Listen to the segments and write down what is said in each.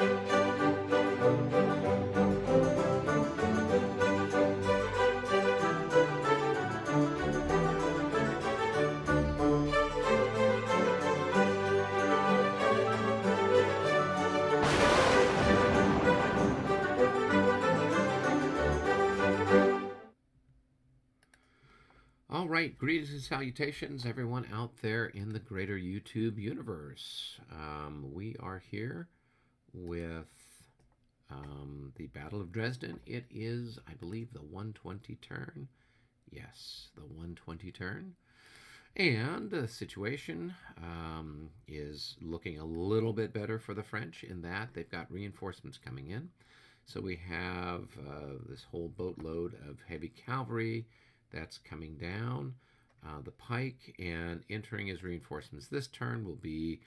All right, greetings and salutations, everyone out there in the greater YouTube universe. We are here with the Battle of Dresden. It is, I believe, the 120 turn. Yes, the 120 turn. And the situation is looking a little bit better for the French in that they've got reinforcements coming in. So we have this whole boatload of heavy cavalry that's coming down the pike, and entering as reinforcements this turn will be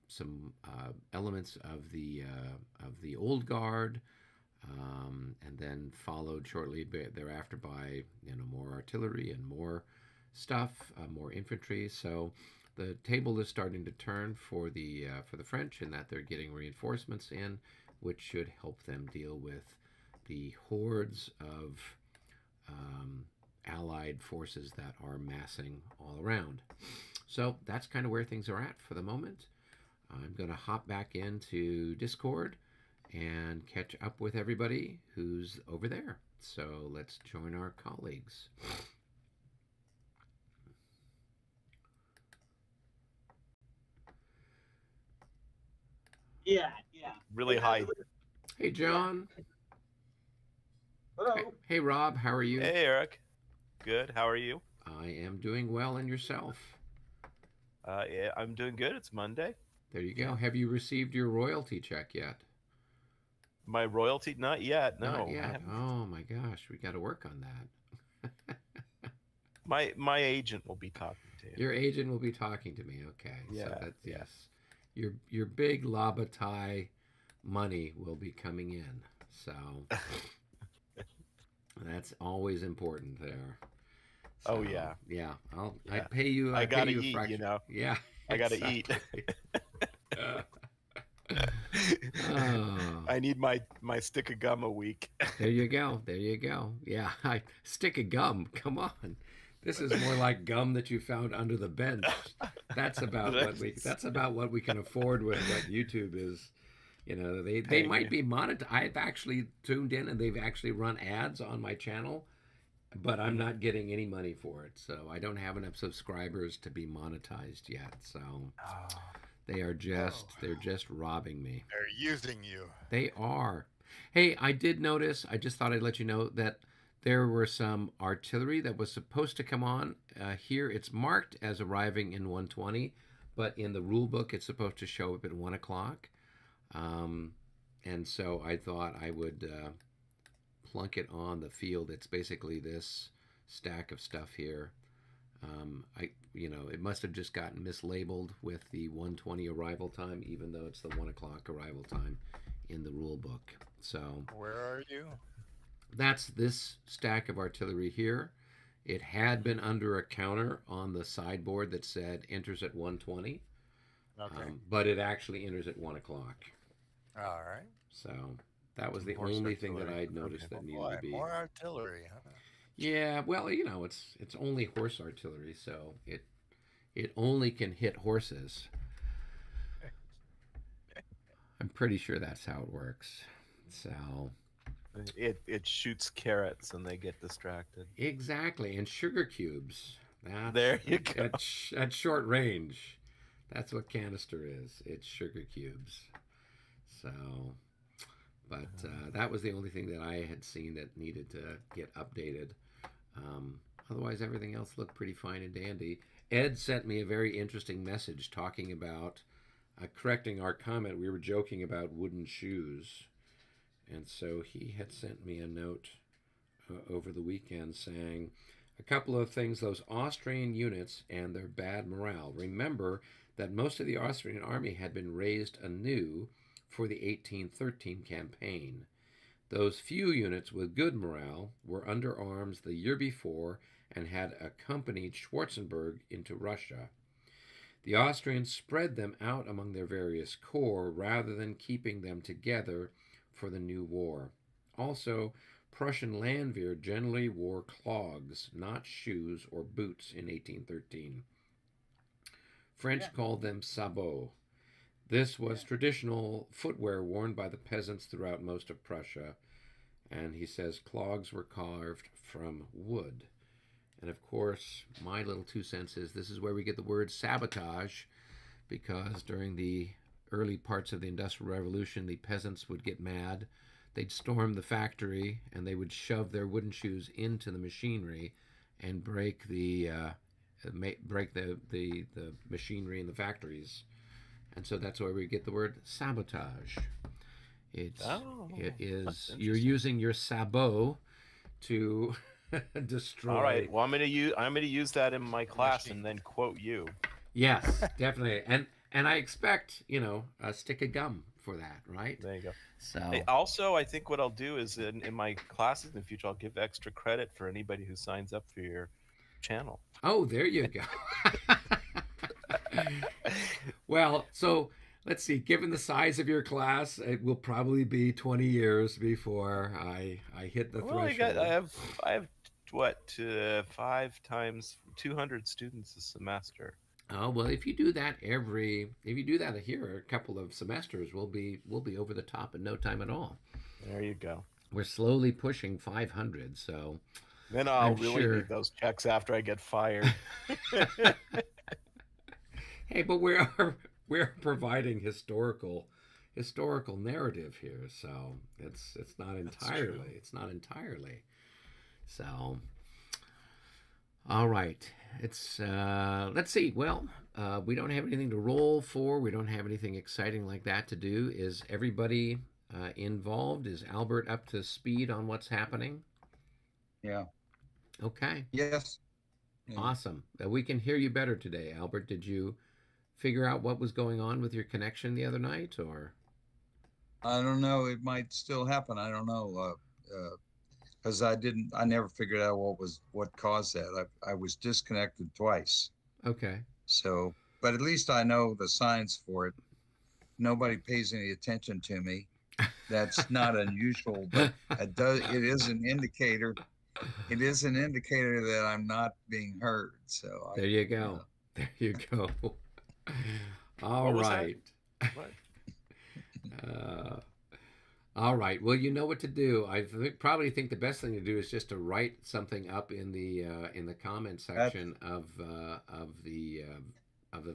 some elements of the old guard, and then followed shortly thereafter by more artillery and more stuff, more infantry. So the table is starting to turn for the French in that they're getting reinforcements in, which should help them deal with the hordes of allied forces that are massing all around. So that's kind of where things are at for the moment. I'm going to hop back into Discord and catch up with everybody who's over there. So let's join our colleagues. Yeah. Really high. Hey, John. Hello. Hey, Rob. How are you? Hey, Eric. Good. How are you? I am doing well, and yourself? Yeah, I'm doing good. It's Monday. There you go. Have you received your royalty check yet? My royalty? Not yet. No. Not yet. Oh my gosh, we got to work on that. My agent will be talking to you. Your agent will be talking to me. Okay. Yeah. So that's, yes. Your big Bataille money will be coming in. So that's always important there. So, oh yeah. Yeah. I pay you. I gotta eat. Fraction. You know. Yeah. I gotta eat. Oh. I need my stick of gum a week. There you go. There you go. Yeah. Stick of gum. Come on. This is more like gum that you found under the bench. That's about what we can afford with what YouTube is. They might be monetized. I've actually tuned in and they've actually run ads on my channel, but I'm not getting any money for it. So I don't have enough subscribers to be monetized yet. So they're just robbing me. They're using you. They are. Hey, I did notice, I just thought I'd let you know that there were some artillery that was supposed to come on. Here it's marked as arriving in 120, but in the rule book it's supposed to show up at 1 o'clock. And so I thought I would plunk it on the field. It's basically this stack of stuff here. It must have just gotten mislabeled with the 120 arrival time, even though it's the 1 o'clock arrival time in the rule book. So where are you? That's this stack of artillery here. It had been under a counter on the sideboard that said enters at 120. Okay. But it actually enters at 1 o'clock. All right. So that was the only thing that I'd noticed that needed to be. More artillery, huh? Yeah, well, it's only horse artillery, so it only can hit horses. I'm pretty sure that's how it works. So it shoots carrots and they get distracted. Exactly, and sugar cubes. There you go. At short range, that's what canister is. It's sugar cubes. So, but that was the only thing that I had seen that needed to get updated. Otherwise, everything else looked pretty fine and dandy. Ed sent me a very interesting message talking about correcting our comment. We were joking about wooden shoes. And so he had sent me a note over the weekend saying a couple of things, those Austrian units and their bad morale. Remember that most of the Austrian army had been raised anew for the 1813 campaign. Those few units with good morale were under arms the year before and had accompanied Schwarzenberg into Russia. The Austrians spread them out among their various corps rather than keeping them together for the new war. Also, Prussian Landwehr generally wore clogs, not shoes or boots in 1813. French called them sabots. This was traditional footwear worn by the peasants throughout most of Prussia, and he says clogs were carved from wood. And of course, my little 2 cents is this is where we get the word sabotage, because during the early parts of the Industrial Revolution, the peasants would get mad. They'd storm the factory and they would shove their wooden shoes into the machinery and break the machinery in the factories. And so that's where we get the word sabotage. It is you're using your sabot to destroy. All right. Well, I'm gonna use that in my class and then quote you. Yes, definitely. And I expect a stick of gum for that, right? There you go. So Hey, also, I think what I'll do is in my classes in the future, I'll give extra credit for anybody who signs up for your channel. oh, there you go. Well, so let's see. Given the size of your class, it will probably be 20 years before I hit the threshold. I have what 5 times 200 students a semester. Oh well, if you do that here a couple of semesters, we'll be over the top in no time at all. There you go. We're slowly pushing 500, so Then I'll I'm really sure. need those checks after I get fired. Hey, but we're providing historical narrative here, so it's not entirely. It's not entirely. So, all right. It's let's see. Well, we don't have anything to roll for. We don't have anything exciting like that to do. Is everybody involved? Is Albert up to speed on what's happening? Yeah. Okay. Yes. Yeah. Awesome. We can hear you better today, Albert. Did you figure out what was going on with your connection the other night, or? I don't know. It might still happen. I don't know. Because I never figured out what caused that. I was disconnected twice. Okay. So, but at least I know the signs for it. Nobody pays any attention to me. That's not unusual, but it is an indicator. It is an indicator that I'm not being heard. So there you go. There you go. All right. What? All right. Well, you know what to do. I probably think the best thing to do is just to write something up in the comment section of the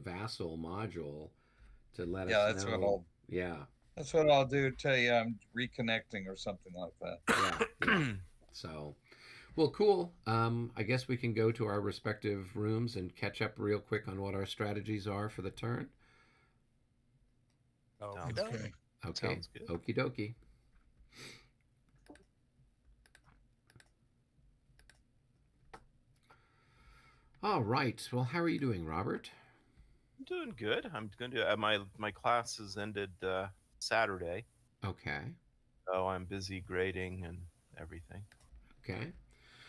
Vassal module to let us know. That's what I'll do. Tell you I'm reconnecting or something like that. Yeah. So, well, cool. I guess we can go to our respective rooms and catch up real quick on what our strategies are for the turn. Okay. Okay. Sounds good. Okie dokie. All right. Well, how are you doing, Robert? I'm doing good. I'm going to my classes ended Saturday. Okay. So I'm busy grading and everything. Okay.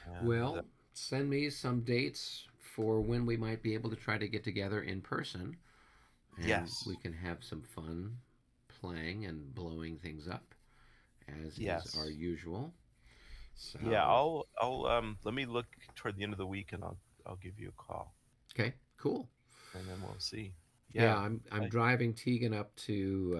And, well, send me some dates for when we might be able to try to get together in person. And yes. We can have some fun playing and blowing things up as is our usual. So yeah, I'll let me look toward the end of the week and I'll give you a call. Okay, cool. And then we'll see. Yeah, I'm driving Tegan up to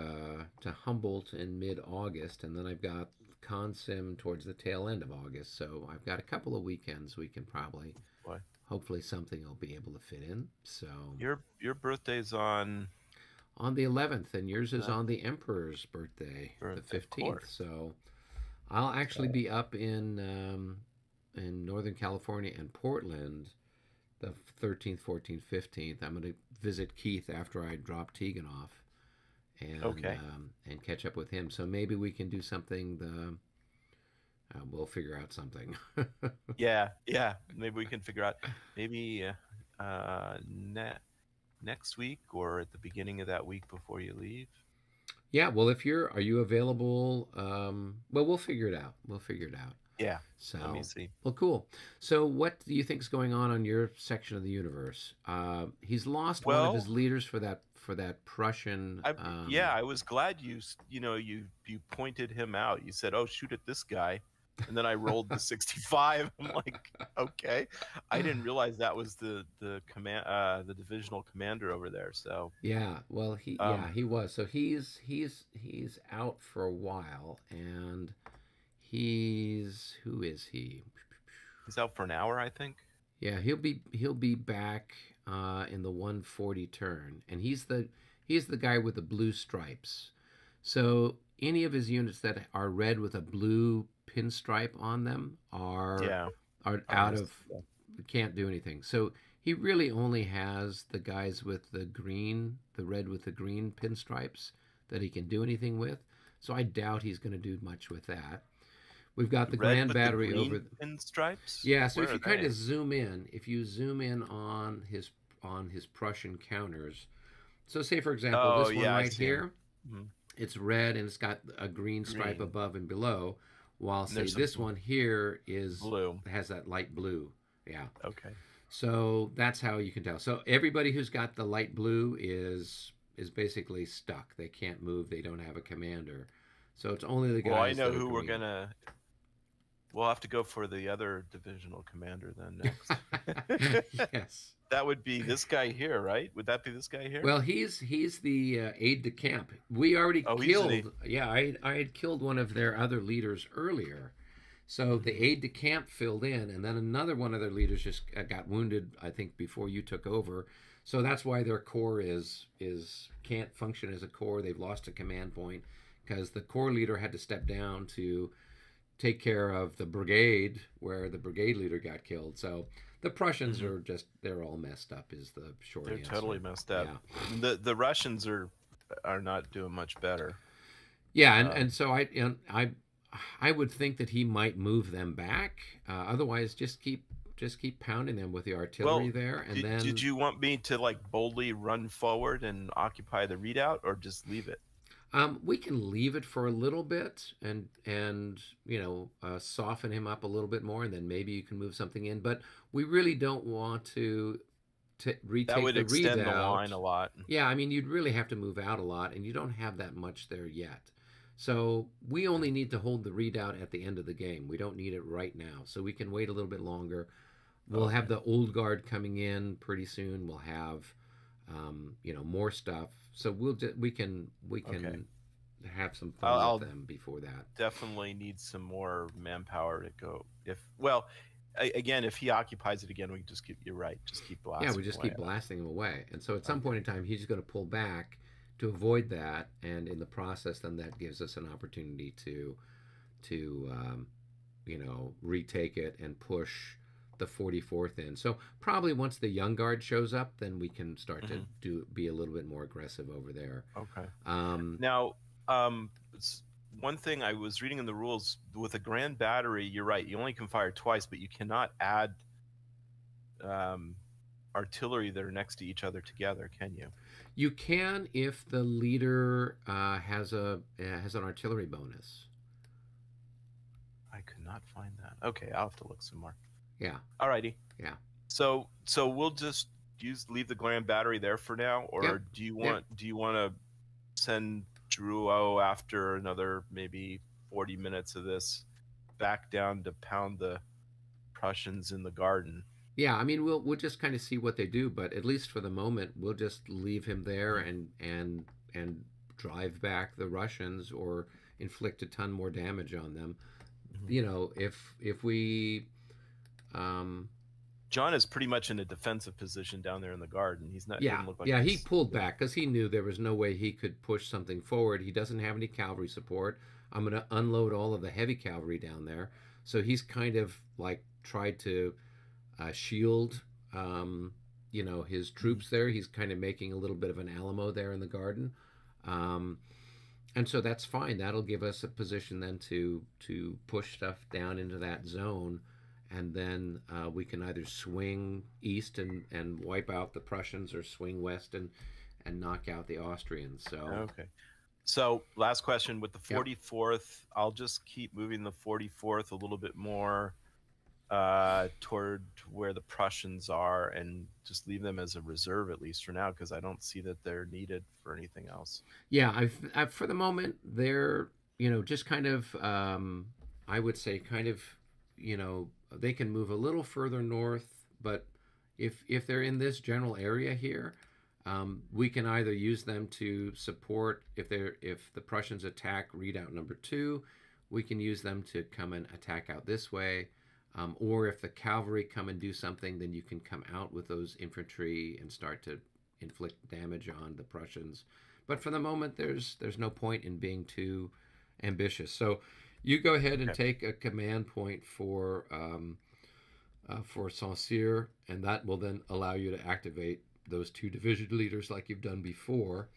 Humboldt in mid-August, and then I've got Consim towards the tail end of August. So I've got a couple of weekends we can probably, hopefully something I'll be able to fit in. So your birthday's on the 11th, and yours is on the Emperor's birthday, the 15th. So I'll actually be up in Northern California and Portland the 13th, 14th, 15th. I'm going to visit Keith after I drop Tegan off and catch up with him. So maybe we can do something. We'll figure out something. yeah. Maybe we can figure out maybe next week or at the beginning of that week before you leave. Yeah. Well, are you available? Well, we'll figure it out. Yeah. So, Let me see. well, cool. So, what do you think is going on your section of the universe? He's lost one of his Well, leaders for that Prussian. yeah, I was glad you pointed him out. You said, "Oh, shoot at this guy," and then I rolled the 65. I'm like, okay, I didn't realize that was the divisional commander over there. So, Yeah, well, um, he was. So he's out for a while, and who is he? he's out for an hour, I think. Yeah, he'll be back in the 140 turn, and he's the guy with the blue stripes. So any of his units that are red with a blue pinstripe on them Yeah, are are out his. of can't do anything. So he really only has the guys with the green, the red with the green pinstripes that he can do anything with. So I doubt he's going to do much with that. We've got the Red Grand with the Battery green over. pinstripes. Yeah, so Where if are you kind they? of zoom in, if you zoom in on his Prussian counters, so say for example Oh, this one yeah, I right see him. here, Mhm. it's red and it's got a green stripe Green. above and below, while And say there's this some one here is blue. has that light blue. Yeah, Okay. so that's how you can tell. So everybody who's got the light blue is basically stuck. They can't move. They don't have a commander. So it's only the Well, I guys know that are who we're green. gonna. We'll have to go for the other divisional commander then next. Yes. That would be this guy here, right? Would that be this guy here? Well, he's the aide de camp. We already Oh, he's an. killed. Yeah, I had killed one of their other leaders earlier. So the Mhm. aide de camp filled in, and then another one of their leaders just got wounded. I think before you took over. So that's why their corps is can't function as a corps. They've lost a command point because the corps leader had to step down to take care of the brigade where the brigade leader got killed. So the Prussians Mhm. are they're all messed up is the short They're answer. totally messed up. Yeah. The Russians are not doing much better. Yeah, and Um, so I would think that he might move them back. Otherwise, just keep pounding them with the artillery well, there, and did then you want me to like boldly run forward and occupy the redoubt, or just leave it? we can leave it for a little bit and soften him up a little bit more, and then maybe you can move something in. But we really don't want to That retake would the extend the redoubt. line a lot. Yeah, I mean, you'd really have to move out a lot, and you don't have that much there yet. So we only need to hold the redoubt at the end of the game. We don't need it right now. So we can wait a little bit longer. We'll have Okay. the old guard coming in pretty soon. We'll have, more stuff. So we can Okay. have some fun with I'll them before that. definitely need some more manpower to go. If well, again, if he occupies it again, we can just keep. You're right. Just keep Yeah, we blasting just away keep at him. blasting them away. And so at some Okay. point in time, he's going to pull back to avoid that. And in the process, then that gives us an opportunity to retake it and push the 44th in. So probably once the young guard shows up, then we can start to Hmm. be a little bit more aggressive over there. Okay. Um, Now, one thing I was reading in the rules with a grand battery. You're right. You only can fire twice, but you cannot add um, artillery that are next to each other together, can you? you can if the leader has an artillery bonus. I could not find that. Okay, I'll have to look some more. Yeah, Alrighty. yeah, So we'll just leave the grand battery there for now, yep, or do you yep. want to send Druo after another maybe 40 minutes of this back down to pound the Prussians in the garden? Yeah, I mean we'll just kind of see what they do, but at least for the moment we'll just leave him there and drive back the Russians or inflict a ton more damage on them. Mhm. If we um John is pretty much in a defensive position down there in the garden. He's not. yeah, Doesn't look like yeah, he he's. pulled back cuz he knew there was no way he could push something forward. He doesn't have any cavalry support. I'm going to unload all of the heavy cavalry down there. So he's kind of like tried to shield his Mhm. troops there. He's kind of making a little bit of an Alamo there in the garden, um, and so that's fine. That'll give us a position then to push stuff down into that zone, and then we can either swing east and wipe out the Prussians, or swing west and knock out the Austrians. So Okay. So last question with the Yep. 44th, I'll just keep moving the 44th a little bit more toward where the Prussians are and just leave them as a reserve at least for now, because I don't see that they're needed for anything else. Yeah, I've for the moment they're just kind of I would say kind of they can move a little further north, but if they're in this general area here, we can either use them to support if the Prussians attack redoubt number 2, we can use them to come and attack out this way. Or if the cavalry come and do something, then you can come out with those infantry and start to inflict damage on the Prussians. But for the moment, there's no point in being too ambitious. So you go ahead and take a command point for Saint-Cyr, and that will then allow you to activate those 2 division leaders like you've done before.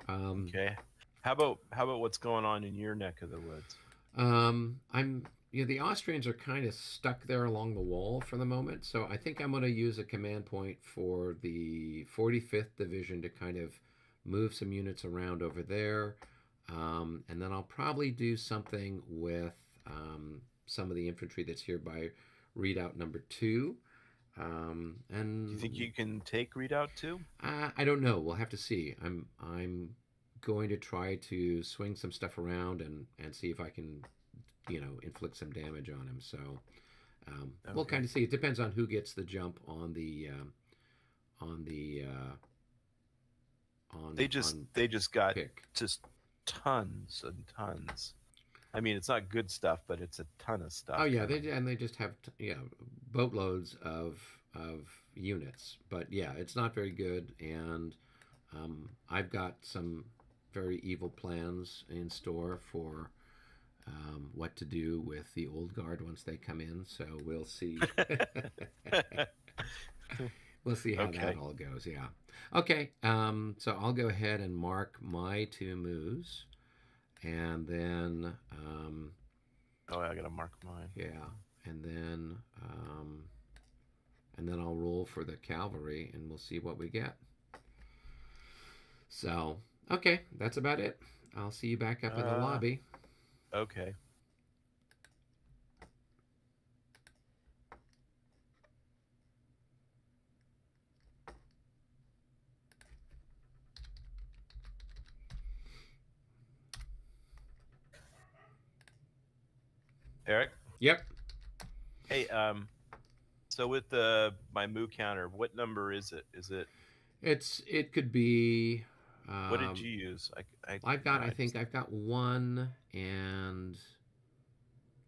Okay. How about what's going on in your neck of the woods? The Austrians are kind of stuck there along the wall for the moment, so I think I'm going to use a command point for the 45th Division to kind of move some units around over there, and then I'll probably do something with some of the infantry that's here by redoubt number 2. And You think you can take redoubt 2? I don't know. We'll have to see. I'm going to try to swing some stuff around and see if I can inflict some damage on him. So we'll kind of see. It depends on who gets the jump on the they just got pick. just tons and tons. I mean, it's not good stuff, but it's a ton of stuff. Oh yeah, they just have boatloads of units. But yeah, it's not very good, and I've got some very evil plans in store for what to do with the old guard once they come in. So we'll see. We'll see how that all goes. Yeah. Okay. So I'll go ahead and mark my 2 moves, and then. I gotta mark mine. Yeah, and then I'll roll for the cavalry, and we'll see what we get. So okay, that's about it. I'll see you back up in the lobby. Okay. Eric? Yep. Hey, so with my move counter, what number is it? Is it? It could be. What did you use? I think I've got 1 and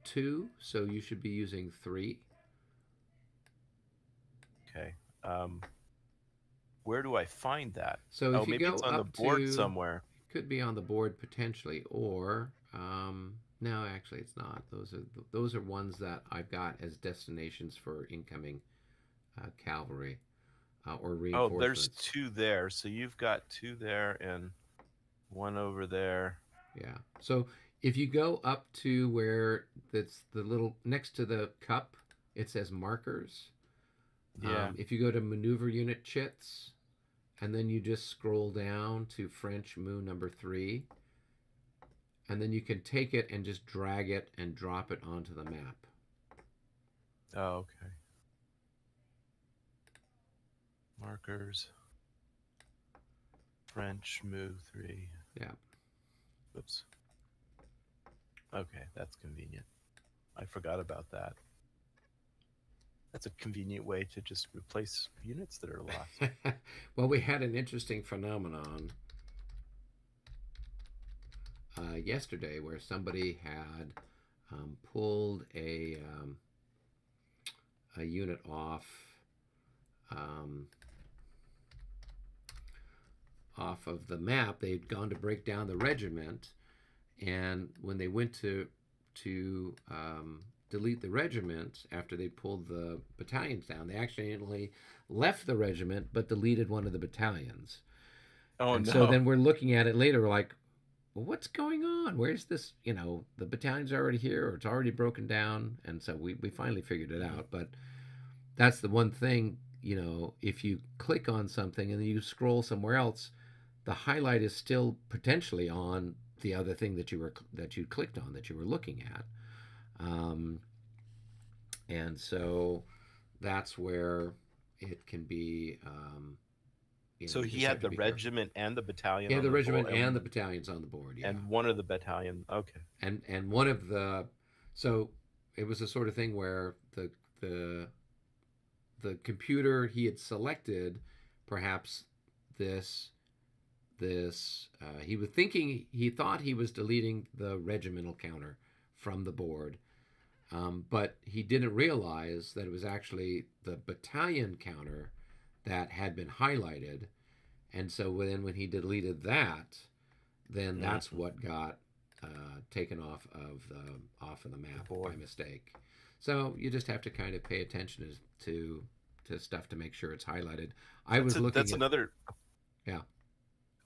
2, so you should be using 3. Okay. Where do I find that? So if you maybe go it's on up the board to, somewhere. Could be on the board potentially, or no, actually it's not. Those are ones that I've got as destinations for incoming cavalry or reinforcements. Oh, there's 2 there. So you've got 2 there and 1 over there. Yeah. So if you go up to where that's the little next to the cup, it says markers. Yeah. If you go to maneuver unit chits, and then you just scroll down to French Mu number 3, and then you can take it and just drag it and drop it onto the map. Oh, okay. Markers. French move 3. Yeah. Oops. Okay, that's convenient. I forgot about that. That's a convenient way to just replace units that are lost. Well, we had an interesting phenomenon yesterday where somebody had pulled a unit off of the map. They'd gone to break down the regiment, and when they went to delete the regiment after they pulled the battalions down, they actually left the regiment but deleted one of the battalions. Oh, and no. So then we're looking at it later, we're like, well, what's going on? Where's this? The battalion's already here, or it's already broken down. And so we finally figured it out. But that's the one thing, if you click on something and then you scroll somewhere else, the highlight is still potentially on the other thing that you clicked on, that you were looking at. And so that's where it can be. So you he just have had to the be careful. regiment and the battalion Yeah, on the the regiment board, and the battalions on the board. Yeah, and one of the battalion. Okay. and one of the, so it was the sort of thing where the the computer he had selected, perhaps this he thought he was deleting the regimental counter from the board, but he didn't realize that it was actually the battalion counter that had been highlighted. And so then when he deleted that, then that's what got taken off of the map by mistake. So you just have to kind of pay attention to stuff to make sure it's highlighted. That's another. Yeah.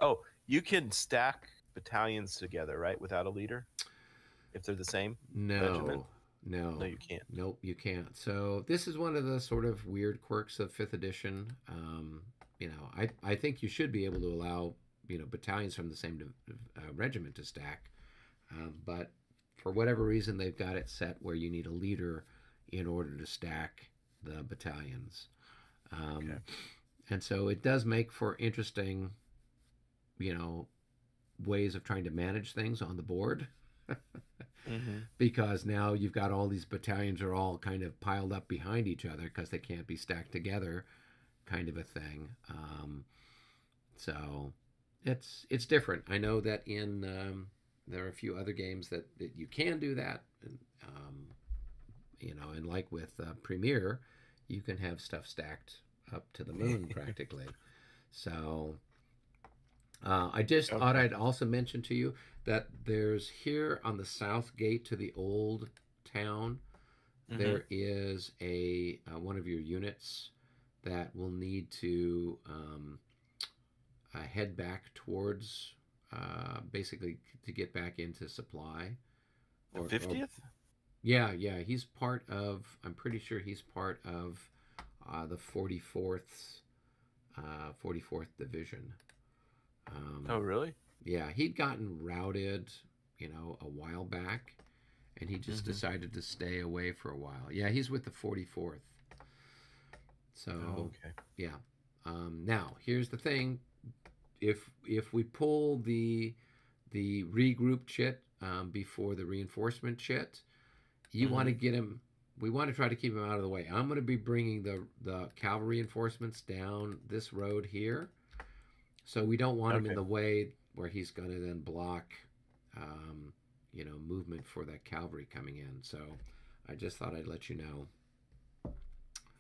Oh, you can stack battalions together, right, without a leader, if they're the same regiment? No, you can't. Nope, you can't. So this is one of the sort of weird quirks of 5th edition. I think you should be able to allow battalions from the same regiment to stack, but for whatever reason they've got it set where you need a leader in order to stack the battalions. Okay. And so it does make for interesting, ways of trying to manage things on the board. Because now you've got all these battalions are all kind of piled up behind each other because they can't be stacked together, kind of a thing. So it's different. I know that in there are a few other games that you can do that, and and like with Premiere, you can have stuff stacked up to the moon practically. So I just thought I'd also mention to you that there's here on the south gate to the old town, there is a one of your units that will need to head back towards basically to get back into supply. The 50th? Yeah, he's part of. I'm pretty sure he's part of the 44th Division. Oh, really? Yeah, he'd gotten routed, a while back, and he just decided to stay away for a while. Yeah, he's with the 44th. So, yeah. Now, here's the thing: if we pull the regroup chit before the reinforcement chit, you want to get him. We want to try to keep him out of the way. I'm going to be bringing the cavalry reinforcements down this road here, so we don't want him in the way where he's going to then block, movement for that cavalry coming in. So I just thought I'd let you know.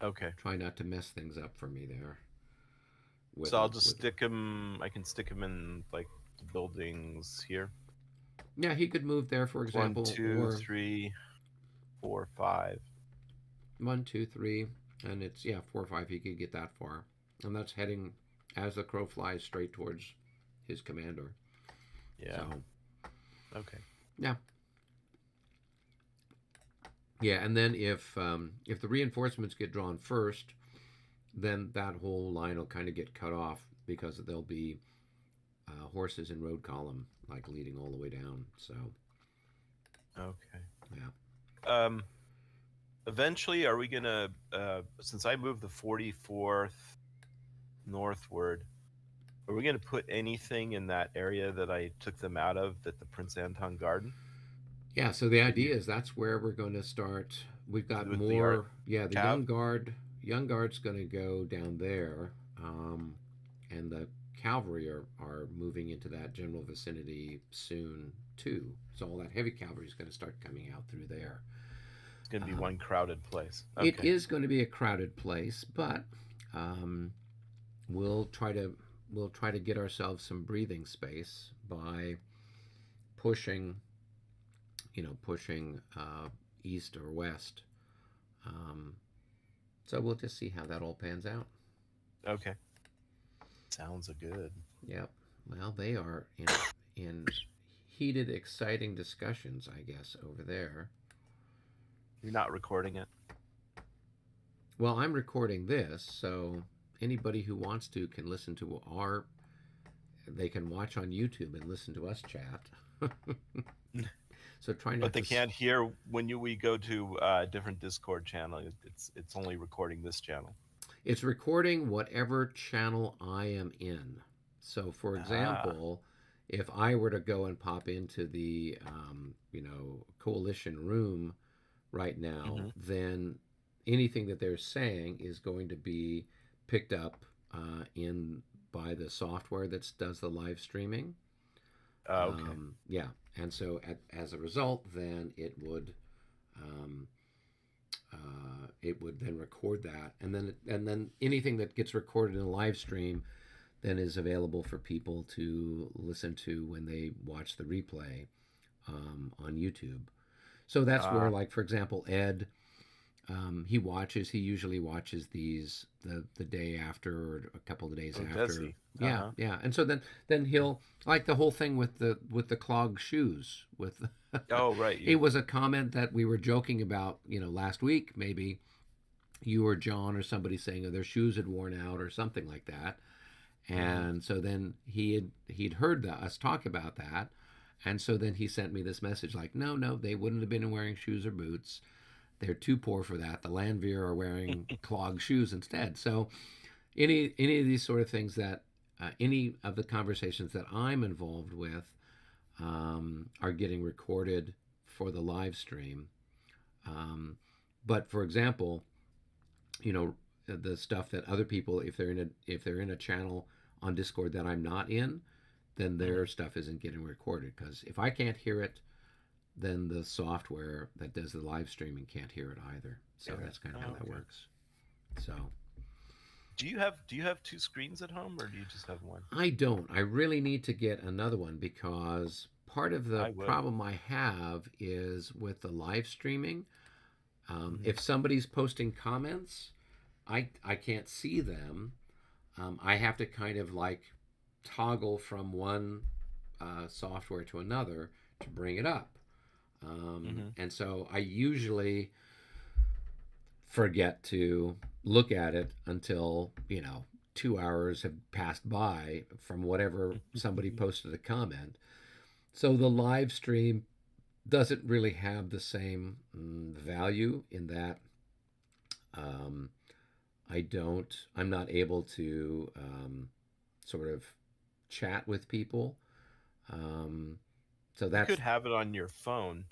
Okay. Try not to mess things up for me there. So I'll just stick him. I can stick him in like the buildings here. Yeah, he could move there, for example. 1, 2, 3, 4, 5. 1, 2, 3, and it's 4 or 5. He could get that far, and that's heading as the crow flies straight towards his commander. Yeah. So, okay. Yeah. Yeah, and then if the reinforcements get drawn first, then that whole line will kind of get cut off because there'll be horses in road column, like leading all the way down. So. Okay. Yeah. Eventually, are we gonna? Since I moved the 44th northward, are we gonna put anything in that area that I took them out of, that the Prince Anton Garden? Yeah. So the idea is that's where we're going to start. We've got With more. The Cav? young guard. Young guard's going to go down there, and the cavalry are moving into that general vicinity soon too. So all that heavy cavalry is going to start coming out through there. It's going to be one crowded place. Okay. It is going to be a crowded place, but we'll try to get ourselves some breathing space by pushing east or west. So we'll just see how that all pans out. Okay. Sounds good. Yep. Well, they are in heated, exciting discussions, I guess, over there. You're not recording it? Well, I'm recording this, so anybody who wants to can listen to our they can watch on YouTube and listen to us chat. So try not But they to. can't hear when we go to a different Discord channel. It's only recording this channel. It's recording whatever channel I am in. So, for example, if I were to go and pop into the, coalition room right now, Mhm. then anything that they're saying is going to be picked up in by the software that does the live streaming. Okay. Yeah, and so as a result, then it would then record that, and then anything that gets recorded in a live stream then is available for people to listen to when they watch the replay on YouTube. So that's where, like, for example, Ed, he usually watches these the day after or a couple of days after. Does he? Yeah, Uh-huh. yeah. And so then he'll, like, the whole thing with the clogged shoes with Oh, right. it was a comment that we were joking about, last week, maybe you or John or somebody saying, oh, their shoes had worn out or something like that. And so then he'd heard us talk about that, and so then he sent me this message like, no, they wouldn't have been wearing shoes or boots. They're too poor for that. The Landveer are wearing clogged shoes instead. So any of these sort of things that any of the conversations that I'm involved with are getting recorded for the live stream. But for example, the stuff that other people, if they're in a channel on Discord that I'm not in, then their stuff isn't getting recorded, because if I can't hear it, then the software that does the live streaming can't hear it either. So that's kind of how that works. So Do you have two screens at home, or do you just have one? I don't. I really need to get another one, because part of the I would. problem I have is with the live streaming. If somebody's posting comments, I can't see them. I have to kind of like toggle from one software to another to bring it up. And so I usually forget to look at it until 2 hours have passed by from whatever somebody posted a comment. So the live stream doesn't really have the same value in that I'm not able to sort of chat with people. So You that's, could have it on your phone.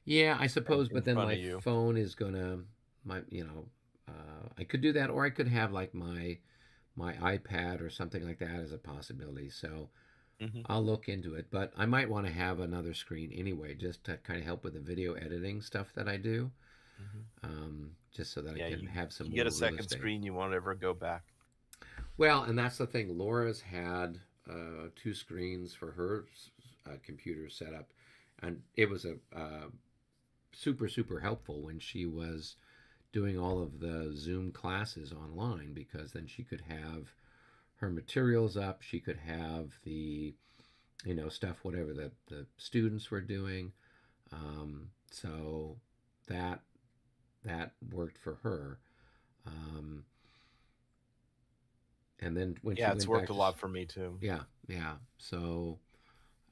yeah, I suppose, in but then front my of you. phone is gonna, I could do that, or I could have like my iPad or something like that as a possibility. So Mhm. I'll look into it, but I might want to have another screen anyway, just to kind of help with the video editing stuff that I do, just so that Yeah, I can have some you more get a real second estate. screen, you won't ever go back. Well, and that's the thing. Laura's had two screens for her computer set up, and it was a super helpful when she was doing all of the Zoom classes online, because then she could have her materials up, she could have the stuff, whatever the students were doing. So that worked for her. Um, and then when she Yeah, it's went back worked a to, lot for me too. yeah. So,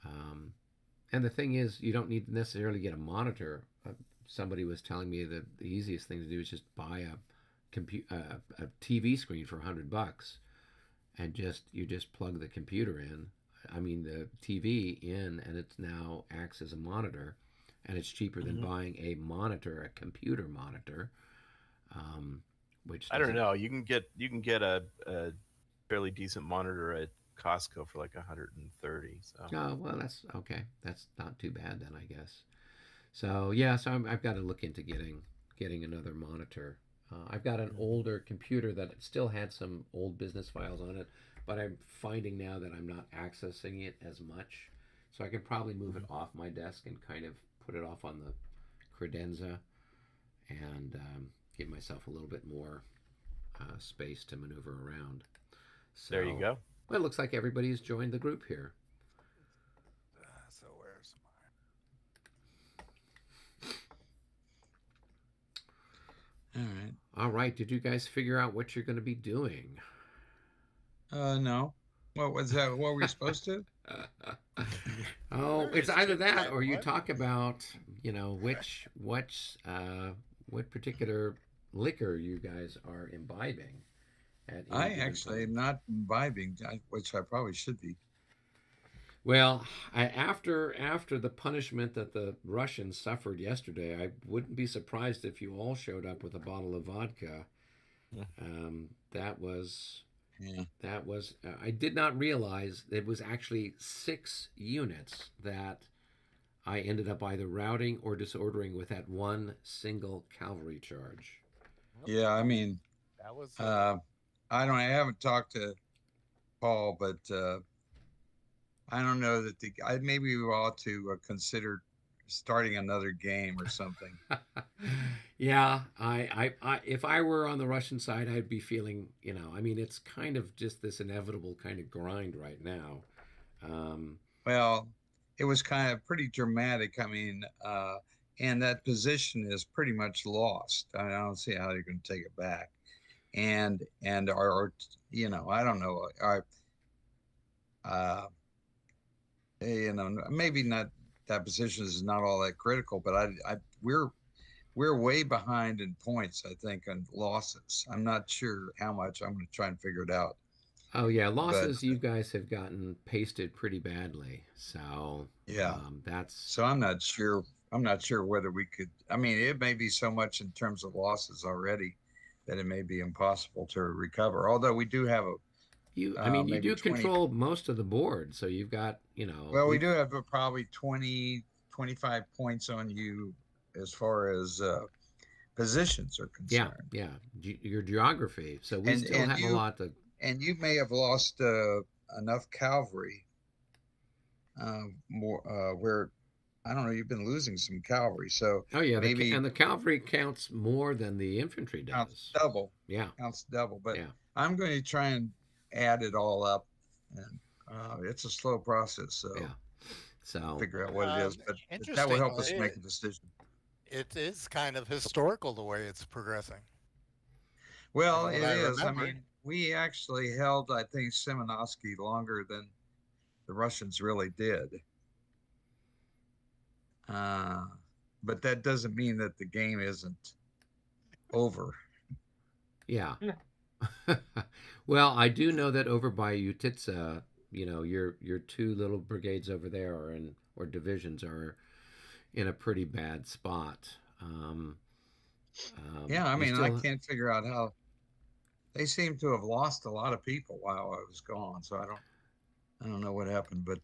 um, and the thing is, you don't need to necessarily get a monitor. Somebody was telling me that the easiest thing to do is just buy a TV screen for $100, and you just plug the computer in. I mean, the TV in, and it now acts as a monitor, and it's cheaper than buying a computer monitor, which I don't doesn't. know. You can get a fairly decent monitor at Costco for like 130. So Oh, well, that's okay. That's not too bad then, I guess. So yeah, so I've got to look into getting another monitor. I've got an older computer that still had some old business files on it, but I'm finding now that I'm not accessing it as much. So I can probably move it off my desk and kind of put it off on the credenza, and give myself a little bit more space to maneuver around. So, there you go. well, it looks like everybody's joined the group here. So where's All right. All right, did you guys figure out what you're going to be doing? No. What was that? What were you supposed to? Oh, Where it's is either Chip that Type? or you What? talk about, what particular liquor you guys are imbibing at any I given actually time. am not imbibing, which I probably should be. Well, after the punishment that the Russians suffered yesterday, I wouldn't be surprised if you all showed up with a bottle of vodka. That was Yeah. I did not realize it was actually 6 units that I ended up either routing or disordering with that one single cavalry charge. Yeah. I mean, That was I haven't talked to Paul, but I don't know that maybe we ought to consider starting another game or something. Yeah, if I were on the Russian side, I'd be feeling, I mean, it's kind of just this inevitable kind of grind right now. Um, Well, it was kind of pretty dramatic. I mean, and that position is pretty much lost. I don't see how you're going to take it back. And I don't know. Uh, maybe not that position is not all that critical, but we're way behind in points, I think, and losses. I'm not sure how much. I'm going to try and figure it out. oh yeah, But losses. You guys have gotten pasted pretty badly, so yeah, that's so I'm not sure. I'm not sure whether we could. I mean, it may be so much in terms of losses already that it may be impossible to recover. Although we do have you. I mean, you maybe do 20. control most of the board, so you've got, Well, we do have probably 20, 25 points on you as far as positions are yeah, concerned. yeah, your geography. So we And still and have a you lot to. and you may have lost enough cavalry more where I don't know. You've been losing some cavalry, so Oh yeah, maybe and the cavalry counts more than the infantry counts does. double. Yeah, Counts double. But yeah, I'm going to try and add it all up, and it's a slow process. So yeah. So figure out what it is, but that will help interestingly. us make a decision. It is kind of historical the way it's progressing. Well, From what it I is. I remember. mean, we actually held, I think, Simonovsky longer than the Russians really did. Uh, but that doesn't mean that the game isn't over. yeah. Well, I do know that over by Utitsa, your two little brigades over there or divisions are in a pretty bad spot. Yeah, I You mean, I still, can't figure out how they seem to have lost a lot of people while I was gone. So I don't know what happened, but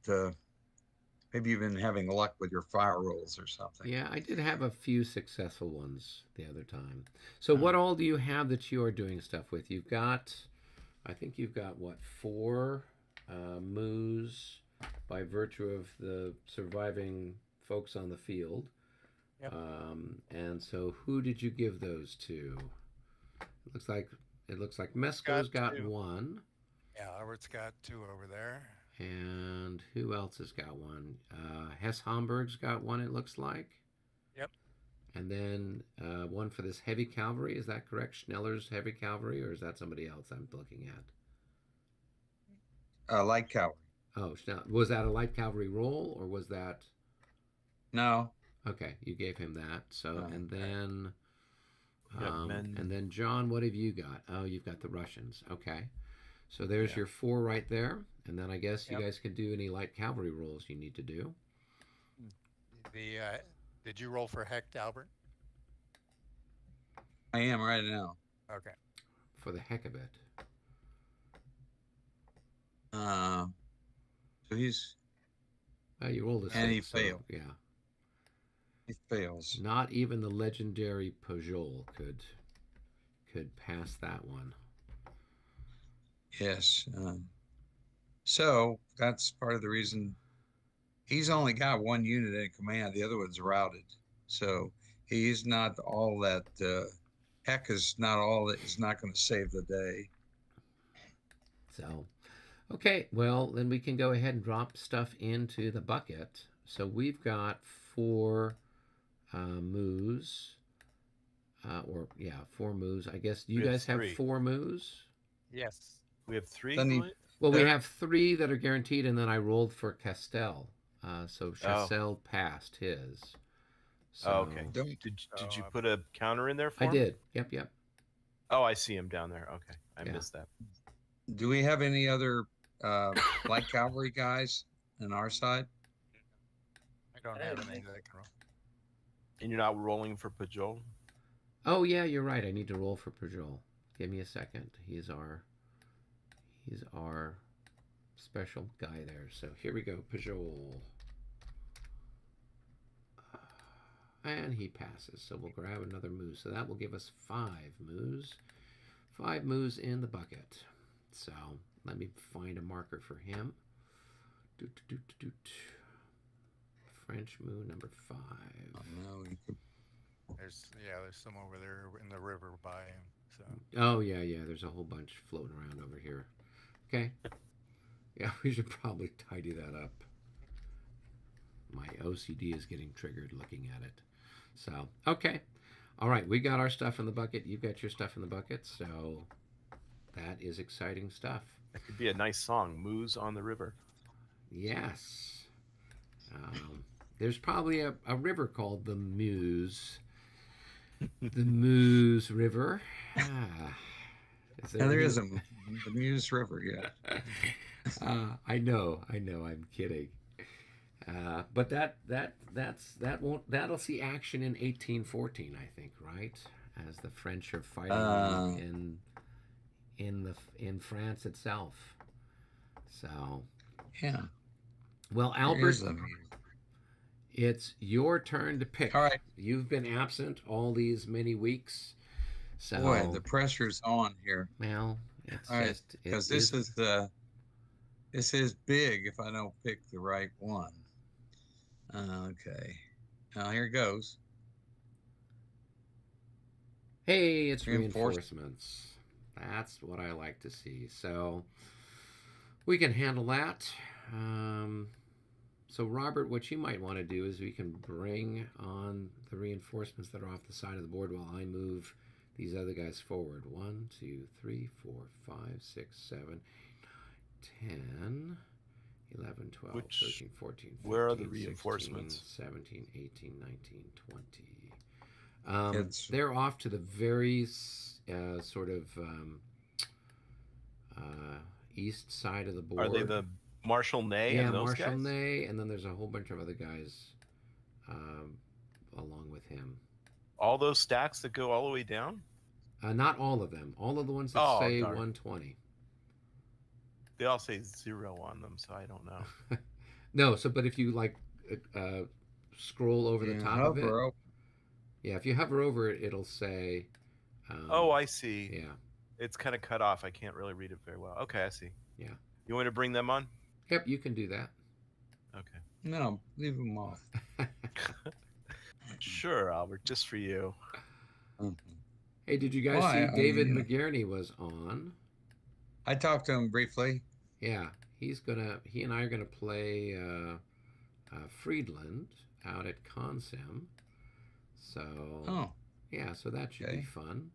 maybe you've been having luck with your fire rolls or something. yeah, I did have a few successful ones the other time. So Uh, what all do you have that you are doing stuff with? I think you've got what, 4 moves by virtue of the surviving folks on the field. Yep. And so who did you give those to? It looks like Mesco's got two. 1. Yeah, Albert's got 2 over there. And who else has got 1? Hess Homburg's got 1, it looks like. Yep. And then 1 for this heavy cavalry. Is that correct? Schneller's heavy cavalry, or is that somebody else I'm looking at? light cavalry. Oh, was that a light cavalry roll, or was that? No. Okay, you gave him that. So, No. and then, Yeah, men. and then John, what have you got? Oh, you've got the Russians. Okay, so there's Yeah. your 4 right there, and then I guess you Yep. guys can do any light cavalry rolls you need to do. Did you roll for Hecht, Albert? I am right now. Okay. For the heck of it. So he's You rolled a And he 6, so, failed. yeah. he fails. Not even the legendary Pujol could pass that one. Yes. So that's part of the reason he's only got 1 unit in command. The other one's routed. So he's not all that. Heck is not all that is not going to save the day. So, okay, well, then we can go ahead and drop stuff into the bucket. So we've got 4 moves. 4 moves. I guess you We have guys have 3. 4 moves. Yes. We have 3. Doesn't he, Glenn? Well, we have 3 that are guaranteed, and then I rolled for Castel. So Chastel passed his. So Oh, okay. Don't Did you put a counter in there for I him? did. Yep. Oh, I see him down there. Okay, I Yeah. missed that. do we have any other light cavalry guys on our side? I don't have any that can roll. And you're not rolling for Pajol? Oh yeah, you're right. I need to roll for Pajol. Give me a second. He's our special guy there. So here we go, Pajol. And he passes. So we'll grab another moose. So that will give us 5 moose. 5 moose in the bucket. So let me find a marker for him. French moo number 5. Oh, no, you could, There's some over there in the river by him. So Oh yeah. There's a whole bunch floating around over here. Okay. Yeah, we should probably tidy that up. My OCD is getting triggered looking at it. So, okay. All right, we got our stuff in the bucket. You've got your stuff in the bucket. So, that is exciting stuff. That could be a nice song, Moose on the River. Yes. There's probably a river called the Meuse. The Meuse River. there is the Meuse River, yeah. I know. I'm kidding. But that'll see action in 1814, I think, right? As the French are fighting in France itself. So Yeah. well, There Albert, is the Meuse. it's your turn to pick. All right. You've been absent all these many weeks. So Boy, the pressure's on here. well, it's All right, just because this is big if I don't pick the right one. Okay. Now here goes. hey, it's Reinforce- reinforcements. That's what I like to see. So we can handle that. So Robert, what you might want to do is we can bring on the reinforcements that are off the side of the board while I move these other guys forward. 1, 2, 3, 4, 5, 6, 7, 10, 11, 12, Which- 13, 14, 15, where are the 16, reinforcements? 17, 18, 19, 20. It's- They're off to the very sort of east side of the board. Are they the Marshall Ney yeah, and those Marshall guys? Ney, and then there's a whole bunch of other guys along with him. All those stacks that go all the way down? Not all of them. All of the ones that Oh, say darn. 120. They all say 0 on them, so I don't know. No, but if you like scroll over the Yeah, top of it, hover over. yeah, if you hover over it, it'll say. Oh, I see. Yeah. It's kind of cut off. I can't really read it very well. Okay, I see. Yeah. You want to bring them on? Yep, you can do that. Okay. No, leave them off. Sure, Albert, just for you. Mhm. Hey, did you guys Why? see David I mean, McGarney was on? I talked to him briefly. Yeah, he and I are gonna play Friedland out at Consem. So Oh, yeah, so that should be Okay. fun.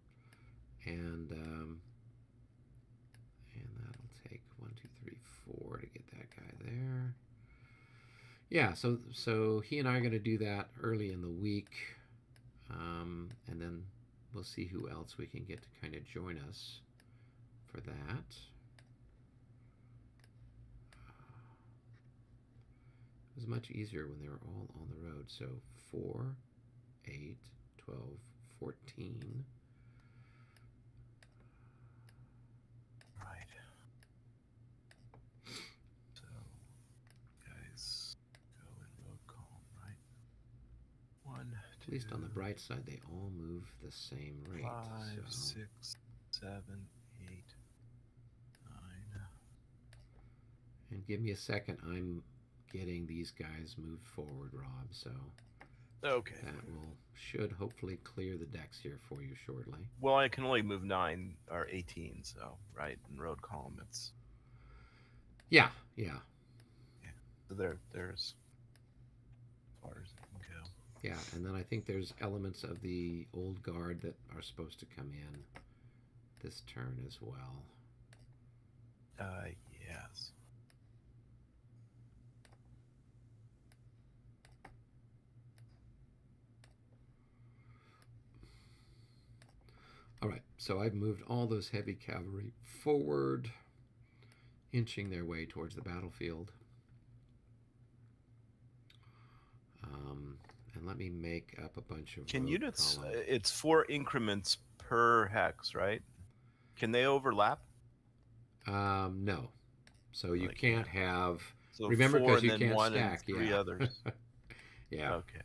And that'll take 1, 2, 3, 4 to get that guy there. Yeah, so he and I are gonna do that early in the week, and then we'll see who else we can get to kind of join us for that. It was much easier when they were all on the road. So 4, 8, 12, 14. Right. So, guys, go in road calm, right? 1, 2, At least on the bright side, they all move the same rate. 5, so. 6, 7, 8, 9. And give me a second. I'm getting these guys moved forward, Rob. So Okay. that should hopefully clear the decks here for you shortly. Well, I can only move 9 or 18, so right in road column, it's Yeah. so there's as far as it can go. Yeah, and then I think there's elements of the old guard that are supposed to come in this turn as well. Yeah. Yes. All right, so I've moved all those heavy cavalry forward, inching their way towards the battlefield. And let me make up a bunch of Can road units? columns. It's 4 increments per hex, right? Can they overlap? No. So you They can't can't. have. So Remember, 4 because and you then can't 1 stack. and 3 Yeah. others. Yeah. Okay.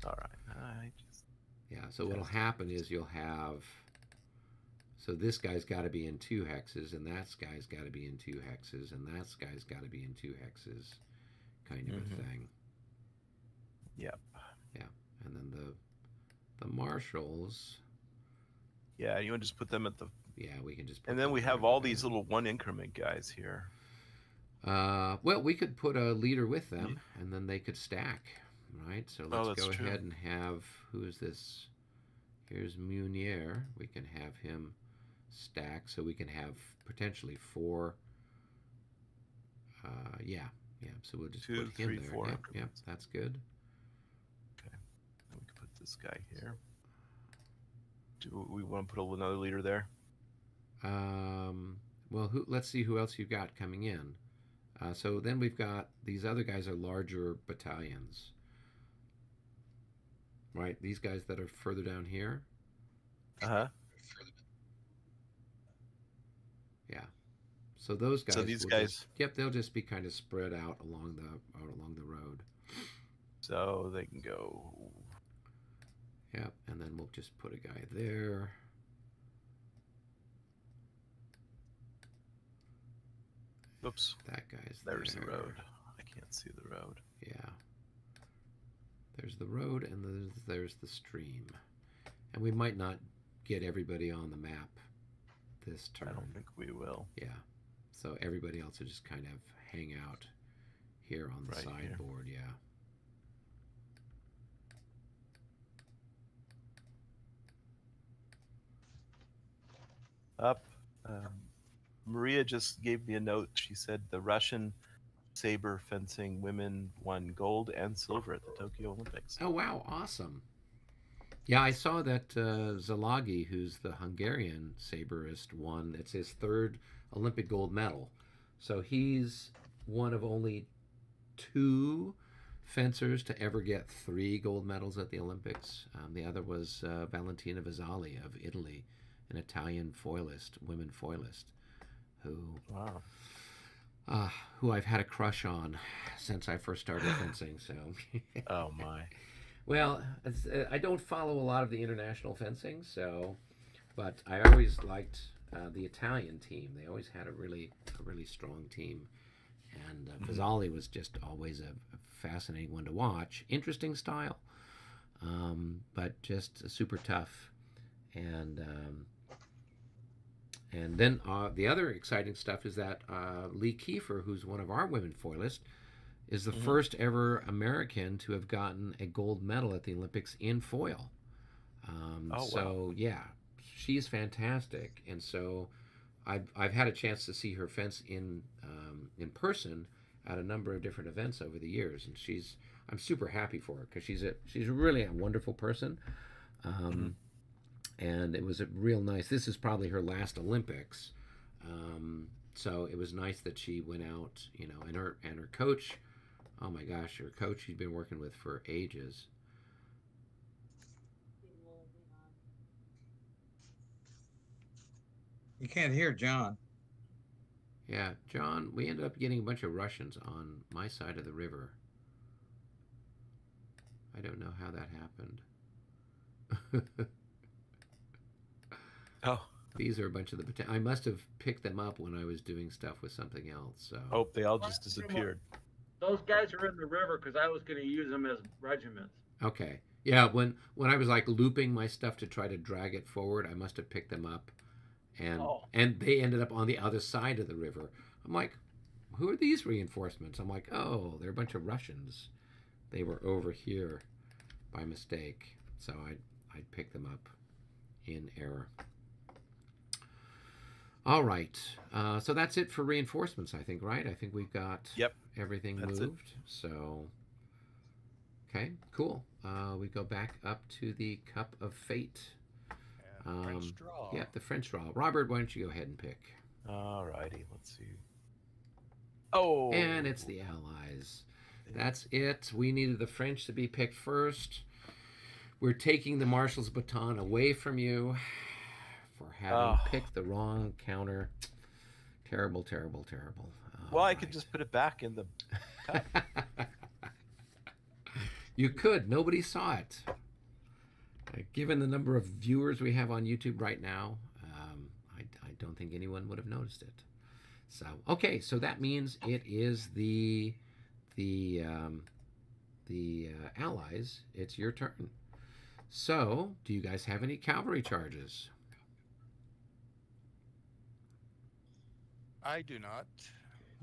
All right. I just Yeah. So what'll happen is you'll have. So this guy's got to be in 2 hexes, and that guy's got to be in 2 hexes, and that guy's got to be in 2 hexes, kind of a thing. Yep. Yeah. And then the marshals. Yeah, you want to just put them at the. Yeah, we can just. Put And then them we have wherever all they these are. little 1 increment guys here. Well, we could put a leader with them, and then they could stack, right? So let's that's go true. ahead and have, who is this? Here's Munier. We can have him stack, so we can have potentially 4. Yeah. So we'll just 2, put 3, him there. 4 Yep, increments. that's good. Okay. Then we can put this guy here. Do we want to put another leader there? Well, let's see who else you've got coming in. So then we've got these other guys are larger battalions, right? These guys that are further down here. Uh-huh. Yeah. So those guys. So these will guys. Just, yep, they'll just be kind of spread out along the road. So they can go. Yep, and then we'll just put a guy there. Oops. That guy's There's there. the road. I can't see the road. Yeah. There's the road, and there's the stream. And we might not get everybody on the map this turn. I don't think we will. Yeah. So everybody else will just kind of hang out here on the Right here. sideboard. Yeah. Up. Maria just gave me a note. She said the Russian saber fencing women won gold and silver at the Tokyo Olympics. Oh, wow. Awesome. Yeah, I saw that Zalagi, who's the Hungarian saberist, won. It's his 3rd Olympic gold medal. So he's one of only 2 fencers to ever get 3 gold medals at the Olympics. The other was Valentina Vasali of Italy, an Italian foilist, women foilist, who I've had a crush on since I first started fencing. So. Oh my. Well, I don't follow a lot of the international fencing, but I always liked the Italian team. They always had a really strong team, and Vasali was just always a fascinating one to watch. Interesting style, but just super tough. And then the other exciting stuff is that Lee Kiefer, who's one of our women foilists, is the first ever American to have gotten a gold medal at the Olympics in foil. So yeah, she's fantastic, and so I've had a chance to see her fence in person at a number of different events over the years, and I'm super happy for her because she's really a wonderful person, and it was a real nice. This is probably her last Olympics, so it was nice that she went out, and her coach. Oh my gosh, her coach she'd been working with for ages. You can't hear John. Yeah, John, we ended up getting a bunch of Russians on my side of the river. I don't know how that happened. Oh. These are a bunch of the. I must have picked them up when I was doing stuff with something else. So. Oh, they all just disappeared. Those guys are in the river because I was going to use them as regiments. Okay. Yeah, when I was like looping my stuff to try to drag it forward, I must have picked them up, and they ended up on the other side of the river. I'm like, who are these reinforcements? I'm like, oh, they're a bunch of Russians. They were over here by mistake, so I'd pick them up in error. All right. So that's it for reinforcements, I think, right? I think we've got Yep, everything that's it. moved. So, okay, cool. We go back up to the Cup of Fate. And French draw. Yeah, the French draw. Robert, why don't you go ahead and pick? All righty, let's see. Oh, And it's the Allies. That's it. We needed the French to be picked first. We're taking the Marshal's baton away from you for having picked the wrong counter. Terrible, terrible, terrible. Well, I could just put it back in the cup. You could. Nobody saw it. Given the number of viewers we have on YouTube right now, I don't think anyone would have noticed it. So, okay, so that means it is the Allies. It's your turn. So, do you guys have any cavalry charges? I do not.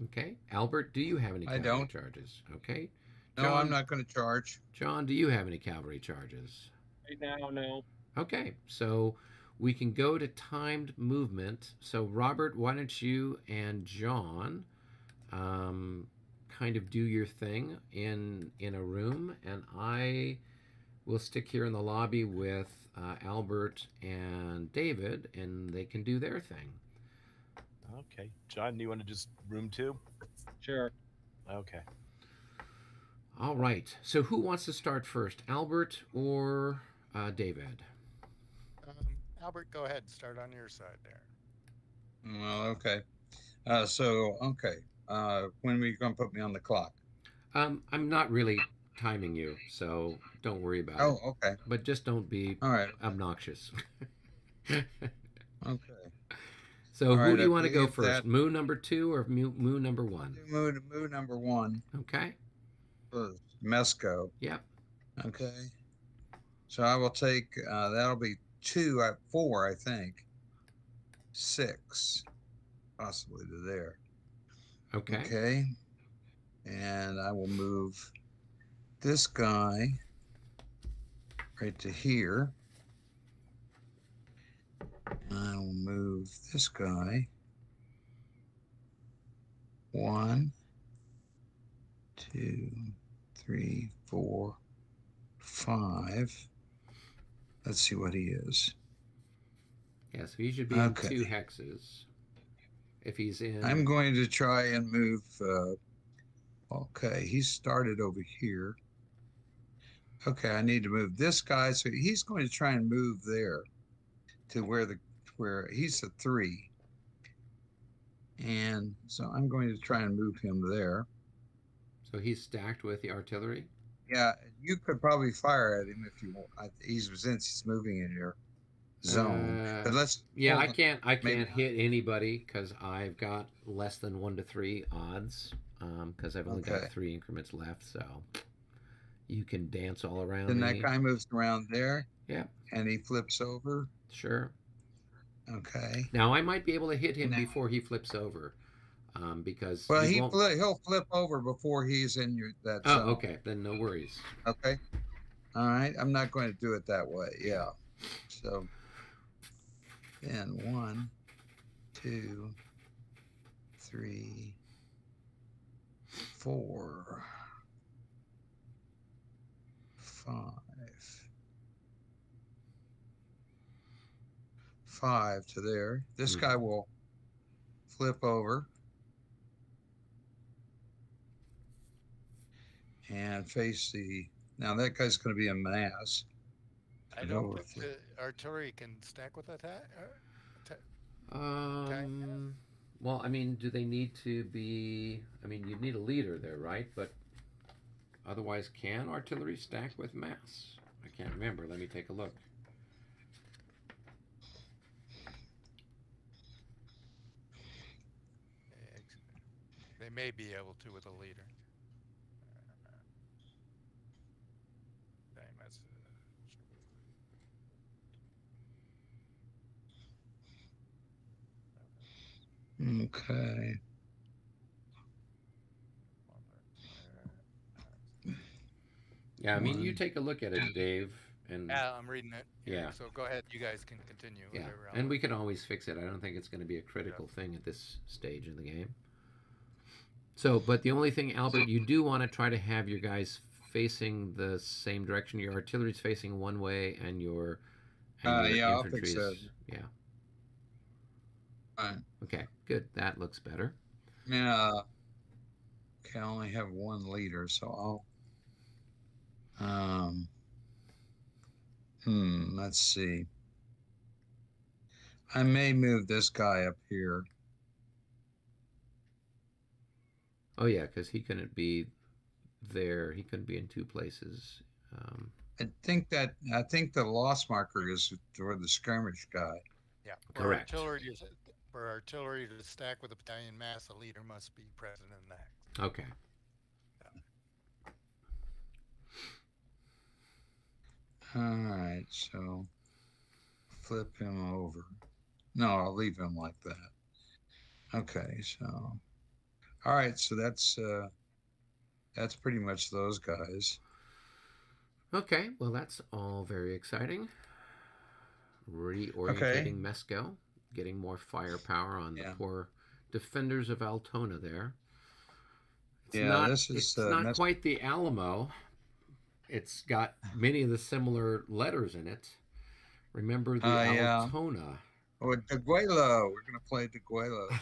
Okay. Albert, do you have any I cavalry don't. charges? Okay. No, I'm not going to charge. John, do you have any cavalry charges? Right now, no. Okay, so we can go to timed movement. So, Robert, why don't you and John kind of do your thing in a room, and I will stick here in the lobby with Albert and David, and they can do their thing. Okay, John, do you want to just room 2? Sure. Okay. All right. So, who wants to start first, Albert or David? Albert, go ahead. Start on your side there. Well, okay. Okay. When are you going to put me on the clock? I'm not really timing you, so don't worry about it. Oh, okay. But just don't be All right. obnoxious. Okay. So All who right, do you I want to go believe first? that- Moo number 2 or moo number 1? Moo number 1 Okay. was Mesco. Yep. Okay. So I will take, that'll be 2 at 4, I think. 6, possibly to there. Okay. Okay. And I will move this guy right to here. I will move this guy 1, 2, 3, 4, 5. Let's see what he is. Yeah, so he should be Okay. in 2 hexes. If he's in... I'm going to try and move. Okay, he started over here. Okay, I need to move this guy, so he's going to try and move there to where he's a 3, and so I'm going to try and move him there. So he's stacked with the artillery? Yeah, you could probably fire at him if you want. Since he's moving in your zone. But let's. Yeah, hold I on. can't Maybe hit anybody because I've got less than 1 to 3 odds because I've only got Okay. 3 increments left. So you can dance all around Then me. that guy moves around there. Yeah. And he flips over. Sure. Okay. Now I might be able to hit him Now- before he flips over, because Well, he won't... he'll flip over before he's in that Oh, zone. okay. Then no worries. Okay. All right. I'm not going to do it that way. Yeah. So then 1, 2, 3, 4, 5 to there. This guy will flip over and face the. Now that guy's going to be a mass. I Go don't with think the artillery can stack with attack. Well, I mean, do they need to be... I mean, you need a leader there, right? But otherwise, can artillery stack with mass? I can't remember. Let me take a look. They may be able to with a leader. Dang, that's, Okay. Yeah, I mean, you One, take a look at it, Dave. And Yeah, I'm reading it. here, Yeah. So go ahead. You guys can continue. yeah, Whatever. and we can always fix it. I don't think it's going to be a critical thing at this stage in the game. So, but the only thing, Albert, you do want to try to have your guys facing the same direction. Your artillery's facing one way, and your Yeah, I'll infantry fix that. is Fine. okay. Good, that looks better. Yeah. Okay, I only have one leader, so I'll. Let's see. I may move this guy up here. Oh yeah, because he couldn't be there. He couldn't be in two places. I think the loss marker is for the skirmish guy. Yeah. Correct. For artillery to stack with a battalion mass, the leader must be present in that. Okay. All right, so flip him over. No, I'll leave him like that. Okay, so all right, so that's pretty much those guys. Okay. Well, that's all very exciting. Reorientating Okay. Mesco, getting more firepower on the Yeah. poor defenders of Altona there. It's Yeah, not, this is it's not Mes- quite the Alamo. It's got many of the similar letters in it. Remember the yeah. Altona. Oh, Deguelo. We're gonna play Deguelo.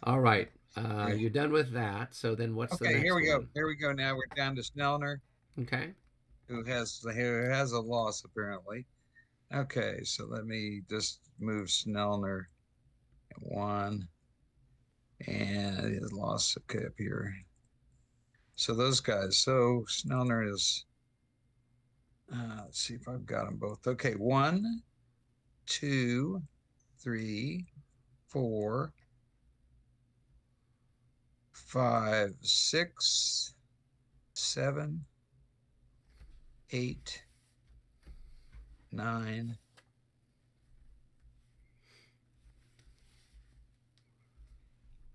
All right. You're done with that. So then what's the Okay, next here we go. one? Here we go. Now we're down to Snellner, Okay. who has a loss apparently. Okay, so let me just move Snellner at 1, and his loss. Okay, up here. So those guys. So Snellner is. Let's see if I've got them both. Okay, 1, 2, 3, 4, 5, 6, 7, 8, 9,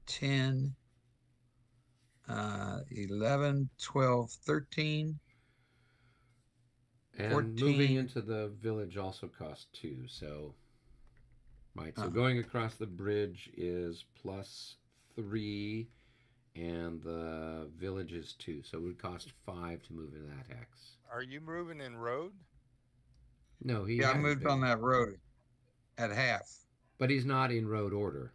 10, 11, 12, 13, And 14. moving into the village also costs 2. So, right. So going across the bridge is +3, and the village is 2. So it would cost 5 to move into that hex. Are you moving in road? No, he Yeah, I hadn't moved been. on that road at half. But he's not in road order.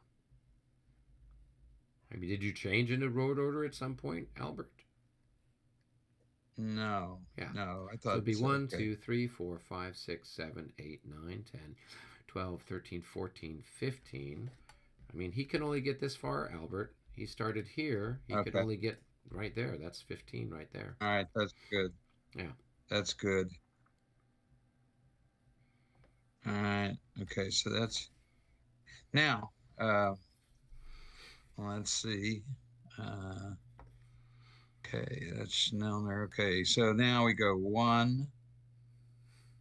I mean, did you change into road order at some point, Albert? No. Yeah. No, I So thought it'd be 1, okay. 2, 3, 4, 5, 6, 7, 8, 9, 10, 12, 13, 14, 15. I mean, he can only get this far, Albert. He started here. He could Okay. only get right there. That's 15 right there. All right, that's good. Yeah. That's good. All right. Okay, so that's now. Let's see. Okay, that's Snellner. Okay, so now we go 1,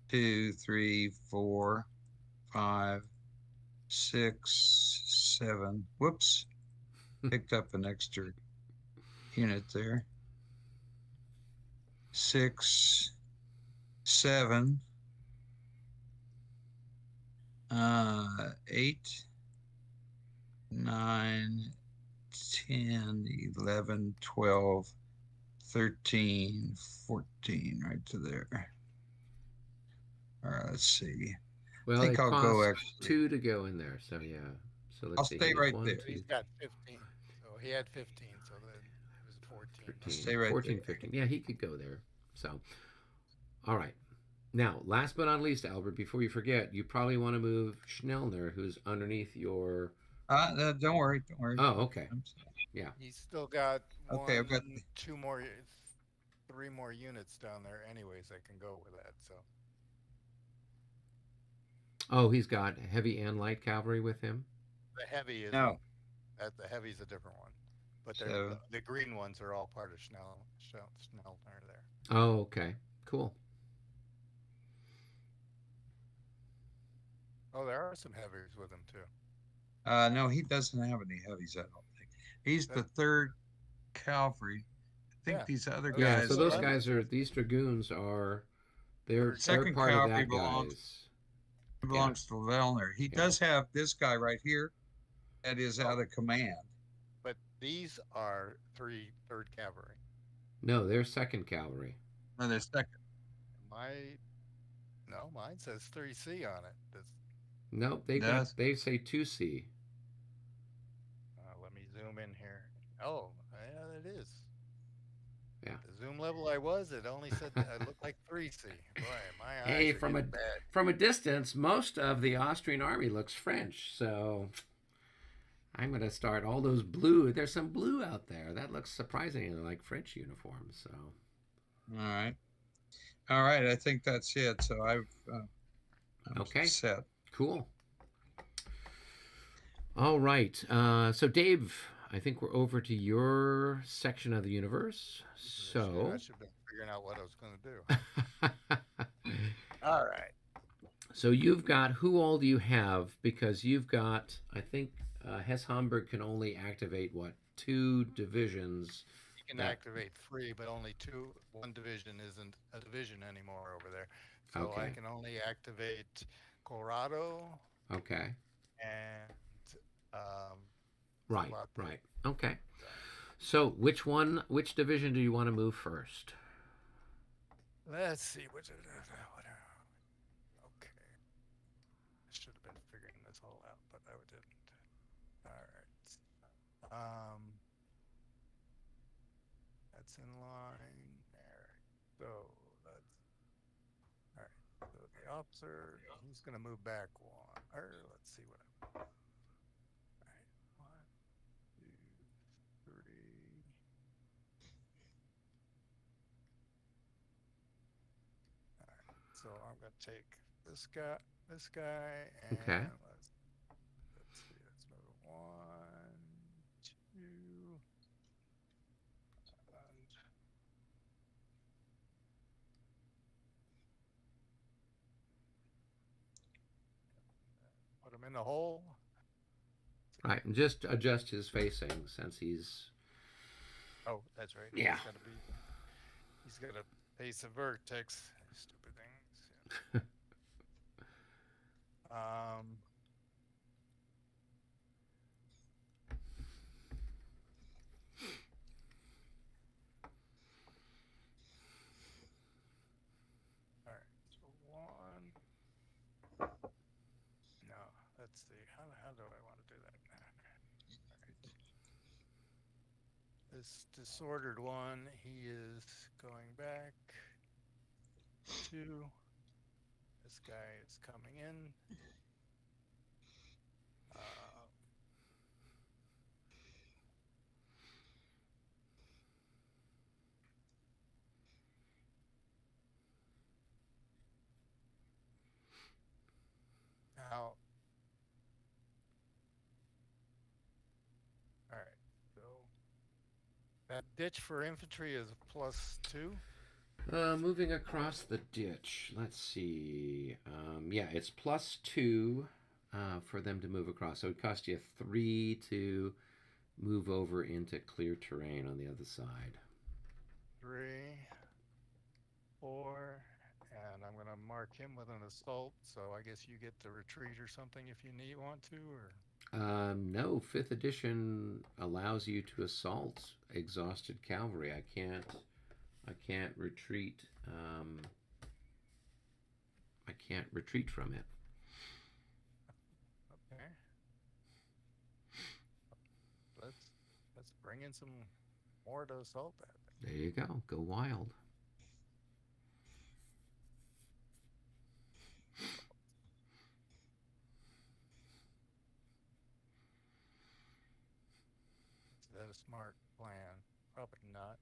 2, 3, 4, 5, 6, 7. Whoops. Picked up an extra unit there. 6, 7, 8, 9, 10, 11, 12, 13, 14, right to there. All right, let's see. Well, think it I'll costs go actually. 2 to go in there. So, yeah. So let's I'll see. stay Here's right 1, there. 2, He's got 15. So he had 15. So then it was 14. 13, stay right 14, there. 15. Yeah, he could go there. So, all right. Now, last but not least, Albert, before you forget, you probably want to move Schnellner, who's underneath your. Don't worry. Don't worry. Oh, okay. Yeah. He's still got Okay, I've got 2 more, 3 more units down there, anyways. That can go with that. So Oh, he's got heavy and light cavalry with him. the heavy is No. The heavy's a different one, but So- the green ones are all part of Schnellner there. Oh, okay. Cool. Oh, there are some heavies with him too. No, he doesn't have any heavies. I don't think he's the 3rd cavalry. think Yeah. these other Yeah, guys. so those are- guys are, these dragoons are, they're Second part of cavalry that belongs to Vellner. He does have this guy right here that is out of command. But these are 3rd Cavalry. No, they're 2nd Cavalry. No, they're second. No, mine says 3C on it. Nope, Does? they say 2C. Let me zoom in here. Oh, yeah, it is. Yeah. The zoom level I was, it only said it looked like 3C. Boy, my eyes Hey, are from getting bad. from a distance, most of the Austrian army looks French. So I'm going to start all those blue. There's some blue out there. That looks surprisingly like French uniforms. So. All right. I think that's it. So I'm Okay. set. Cool. All right. So Dave, I think we're over to your section of the universe. So. I should have been figuring out what I was going to do. All right. So you've got, who all do you have? Because you've got, I think Hesse Homburg can only activate, what, 2 divisions? You can activate 3, but only 2. 1 division isn't a division anymore over there. So I Okay. can only activate Colorado Okay. and Right, Salate. right. Okay. So which division do you want to move first? Let's see. Okay. I should have been figuring this all out, but I didn't. All right. That's in line there. So that's all right. So the officer, he's gonna move back 1. Or let's see what. All right. 1, 2, 3. All right. So I'm gonna take this guy, and Okay. let's see. Let's move 1, 2. Put him in the hole. Right, and just adjust his facing since he's. Oh, that's right. Yeah. He's got to face a vertex. Stupid things. All right. So 1. No, let's see. How do I want to do that now? All right. This disordered one, he is going back 2. This guy is coming in. Now, all right. So that ditch for infantry is +2. Moving across the ditch. Let's see. Yeah, it's +2 for them to move across. So it costs you 3 to move over into clear terrain on the other side. 3, 4, and I'm gonna mark him with an assault. So I guess you get the retreat or something if you want to, or. No, 5th edition allows you to assault exhausted cavalry. I can't retreat. I can't retreat from it. Okay. Let's bring in some more to assault that. There you go. Go wild. Is that a smart plan? Probably not.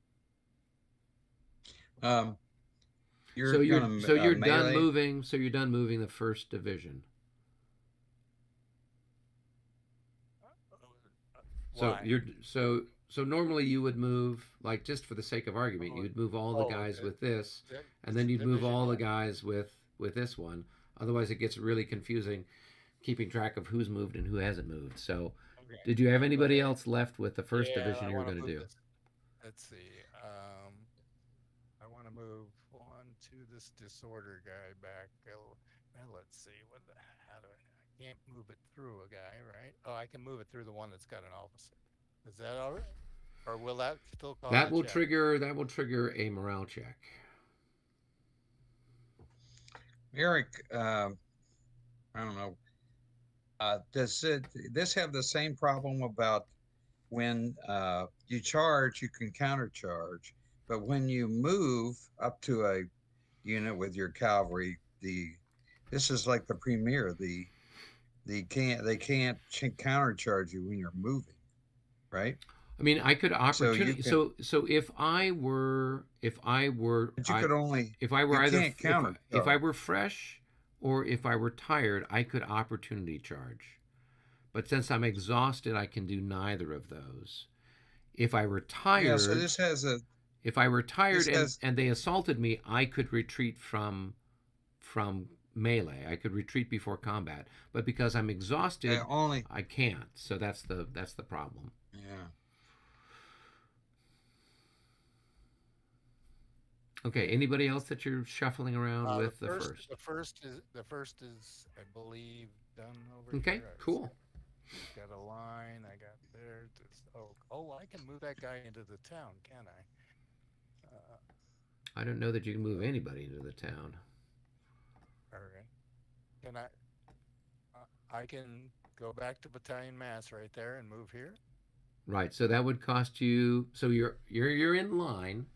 You're you're gonna, done melee? moving. So you're done moving the 1st division. Why? So normally you would move, like, just for the sake of argument, you'd move all the guys okay. with this, Di- and then you'd move division all the one. guys with this one. Otherwise, it gets really confusing keeping track of who's moved and who hasn't moved. So, Okay. did you have anybody else left with the 1st Yeah, division I you were wanna going to move do? this. Let's see. gonna move one to this disorder guy back. Let's see how do I can't move it through a guy, right? Oh, I can move it through the one that's got an officer. Is that all right? Or will that still cause That a will check? trigger a morale check. Eric, I don't know. Does this have the same problem about when you charge, you can countercharge, but when you move up to a unit with your cavalry, this is like the premier. They can't countercharge you when you're moving, right? I mean, I could So you opportunity. can, So if I were but you could only if I were you either can't if I countercharge. were fresh or if I were tired, I could opportunity charge. But since I'm exhausted, I can do neither of those. If I were Yeah. So tired, this has a if I were tired this has and they assaulted me, I could retreat from melee. I could retreat before combat. But because I'm exhausted, only I can't. So that's the problem. yeah. Okay. Anybody else that you're shuffling around with the first? The first is I believe done over Okay. here. Cool. Got a line. I got there. Oh, I can move that guy into the town, can I? I don't know that you can move anybody into the town. All right. Can I? I can go back to Battalion Mass right there and move here. Right. So that would cost you. So you're in line.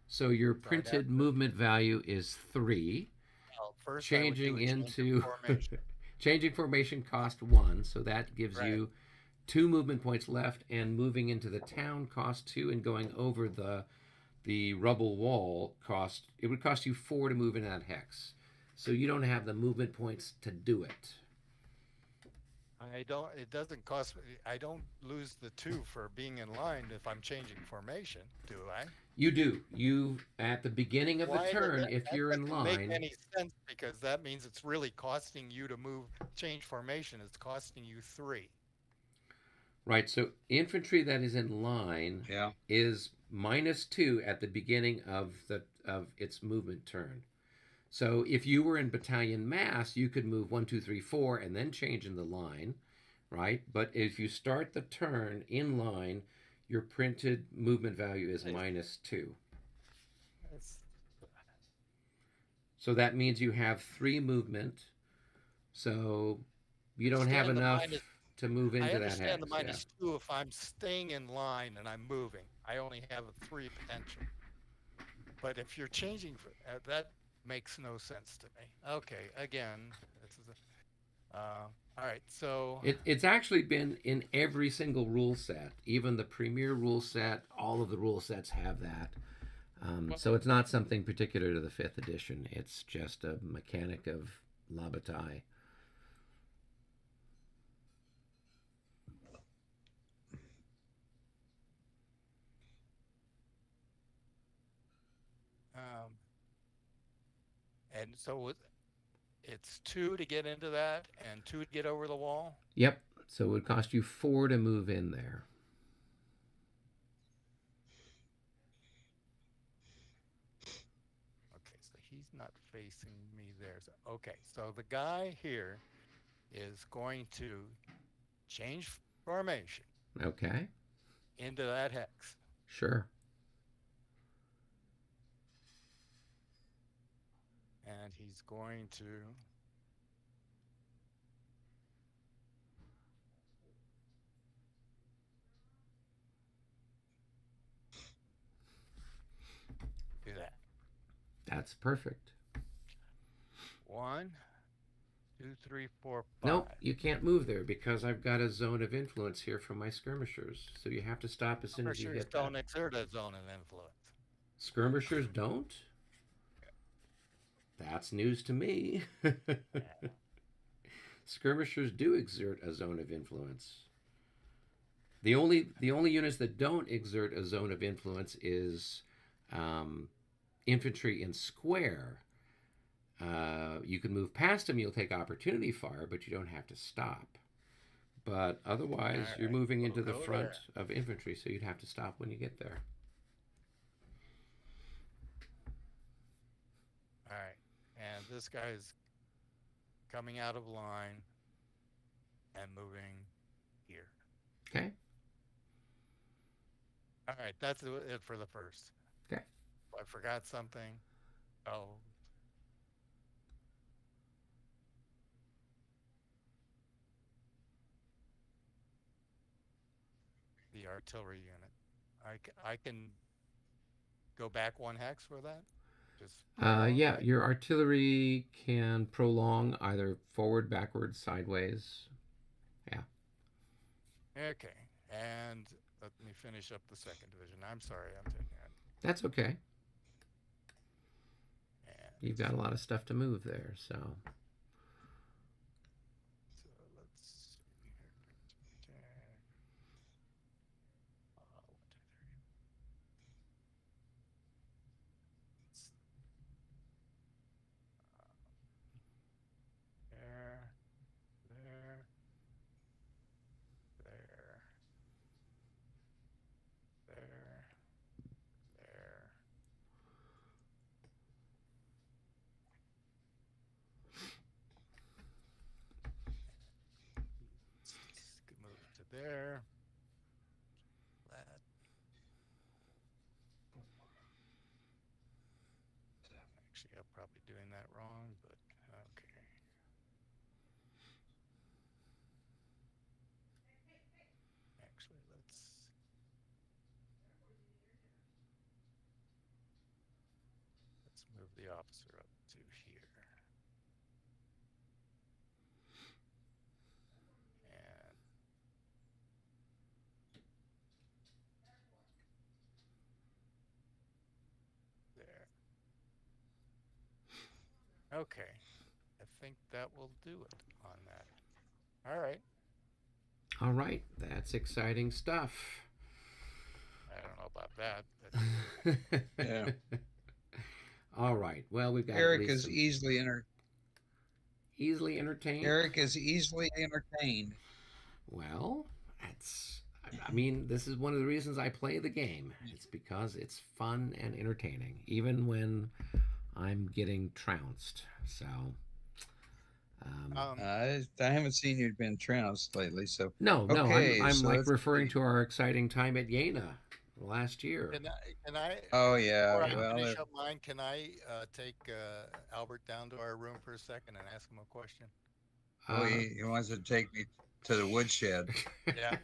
So your printed movement value is 3. Well, first Changing I would do a into change of formation. changing formation cost 1. So that gives Right. you 2 movement points left, and moving into the town cost 2, and going over the rubble wall it would cost you 4 to move in that hex. So you don't have the movement points to do it. It doesn't cost me. I don't lose the 2 for being in line if I'm changing formation, do I? You do. You at the beginning of the turn, if you're in line, that doesn't make line, any sense because that means it's really costing you to change formation. It's costing you 3. right? So infantry that is in line is -2 at the beginning of its movement turn. So if you were in battalion mass, you could move 1, 2, 3, 4, and then change in the line, right? But if you start the turn in line, your printed movement value is -2. So that means you have 3 movement. So you don't have enough to move into that hex. I understand the -2 if I'm staying in line and I'm moving. I only have a 3 potential. But if you're changing, that makes no sense to me. Okay, again, this is all right. So it's actually been in every single rule set, even the premier rule set. All of the rule sets have that. So it's not something particular to the 5th edition. It's just a mechanic of La Bataille. and so it's 2 to get into that and 2 to get over the wall. Yep. So it would cost you 4 to move in there. Okay, so he's not facing me there. Okay, so the guy here is going to change formation. Okay. Into that hex. Sure. And he's going to do that. That's perfect. 1, 2, 3, 4, 5. Nope, you can't move there because I've got a zone of influence here from my skirmishers. So you have to stop as soon as you hit that. Skirmishers don't exert a zone of influence. Skirmishers don't? That's news to me. Skirmishers do exert a zone of influence. The only units that don't exert a zone of influence is infantry in square. You can move past them, you'll take opportunity fire, but you don't have to stop. But otherwise, you're moving into the front of infantry, so you'd have to stop when you get there. this guy's coming out of line and moving here. Okay. All right, that's it for the first. Okay. I forgot something. Oh. The artillery unit. I can go back 1 hex for that? Just Yeah, your artillery can prolong either forward, backward, sideways. Okay, and let me finish up the 2nd division. I'm sorry, I'm taking that. That's okay. And You've got a lot of stuff to move there, so. so let's see here. 1, 2, 3. There, there, there, there, there. Let's move to there. That. Actually, I'm probably doing that wrong, but okay. Actually, let's move the officer up to here. And there. Okay. I think that will do it on that. All right. All right, that's exciting stuff. I don't know about that. But Yeah. All right. Well, we've got Eric at least is some easily easily entertained. Eric is easily entertained. Well, I mean, this is one of the reasons I play the game. It's because it's fun and entertaining, even when I'm getting trounced. So, I haven't seen you been trounced lately, so no, okay, I'm so like let's referring see. to our exciting time at Jena last year. can I Oh yeah, before I well, finish up mine, can I take Albert down to our room for a second and ask him a question? oh, he wants to take me to the woodshed. Yeah.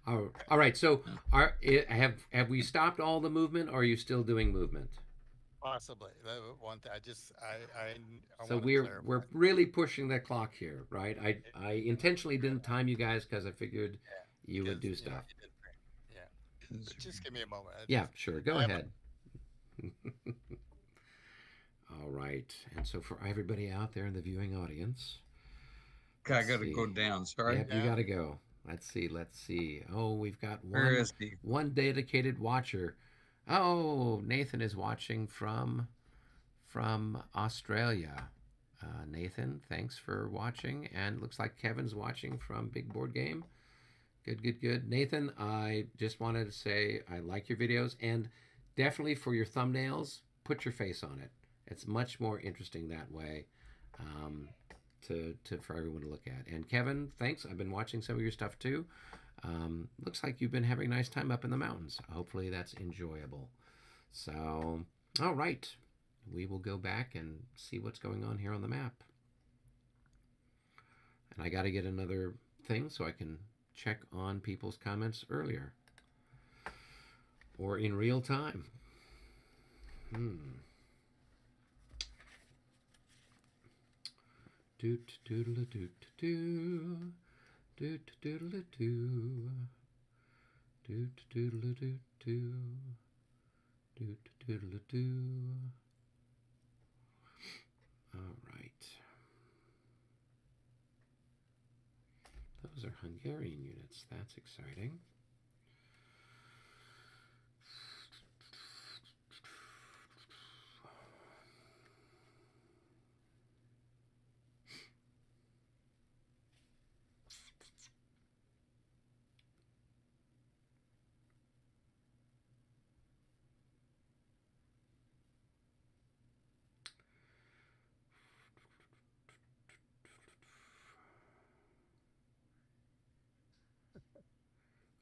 All right. So, have we stopped all the movement, or are you still doing movement? Possibly. That one thing. I So want to we're clarify. really pushing the clock here, right? I intentionally didn't time you guys because I figured you would do Because, stuff. you did great. Yeah. But just give me a moment. Yeah, sure. Go I have ahead. All right. And so for everybody out there in the viewing audience, I let's gotta go see. down. Sorry. Yep, you Yeah. got to go. Let's see. Oh, we've got Where is he? one dedicated watcher. Oh, Nathan is watching from Australia. Nathan, thanks for watching. And looks like Kevin's watching from Big Board Game. Good. Nathan, I just wanted to say I like your videos, and definitely for your thumbnails, put your face on it. It's much more interesting that way for everyone to look at. And Kevin, thanks. I've been watching some of your stuff too. Looks like you've been having a nice time up in the mountains. Hopefully that's enjoyable. So, all right. We will go back and see what's going on here on the map. And I got to get another thing so I can check on people's comments earlier or in real time. Doot doodle doot doo. Doot doodle doo. Doot doodle doot doo. Doot doodle doo. All right. Those are Hungarian units. That's exciting.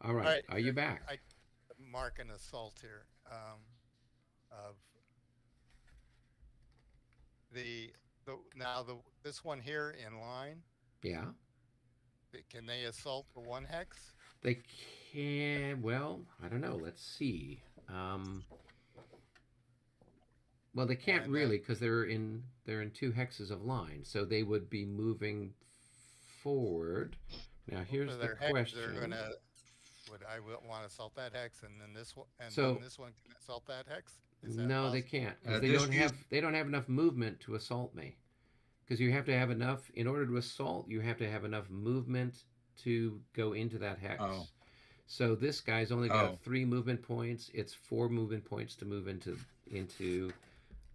All right. Alright, Are you back? I mark an assault here. Of this one here in line. Yeah. Can they assault for 1 hex? They can. Well, I don't know. Let's see. Well, they can't And really because they're in 2 hexes of line, so they would be moving forward. Now here's the question. They're gonna. I would want to assault that hex, and then this one, and So- then this one can assault that hex. Is that No, they possible? can't because Just they don't have enough movement to assault me. Because you have to have enough in order to assault. You have to have enough movement to go into that hex. Oh. So this guy's only got Oh. 3 movement points. It's 4 movement points to move into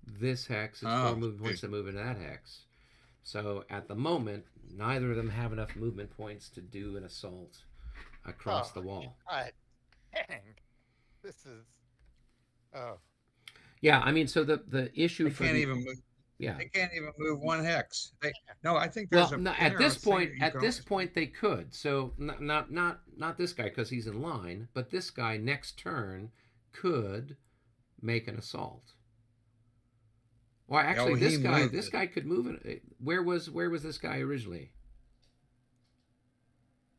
this hex. It's 4 movement points to move into that hex. So at the moment, neither of them have enough movement points to do an assault across the wall. God, dang. This is. Oh. Yeah, I mean, so the issue They for can't the, even move. yeah. They can't even move 1 hex. No, I think there's Well, a. no, there at are this things point, that you at can this always- point they could. So not this guy because he's in line, but this guy next turn could make an assault. Or actually, he moved this it. guy could move it. Where was this guy originally?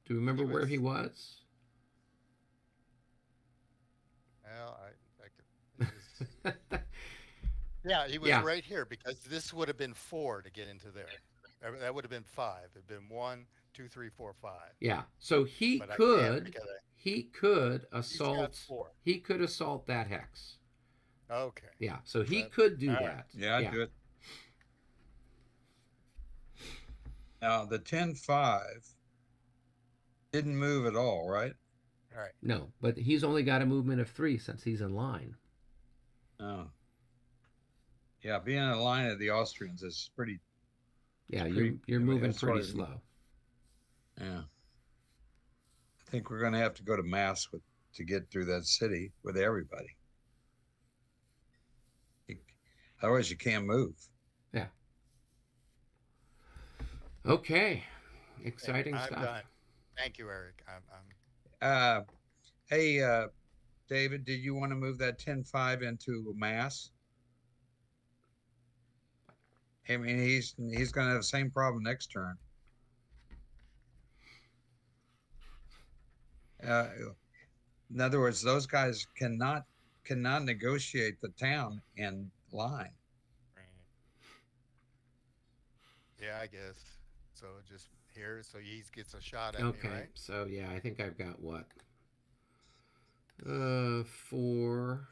Do you remember where he was? Well, I could. Yeah, he was Yeah. right here because this would have been 4 to get into there. That would have been 5. It'd been 1, 2, 3, 4, 5. Yeah. So he But I can't could because assault. 4. He could assault that hex. Okay. Yeah. So he That- could do all right. that. Yeah, I'd do it. Now the 10-5 didn't move at all, right? All right. No, but he's only got a movement of 3 since he's in line. Oh. Yeah, being in line of the Austrians is pretty. Yeah, pretty- you're I mean, moving as pretty far as- slow. Yeah. I think we're going to have to go to mass to get through that city with everybody. Otherwise, you can't move. Okay. Exciting I'm stuff. done. Thank you, Eric. I'm Hey, David, did you want to move that 10-5 into mass? I mean, he's going to have the same problem next turn. In other words, those guys cannot negotiate the town in line. Yeah, I guess. So just here, so he gets a shot at Okay. me, right? So yeah, I think I've got what? 4.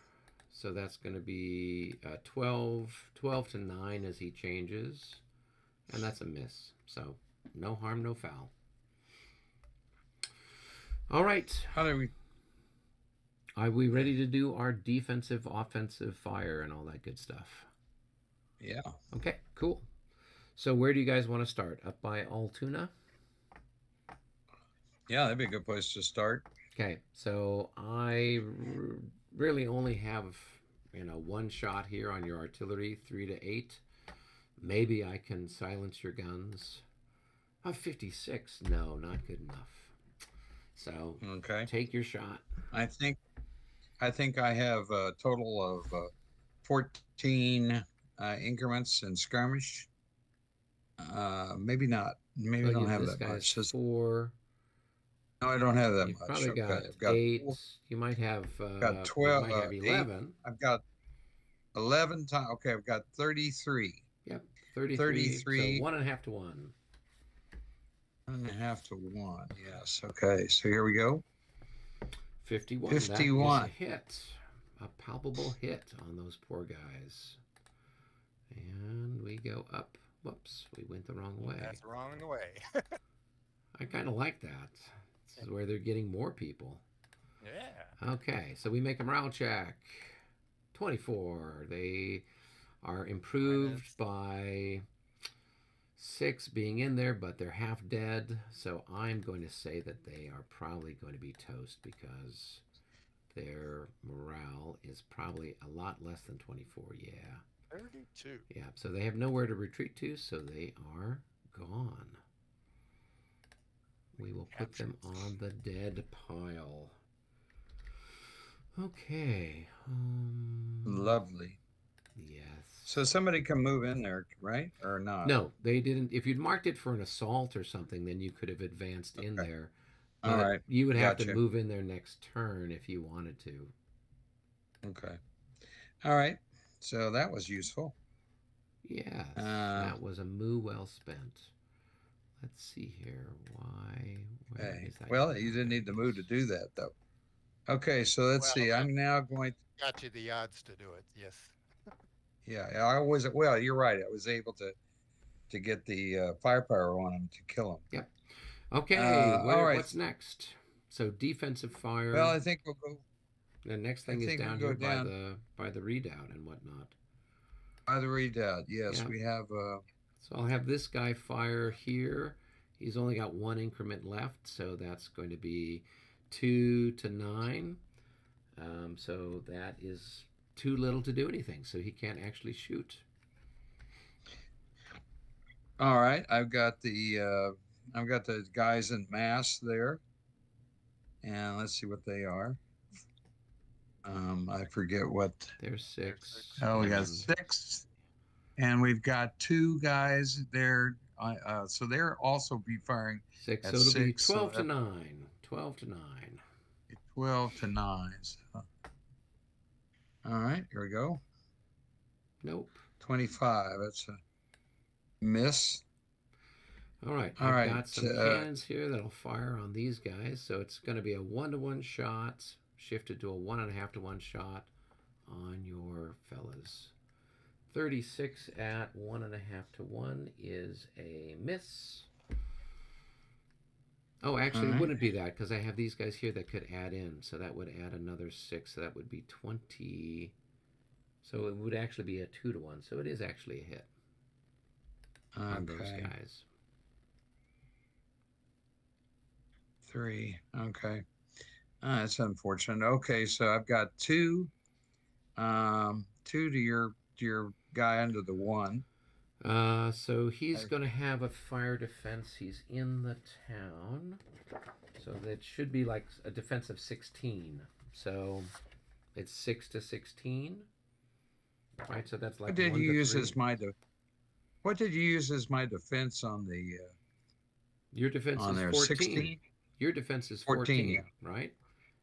So that's going to be 12 to 9 as he changes. And that's a miss. So no harm, no foul. All right. How do we? Are we ready to do our defensive, offensive fire and all that good stuff? Yeah. Okay, cool. So where do you guys want to start? Up by Altoona? Yeah, that'd be a good place to start. Okay, so I really only have, 1 shot here on your artillery, 3 to 8. Maybe I can silence your guns. 56, no, not good enough. So Okay. take your shot. I think I have a total of 14 increments in skirmish. Maybe not. Maybe I don't have this that guy's much. 4. No, I don't have that You've much. probably Okay, got I've got 8. You might have, got 12, you might have 8. 11. I've got 11 times. Okay, I've got 33. Yep, 33. 33. So 1.5 to 1. 1.5 to 1. Yes. Okay. So here we go. 51. 51. That is a hit. A palpable hit on those poor guys. And we go up. Whoops, we went the wrong way. That's the wrong way. I kind of like that. This is where they're getting more people. Yeah. Okay, so we make a morale check. 24. They are improved by 6 being in there, but they're half dead. So I'm going to say that they are probably going to be toast because their morale is probably a lot less than 24. Yeah. 32. Yeah, so they have nowhere to retreat to, so they are gone. we will put them on the dead pile. Okay. Lovely. Yes. So somebody can move in there, right? Or not? No, they didn't. If you'd marked it for an assault or something, then you could have advanced in Okay. there. All But right. you would have to Gotcha. move in there next turn if you wanted to. Okay. All right. So that was useful. Yes, Uh, that was a moo well spent. Let's see here. Where Okay. is that? Well, you didn't need to move to do that, though. Okay, so let's Well, see. that I'm now going. got you the odds to do it. Yes. Yeah, I was. Well, you're right. I was able to get the firepower on him to kill him. Yep. Okay, All right. what's next? So defensive fire. Well, I think we'll go. The next I thing is think down we'll here go down by the redoubt and whatnot. by the redoubt. Yes, Yeah. we have. So I'll have this guy fire here. He's only got one increment left, so that's going to be 2 to 9. So that is too little to do anything. So he can't actually shoot. All right, I've got the guys in mass there, and let's see what they are. I forget what. There's 6. Oh, we got and 6, and we've got 2 guys there. So they're also be firing 6. at So it'll be 6, 12 so to 9. 12 to 9. 12 to 9. So. All right, here we go. Nope. 25. That's a miss. All right. All I've right, got some cannons here that'll fire on these guys. So it's going to be a 1-to-1 shot, shifted to a 1.5-to-1 shot on your fellas. 36 at 1.5-to-1 is a miss. Oh, actually, it wouldn't be that because I have these guys here that could add in. So that would add another 6. So that would be 20. So it would actually be a 2-to-1. So it is actually a hit on those guys. 3. Okay. That's unfortunate. Okay, so I've got 2. 2 to your guy under the 1. So he's going to have a fire defense. He's in the town. So that should be like a defense of 16. So it's 6 to 16. Right, so that's like What did 1 you to use 3. as my What did you use as my defense on the Your defense on is there? 14. 16? Your defense is 14, yeah. right?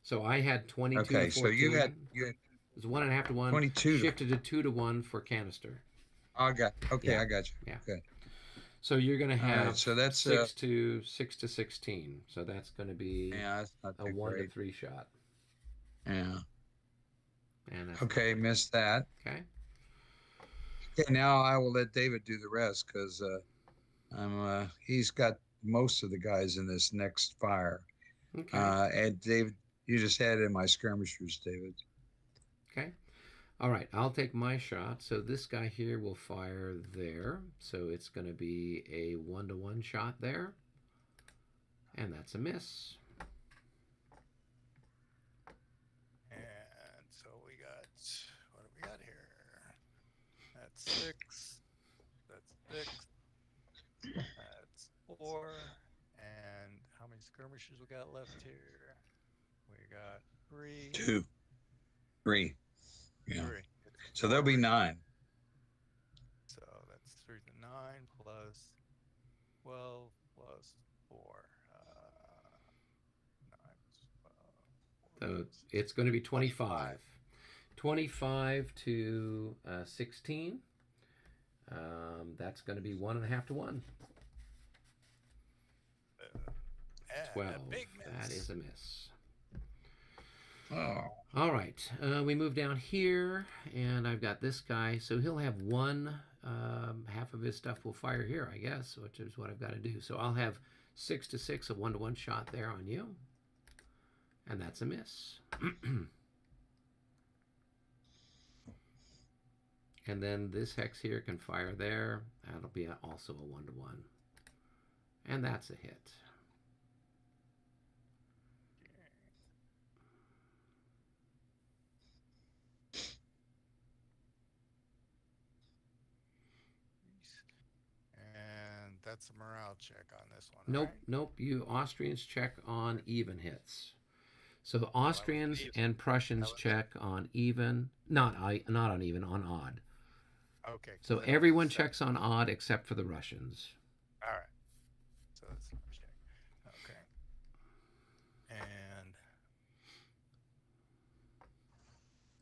So I had 22 Okay, to 14. so you had It was 1.5-to-1. 22 Shifted to 2-to-1 for canister. I got Yeah. I got you. Yeah. Okay. So you're going to All right, have so that's 6 to 16. So that's going to be yeah, that's not a too 1 to great. 3 shot. Yeah. And that's Okay, missed that. okay. Okay, now I will let David do the rest because he's got most of the guys in this next fire. Okay. And David, you just had in my skirmishers, David. Okay. All right. I'll take my shot. So this guy here will fire there. So it's going to be a 1-to-1 shot there. And that's a miss. And so we got, what do we got here? That's 6. That's 6. That's 4. And how many skirmishers we got left here? We got 3. 2, 3. Yeah. 3. So there'll be 9. So that's 3 to 9 plus 12 plus 4. 9 So it's going to be 25. 25 to 16. That's going to be 1.5-to-1. 12. Big miss. That is a miss. Oh. All right. We move down here, and I've got this guy. So he'll have one. Half of his stuff will fire here, I guess, which is what I've got to do. So I'll have 6 to 6, a 1-to-1 shot there on you. And that's a miss. And then this hex here can fire there. That'll be also a 1-to-1. And that's a hit. And that's a morale check on this one. Nope, Right? nope. You Austrians check on even hits. So the that was an Austrians even. and Prussians That was check on even, not on even, on odd. Okay. 'cause So that was everyone the second. checks on odd except for the Russians. All right. So that's a check. Okay.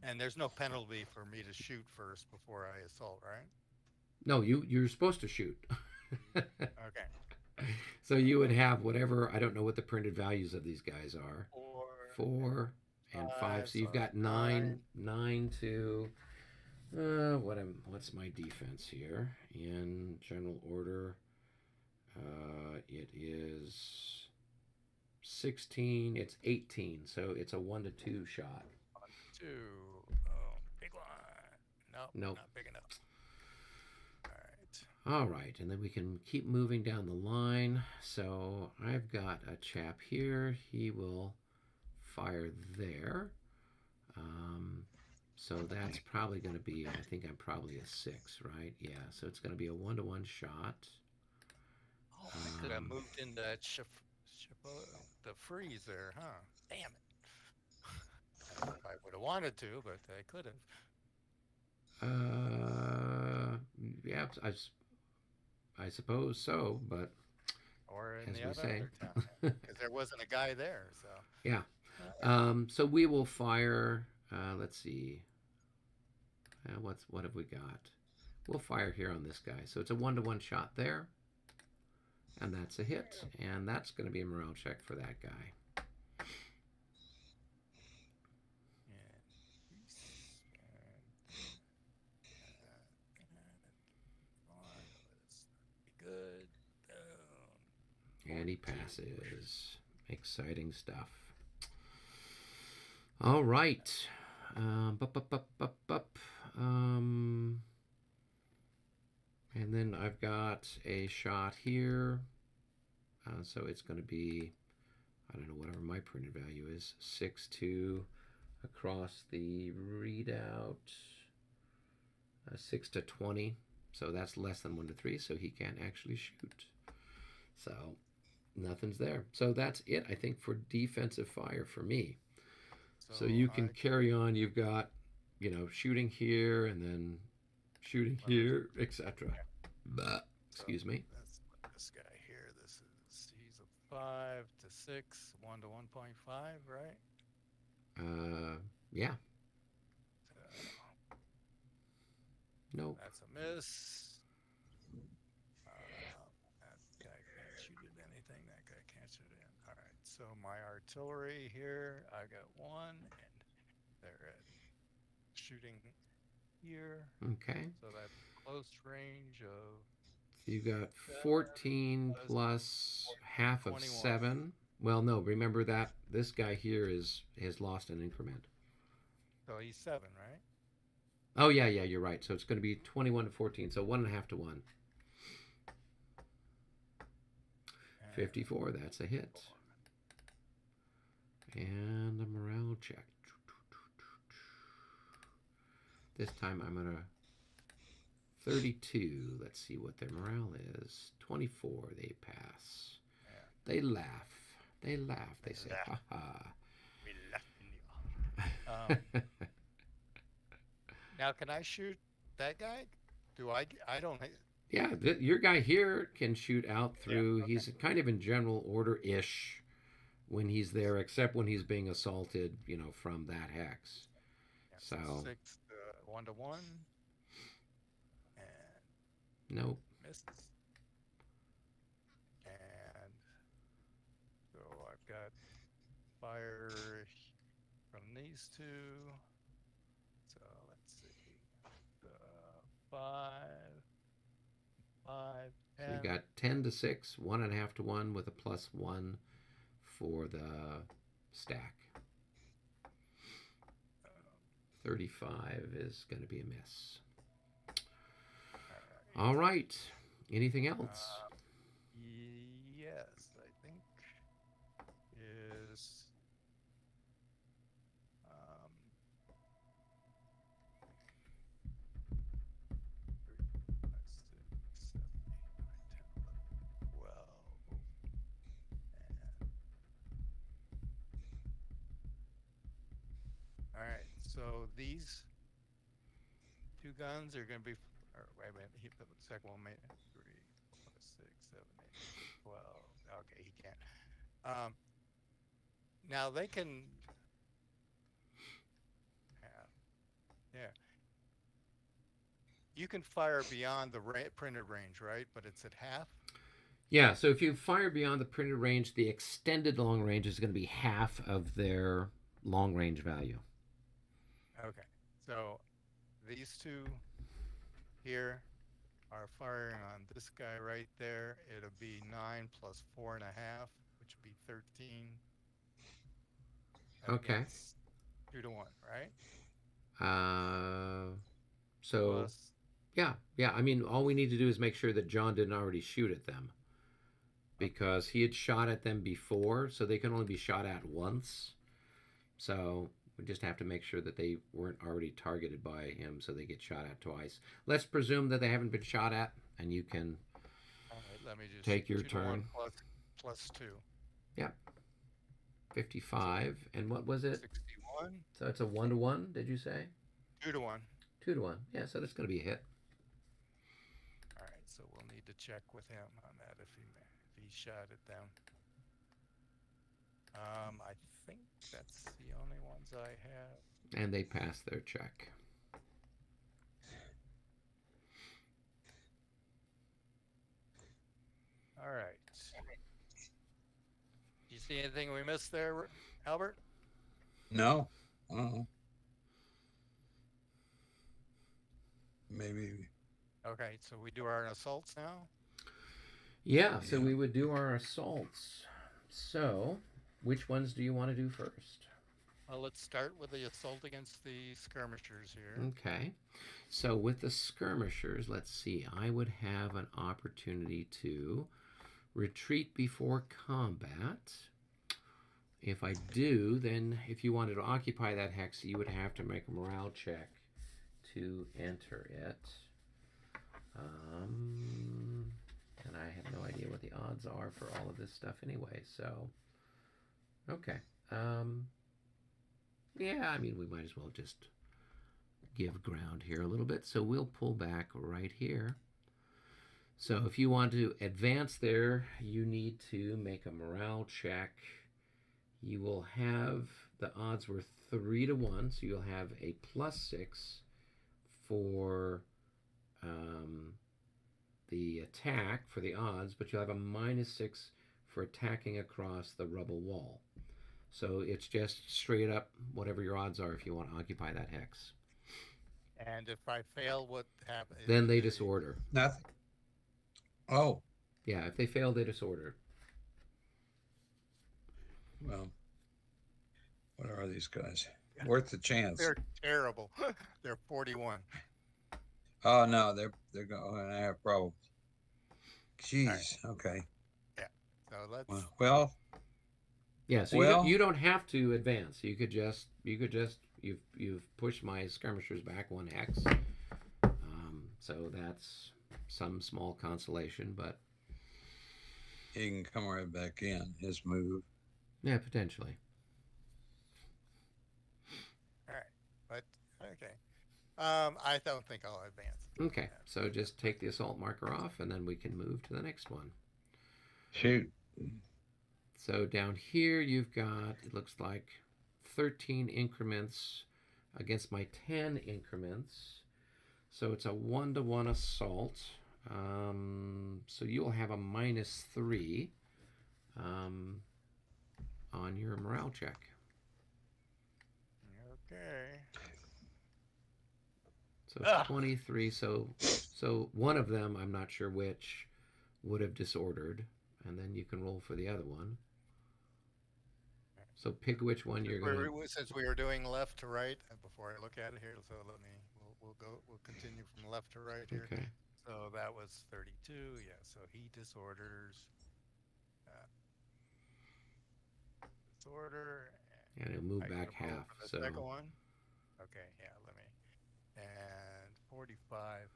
And there's no penalty for me to shoot first before I assault, right? No, you're supposed to shoot. Okay. So you would have whatever, I don't know what the printed values of these guys are. 4 and 5. So you've got 9 to what's my defense here in general order? It is 16. It's 18. So it's a 1 to 2 shot. 2. Oh, big one. Nope. Nope. Not big enough. All right. All right, and then we can keep moving down the line. So I've got a chap here. He will fire there. So that's probably going to be, I think I'm probably a 6, right? Yeah, so it's going to be a 1-to-1 shot. Oh, I could have moved in that the freeze there, huh? Damn it. I don't know if I would have wanted to, but I could have. Yeah, I suppose so, but Or in as the we other say. town. Because there wasn't a guy there, so. Yeah. So we will fire, let's see. What have we got? We'll fire here on this guy. So it's a 1-to-1 shot there. And that's a hit. And that's going to be a morale check for that guy. Good. And he passes. Exciting stuff. All right. And then I've got a shot here. So it's going to be, I don't know, whatever my printed value is, 6-2 across the readout. 6 to 20. So that's less than 1 to 3, so he can't actually shoot. So nothing's there. So that's it, I think, for defensive fire for me. So you can carry on. You've got, shooting here and then shooting here, etc. Excuse me. That's this guy here. He's a 5 to 6, 1 to 1.5, right? Yeah. Nope. That's a miss. That guy can't shoot at anything. That guy can't shoot it in. All right. So my artillery here, I got 1, and they're at shooting here. Okay. So that's close range of. You got 14 plus half of 21. 7. Well, no. Remember that this guy here has lost an increment. So he's 7, right? Oh yeah, you're right. So it's going to be 21 to 14. So 1.5 to 1. 54. That's a hit. And a morale check. This time I'm going to 32. Let's see what their morale is. 24. They pass. They laugh. They say, ha ha. Now, can I shoot that guy? I don't. Yeah, your guy here can shoot out through. Okay. He's kind of in general order-ish when he's there, except when he's being assaulted, from that hex. Yeah, so 6 1 to 1. And nope. Misses. And so I've got fire from these two. So let's see. 5, 10. So you got 10 to 6, 1.5 to 1 with a +1 for the stack. 35 is going to be a miss. All right. Anything else? Yes, I think is So these two guns are going to be. Or wait a minute. The second one made 3, 4, 6, 7, 8, 12. Okay, he can't. Now they can. Yeah. You can fire beyond the printed range, right? But it's at half. Yeah, so if you fire beyond the printed range, the extended long range is going to be half of their long range value. Okay. So these two here are firing on this guy right there. It'll be 9 plus 4.5, which would be 13. Okay. 2 to 1, right? So Plus, yeah. I mean, all we need to do is make sure that John didn't already shoot at them, because he had shot at them before, so they can only be shot at once. So we just have to make sure that they weren't already targeted by him, so they get shot at twice. Let's presume that they haven't been shot at, and you can all right, let me just take your 2 to 1 turn. plus 2. Yep. 55. And what was it? 61. So it's a 1-to-1, did you say? 2 to 1. 2-to-1. Yeah, so that's going to be a hit. All right, so we'll need to check with him on that if he shot at them. I think that's the only ones I have. And they pass their check. All right. You see anything we missed there, Albert? No. Maybe. Okay, so we do our assaults now. Yeah, so we would do our assaults. So, which ones do you want to do first? Well, let's start with the assault against the skirmishers here. Okay. So with the skirmishers, let's see. I would have an opportunity to retreat before combat. If I do, then if you wanted to occupy that hex, you would have to make a morale check to enter it. And I have no idea what the odds are for all of this stuff anyway, so okay. Yeah, I mean, we might as well just give ground here a little bit. So we'll pull back right here. So if you want to advance there, you need to make a morale check. You will have, the odds were 3 to 1, so you'll have a +6 for the attack for the odds, but you'll have a -6 for attacking across the rubble wall. So it's just straight up whatever your odds are if you want to occupy that hex. And if I fail, what happens? Then they disorder. Nothing. Oh, Yeah, if they fail, they disorder. well, what are these guys? Worth the chance. They're terrible. They're 41. Oh no, they're going to have problems. Jeez. Okay. So let's. Well, Yeah, so Well- you don't have to advance. You could just you've pushed my skirmishers back 1 hex. So that's some small consolation, but he can come right back in. His move. yeah, potentially. All right, but okay. I don't think I'll advance. Okay, so just take the assault marker off, and then we can move to the next one. Shoot. So down here you've got, it looks like 13 increments against my 10 increments. So it's a 1-to-1 assault. So you'll have a -3 on your morale check. Okay. So 23. So one of them, I'm not sure which, would have disordered, and then you can roll for the other one. So pick which one you're going to... Since we were doing left to right, before I look at it here, so we'll continue from left to right here. Okay. So that was 32, yeah, so he disorders. Disorder. And it'll move I back gotta roll half. for the So second one. Okay, yeah, let me. And 45.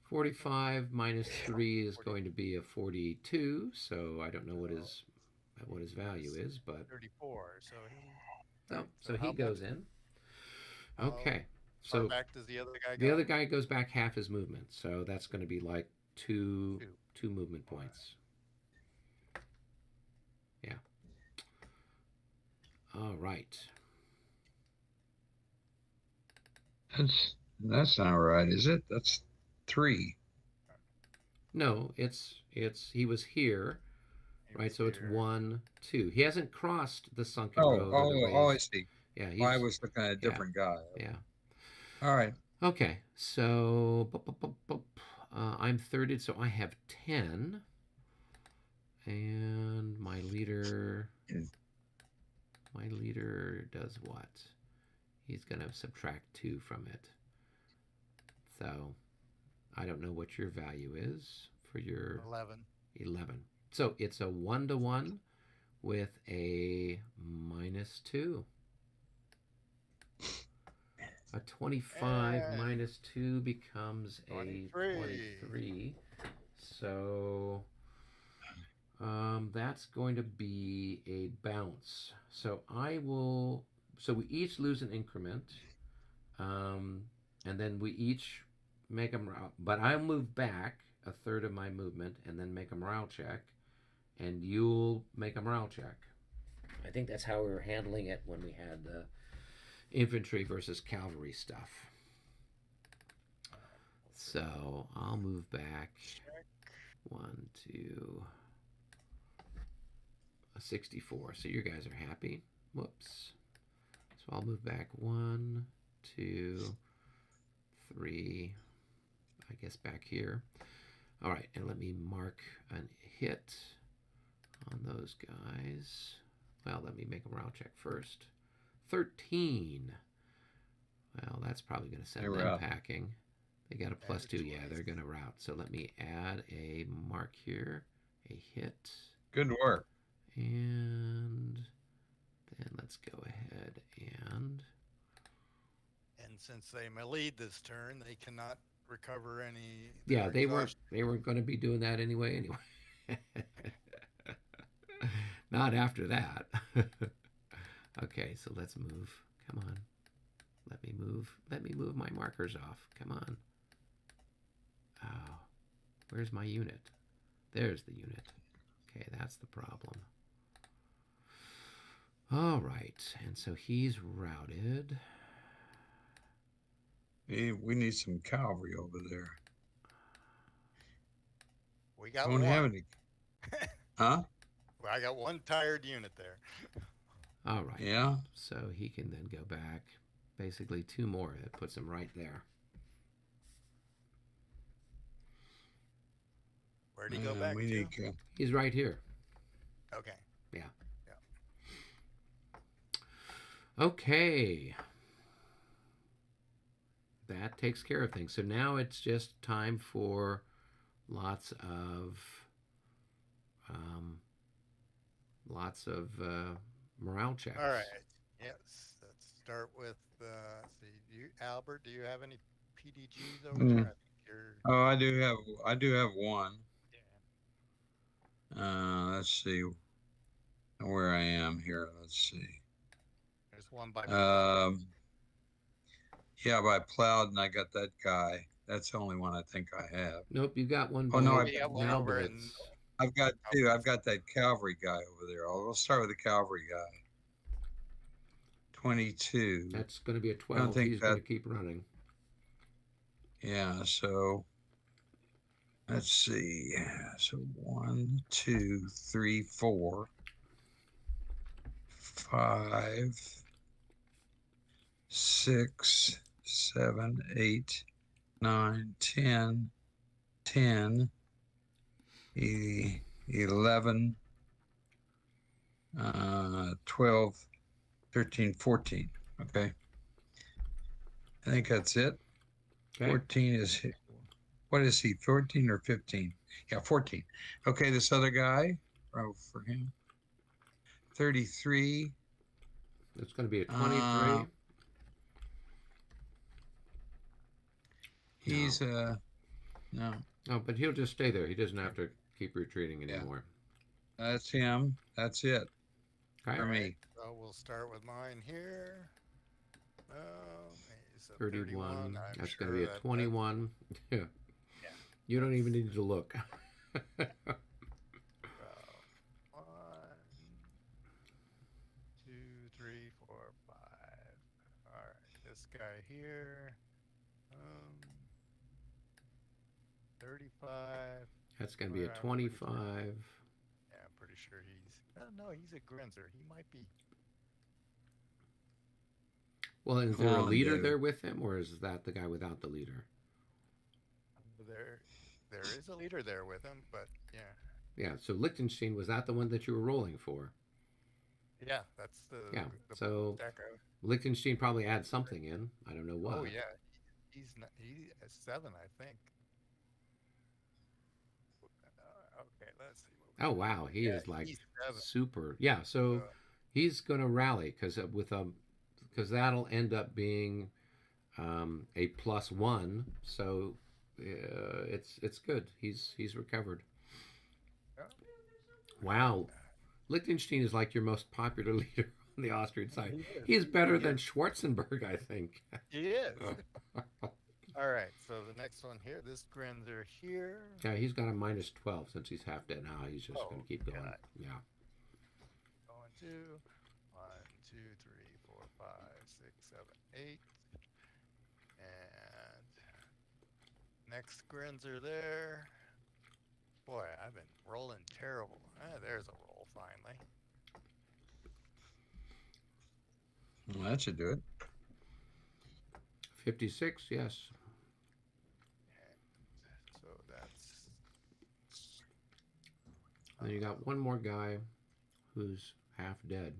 45 -3 is going to be a 42. So I don't know what his value is, but 34. So he. so he how goes much- in. Okay. Far So back does the other guy go? the other guy goes back half his movement. So that's going to be like two movement points. Yeah. All right. That's not right, is it? That's 3. No, it's he was here, He right? was So it's here. 1, 2. He hasn't crossed the sunken Oh, road or the I raised. see. Yeah, Oh, I he's was looking at a different guy. yeah. All right. Okay, so I'm thirded, so I have 10, and my leader does what? He's gonna subtract 2 from it. So I don't know what your value is for your 11. So it's a 1-to-1 with a -2. A 25 And minus 2 becomes a 23. 23. So that's going to be a bounce. So so we each lose an increment. And then we each make them, but I'll move back a third of my movement and then make a morale check. And you'll make a morale check. I think that's how we were handling it when we had the infantry versus cavalry stuff. So I'll move back 1, 2, 64. So you guys are happy. Whoops. So I'll move back 1, 2, 3. I guess back here. All right, and let me mark a hit on those guys. Well, let me make a morale check first. 13. Well, that's probably going to send them packing. They got a +2. Yeah, they're going to rout. So let me add a mark here, a hit. Good work. And then let's go ahead and... And since they lead this turn, they cannot recover any. Yeah, they weren't going to be doing that anyway. Not after that. Okay, so let's move. Come on. Let me move my markers off. Come on. Oh, where's my unit? There's the unit. Okay, that's the problem. All right, and so he's routed. Hey, we need some cavalry over there. We got Don't one. have any. Huh? Well, I got one tired unit there. All right. Yeah. So he can then go back. Basically 2 more. That puts him right there. Where'd he go back to? He's right here. Okay. Yeah. Okay. That takes care of things. So now it's just time for lots of morale checks. All right. Yes. Let's start with. Albert, do you have any PDGs over there? I think you're... Oh, I do have one. Yeah. Let's see where I am here. Let's see. There's one by. Yeah, by Plowden, I got that guy. That's the only one I think I have. Nope, you got one. Oh no, I've got 2. I've got that cavalry guy over there. I'll start with the cavalry guy. 22. That's going to be a 12. He's going to keep running. Yeah, so let's see. So 1, 2, 3, 4, 5, 6, 7, 8, 9, 10, 11, 12, 13, 14. Okay. I think that's it. Okay. 14 is, what is he, 14 or 15? Yeah, 14. Okay, this other guy, for him, 33. It's going to be a 23. He's, no. Oh, but he'll just stay there. He doesn't have to keep retreating anymore. That's him. That's it Okay. for me. So we'll start with mine here. He's a 31. I'm That's sure going to be a that, 21. Yeah. Yeah. You don't even need to look. So, 1, 2, 3, 4, 5. All right, this guy here. 35. That's going to be a Well, I'm pretty 25. Yeah, I'm pretty sure he's. Oh, no, he's a Grenzer. He might be. Well, is Come there a on, leader dude. there with him, or is that the guy without the leader? There is a leader there with him, but yeah. Yeah, so Liechtenstein, was that the one that you were rolling for? Yeah, that's Yeah, the so that guy. Liechtenstein probably adds something in. I don't know what. Oh yeah, he's not, he is 7, I think. Okay, let's see. What Oh, wow, he is like he's 7. super. Yeah, so he's going to rally because that'll end up being a +1. So it's good. He's recovered. Yeah. Wow, Liechtenstein is like your most popular leader on the Austrian side. He is. He's better than Schwarzenberg, I think. He is. All right, so the next one here, this Grenzer here. Yeah, he's got a -12 since he's half dead now. He's just going to keep going. God. Yeah. Going to 1, 2, 3, 4, 5, 6, 7, 8. And next Grenzer there. Boy, I've been rolling terrible. There's a roll finally. Well, that should do it. 56, yes. And so that's. Then you got one more guy who's half dead.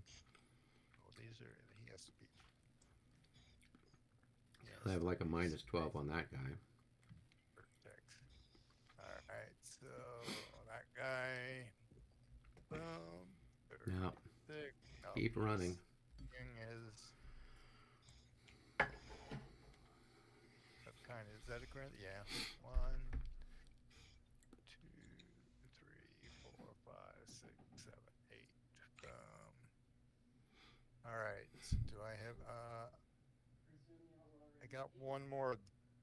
Oh, he has to be. I have like a -12 on that guy. Perfect. All right, so that guy. Boom. No, 36. Oh, keep running. Is that a grand? Yeah. 1, 2, 3, 4, 5, 6, 7, 8. Boom. All right. Do I have? I got one more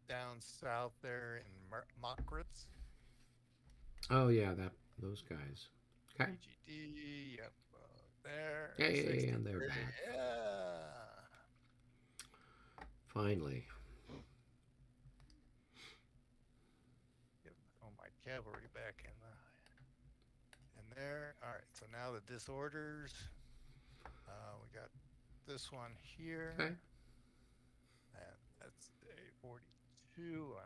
down south there in Mokritz. Oh yeah, those guys. Okay. EGD. Yep. There. Hey, and they're back. Yeah. Finally. Oh, my cavalry back in there. All right. So now the disorders. We got this one here. Okay. And that's a 42 on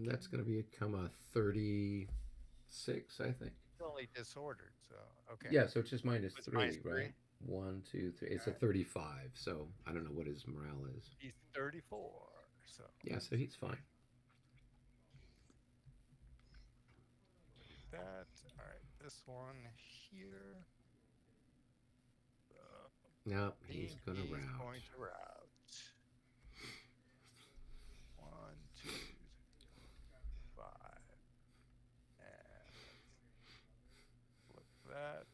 it. That's going to become a 36, I think. It's only disordered, so okay. Yeah, so it's just -3, It's -3. right? 1, 2, 3. It's a 35, so I don't know what his morale is. He's 34, so Yeah, so he's fine. that. All right, this one here. No, he's going to He's rout. going to rout. 1, 2, 5, and flip that.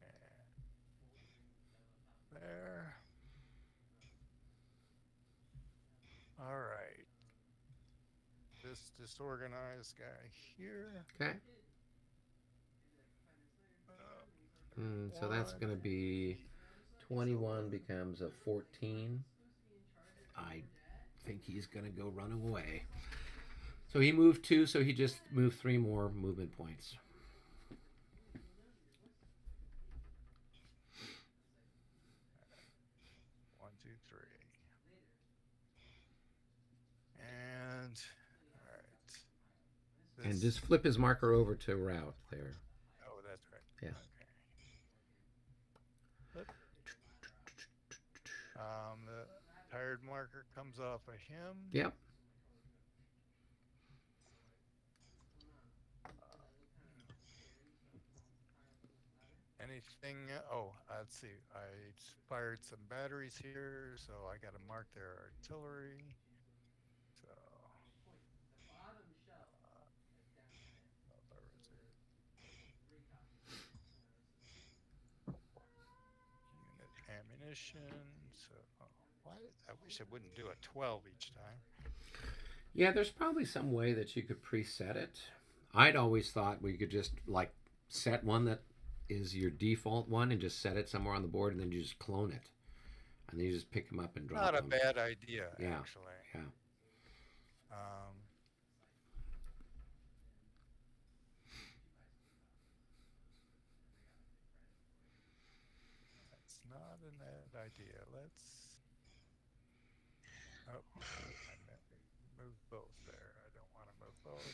And there. All right. This disorganized guy here. Okay. So that's going to be 21 becomes a 14. I think he's going to go run away. So he moved 2, so he just moved 3 more movement points. One, 2, 3. And all right. And just flip his marker over to route there. Oh, that's right. Yeah. Okay. Flip. The tired marker comes off of him. Yep. Anything? Oh, let's see. I fired some batteries here, so I got to mark their artillery. So. Unit ammunition. So. Why? I wish it wouldn't do a 12 each time. Yeah, there's probably some way that you could preset it. I'd always thought we could just like set one that is your default one and just set it somewhere on the board, and then you just clone it, and then you just pick them up and drop Not a them. bad idea, Yeah. actually. Yeah. That's not a bad idea. Let's. Oh, I meant move both there. I don't want to move both.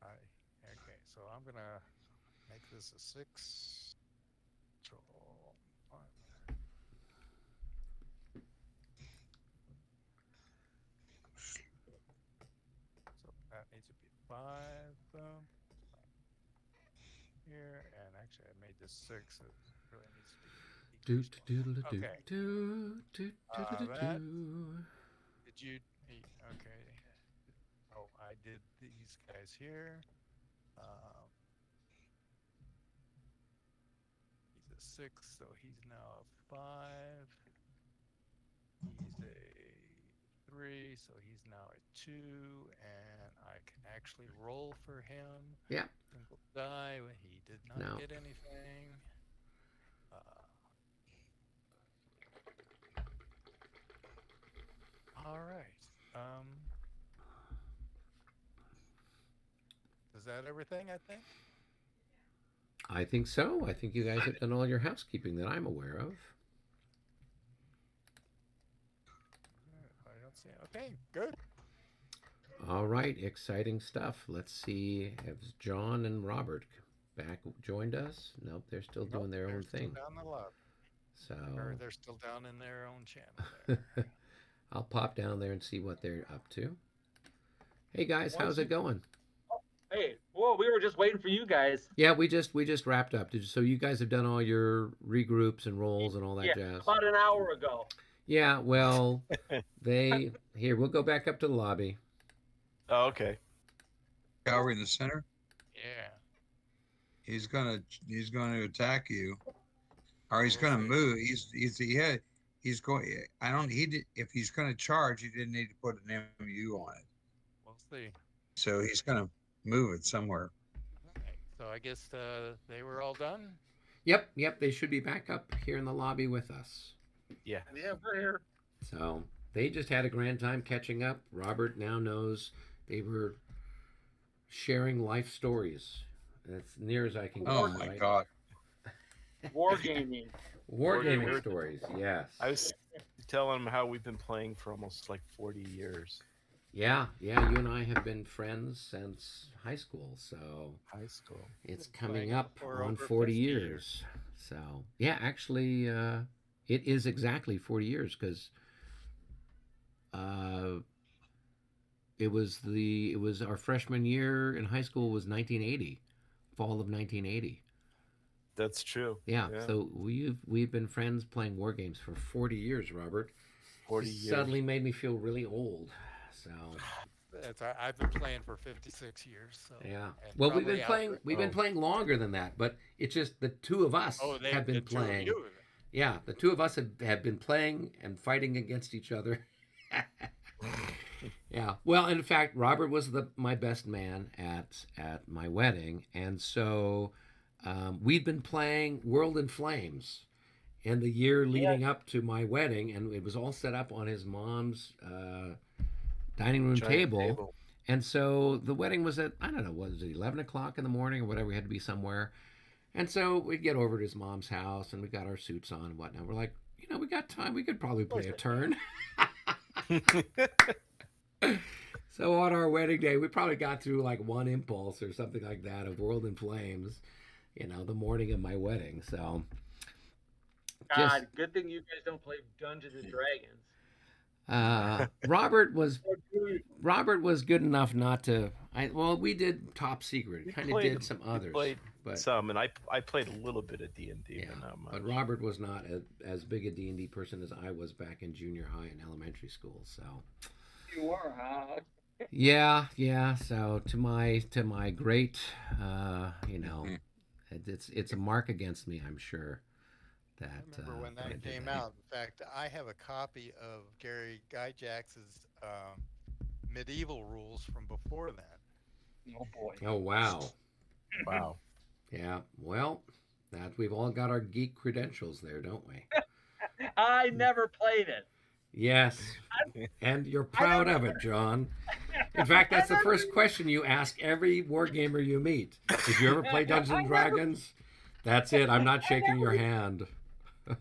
Okay, so I'm gonna make this a 6. Control 1. So that needs to be 5. Boom. Here, and actually I made this 6. It really needs to be. Do do do do Okay. do do do do That- do. Did you? Okay. Oh, I did these guys here. He's a 6, so he's now a 5. He's a 3, so he's now a 2, and I can actually roll for him. Yeah. Single die. He did not No. get anything. All right. Is that everything? I think. I think so. I think you guys have done all your housekeeping that I'm aware of. I don't see. Okay, good. All right, exciting stuff. Let's see. Have John and Robert back joined us? Nope, they're still doing their They're own still thing. down the lobby. So Or they're still down in their own channel there. I'll pop down there and see what they're up to. Hey guys, how's it going? Hey, whoa, we were just waiting for you guys. Yeah, we just wrapped up. So you guys have done all your regroups and rolls and all that Yeah, jazz. about an hour ago. Yeah, well, we'll go back up to the lobby. Oh, okay. Cavalry in the center. Yeah. He's gonna attack you, or he's gonna move. He's going. I don't. He did. If he's gonna charge, he didn't need to put an MU on it. We'll see. So he's gonna move it somewhere. Okay, so I guess they were all done. Yep, they should be back up here in the lobby with us. Yeah. Yeah, we're here. So they just had a grand time catching up. Robert now knows they were sharing life stories. That's near as I can get. Oh my right? God! Wargaming. Wargaming stories, yes. I was telling him how we've been playing for almost like 40 years. Yeah, you and I have been friends since high school, so High school. it's Been coming playing up for on over 40 50 years. So, yeah, actually, it is exactly 40 years because it was our freshman year in high school was 1980, fall of 1980. That's true. Yeah, so we've been friends playing war games for 40 years, Robert. 40 It years. suddenly made me feel really old. So I've been playing for 56 years. So, yeah. and Well, we've probably been playing. outgrew- We've been playing longer than that, but it's just the two of us Oh, have been the two of playing. you. Yeah, the two of us have been playing and fighting against each other. Yeah. Well, in fact, Robert was my best man at my wedding, and so we'd been playing World in Flames in the year leading up to my wedding, and it was all set up on his mom's dining room Giant table. And so the wedding was at, I don't know, was it 11 o'clock in the morning or whatever? We had to be somewhere. And so we'd get over to his mom's house and we got our suits on and whatnot. We're like, we got time. We could probably play a turn. So on our wedding day, we probably got through like one impulse or something like that of World in Flames, the morning of my wedding. So God, good thing you guys don't play Dungeons and Dragons. Robert was good enough not to. We did Top Secret. Kind of did some others, but some, and I played a little bit of D&D, yeah. but not much. But Robert was not as big a D&D person as I was back in junior high and elementary school. So You were, huh? yeah. So to my great, it's a mark against me, I'm sure, I that. remember when that did came out. In fact, I have a copy of Gary Gygax's medieval rules from before that. Oh boy. Oh wow. Wow. Yeah. Well, that we've all got our geek credentials there, don't we? I never played it. Yes. And you're proud of it, John. In fact, that's the first question you ask every wargamer you meet. Did you ever play Dungeons and Dragons? That's it. I'm not shaking your hand.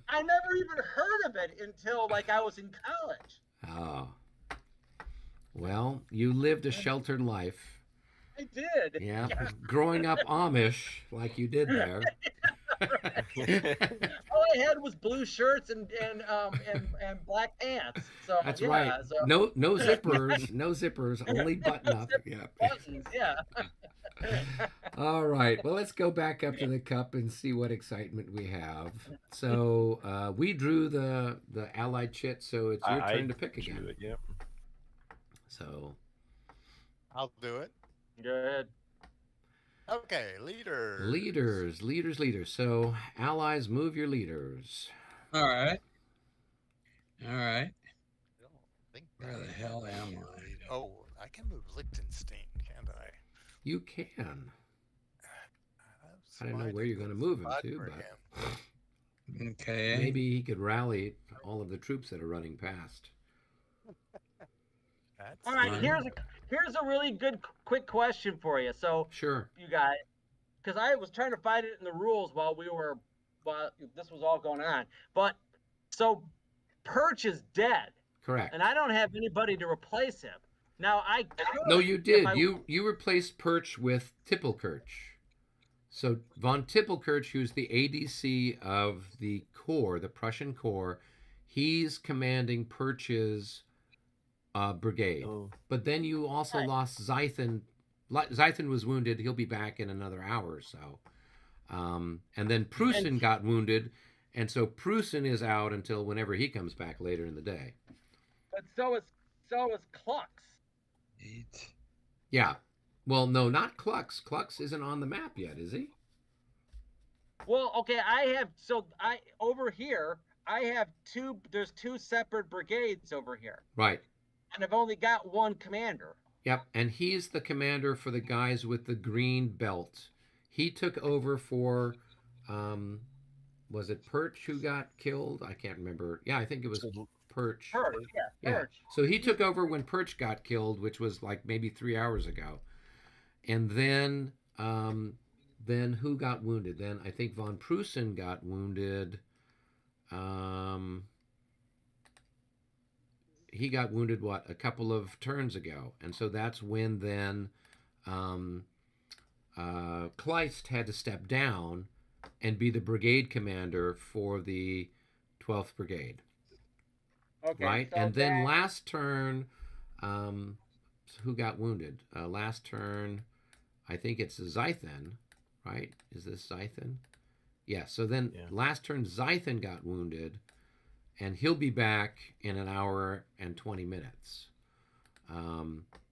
I never even heard of it until like I was in college. Oh. Well, you lived a sheltered life. I did. Yeah. Growing up Amish, like you did there. All I had was blue shirts and black pants. So That's yeah, right. so No zippers. No zippers. Only button up. Yeah. buttons, yeah. All right. Well, let's go back up to the cup and see what excitement we have. So we drew the allied chit, so it's your turn to pick drew again. it, yep. So I'll do it. Go ahead. Okay, leader. leaders. So allies, move your leaders. All right. All right. I don't think Where that the is hell am your I? lead. Oh, I can move Liechtenstein, can't I? You can. That's I don't know why where you're going to there's a move him spot to, for but him. Okay. maybe he could rally all of the troops that are running past. That's All right, Right. here's a really good quick question for you. So Sure. you guys, because I was trying to find it in the rules while this was all going on. But so Perch is dead, Correct. and I don't have anybody to replace him. Now I could, No, you if did. I- You replaced Perch with Tippelkirch. So von Tippelkirch, who's the ADC of the Corps, the Prussian Corps, he's commanding Perch's brigade. Oh. But then you also Right. lost Zythen. Zythen was wounded. He'll be back in another hour or so. And then Prusen got wounded, and so Prusen is out until whenever he comes back later in the day. but so is Klux. 8. Yeah. Well, no, not Klux. Klux isn't on the map yet, is he? Well, okay, over here I have there's two separate brigades over here, Right. and I've only got one commander. Yep, and he's the commander for the guys with the green belt. He took over for, was it Perch who got killed? I can't remember. Yeah, I think it was Perch. Perch, yeah, Yeah. Perch. So he took over when Perch got killed, which was like maybe 3 hours ago. And then who got wounded? Then I think von Prusen got wounded. He got wounded, a couple of turns ago. And so that's when then Kleist had to step down and be the brigade commander for the 12th Brigade. Okay, Right? so And then that- last turn, who got wounded? Last turn, I think it's Zythen, right? Is this Zythen? Yeah, so then last turn, Zythen got wounded, and he'll be back in an hour and 20 minutes.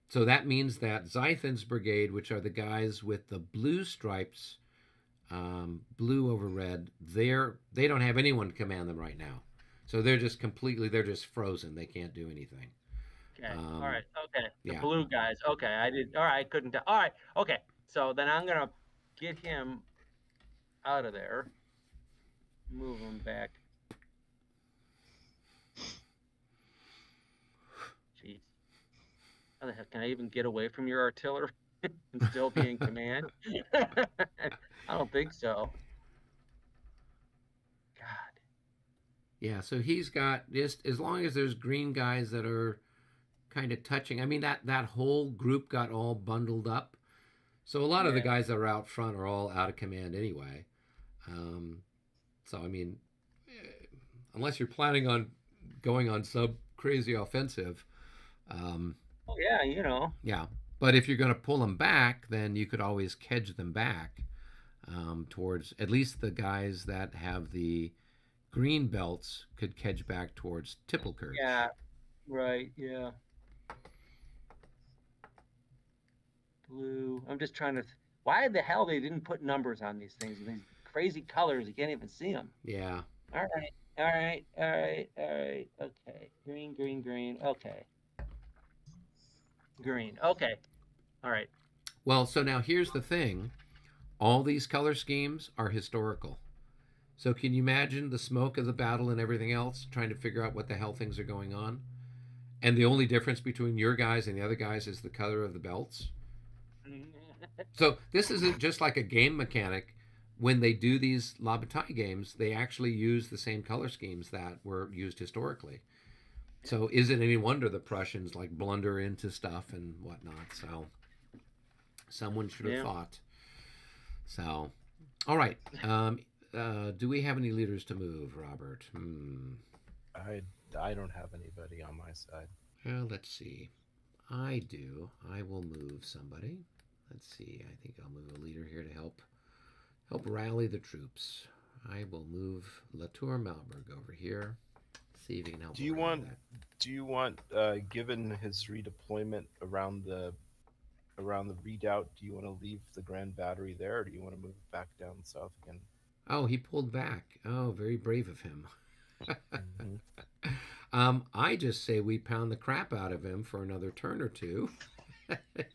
So that means that Zythen's brigade, which are the guys with the blue stripes, blue over red, they don't have anyone to command them right now. So they're just frozen. They can't do anything. Okay. All right. Okay. The yeah. blue guys. Okay. I did. All right. I couldn't tell. All right. Okay. So then I'm gonna get him out of there. Move him back. Jeez. How the heck can I even get away from your artillery and still be in command? I don't think so. God. Yeah, so he's got just as long as there's green guys that are kind of touching. I mean that whole group got all bundled up. So a lot of the guys that are out front are all out of command anyway. So I mean, unless you're planning on going on sub crazy offensive. Oh yeah, you know. Yeah, but if you're going to pull them back, then you could always kedge them back towards at least the guys that have the green belts could kedge back towards Tippelkirch. Yeah, right, yeah. Blue. I'm just trying to... Why the hell they didn't put numbers on these things? These crazy colors, you can't even see them. Yeah. All right. All right. All right. All right. Okay. Green, green, green. Okay. Green. Okay. All right. Well, so now here's the thing. All these color schemes are historical. So can you imagine the smoke of the battle and everything else, trying to figure out what the hell things are going on? And the only difference between your guys and the other guys is the color of the belts. So this isn't just like a game mechanic. When they do these La Bataille games, they actually use the same color schemes that were used historically. So is it any wonder the Prussians like blunder into stuff and whatnot? So someone should have Yeah. thought. So, all right. Do we have any leaders to move, Robert? I don't have anybody on my side. Well, let's see. I do. I will move somebody. Let's see. I think I'll move a leader here to help rally the troops. I will move Latour Malberg over here. See if he can help. Do you around want? that. Do you want, given his redeployment around the redoubt, do you want to leave the Grand Battery there, or do you want to move it back down south again? Oh, he pulled back. Oh, very brave of him. Mhm. I just say we pound the crap out of him for another turn or two.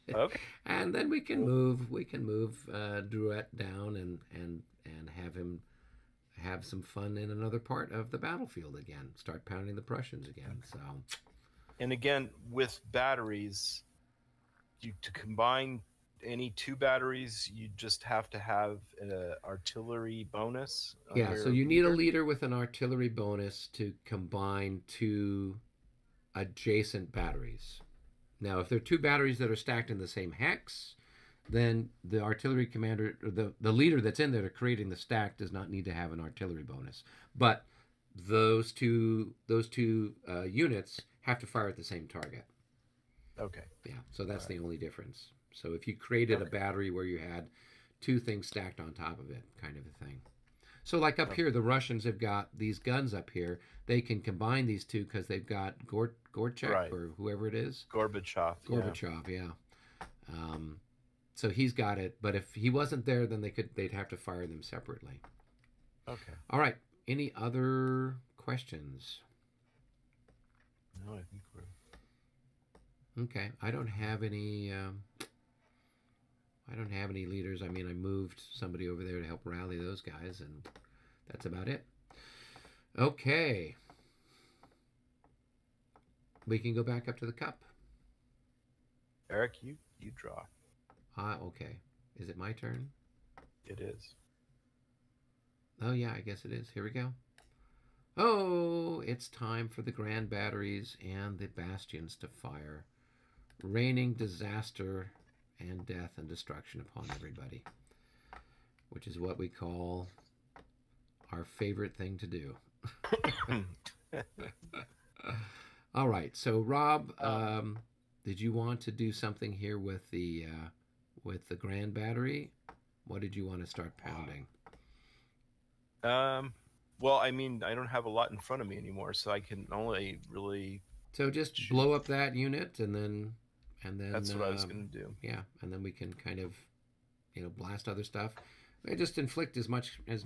Okay. And then we can move. We can move Druet down and have him have some fun in another part of the battlefield again. Start pounding the Prussians again. So And again, with batteries, to combine any two batteries, you just have to have an artillery bonus. On yeah, so your you need a leader. leader with an artillery bonus to combine two adjacent batteries. Now, if they're two batteries that are stacked in the same hex, then the artillery commander, or the leader that's in there creating the stack, does not need to have an artillery bonus. But those two units have to fire at the same target. Okay. Yeah, so that's the only difference. So if you created a battery where you had two things stacked on top of it, kind of a thing. So like up here, the Russians have got these guns up here. They can combine these two because they've got Gorchek Right. or whoever it is. Gorbachev. Yeah. Gorbachev, yeah. So he's got it, but if he wasn't there, then they'd have to fire them separately. Okay. All right. Any other questions? No, I think we're. Okay. I don't have any. I don't have any leaders. I mean, I moved somebody over there to help rally those guys, and that's about it. Okay. We can go back up to the cup. Eric, you draw. Okay. Is it my turn? It is. Oh, yeah, I guess it is. Here we go. Oh, it's time for the grand batteries and the bastions to fire, raining disaster and death and destruction upon everybody, which is what we call our favorite thing to do. All right. So, Rob, did you want to do something here with the grand battery? What did you want to start pounding? Well, I mean, I don't have a lot in front of me anymore, so I can only really. So just blow up that unit, and then That's what I was going to do. Yeah, and then we can kind of, blast other stuff. We just inflict as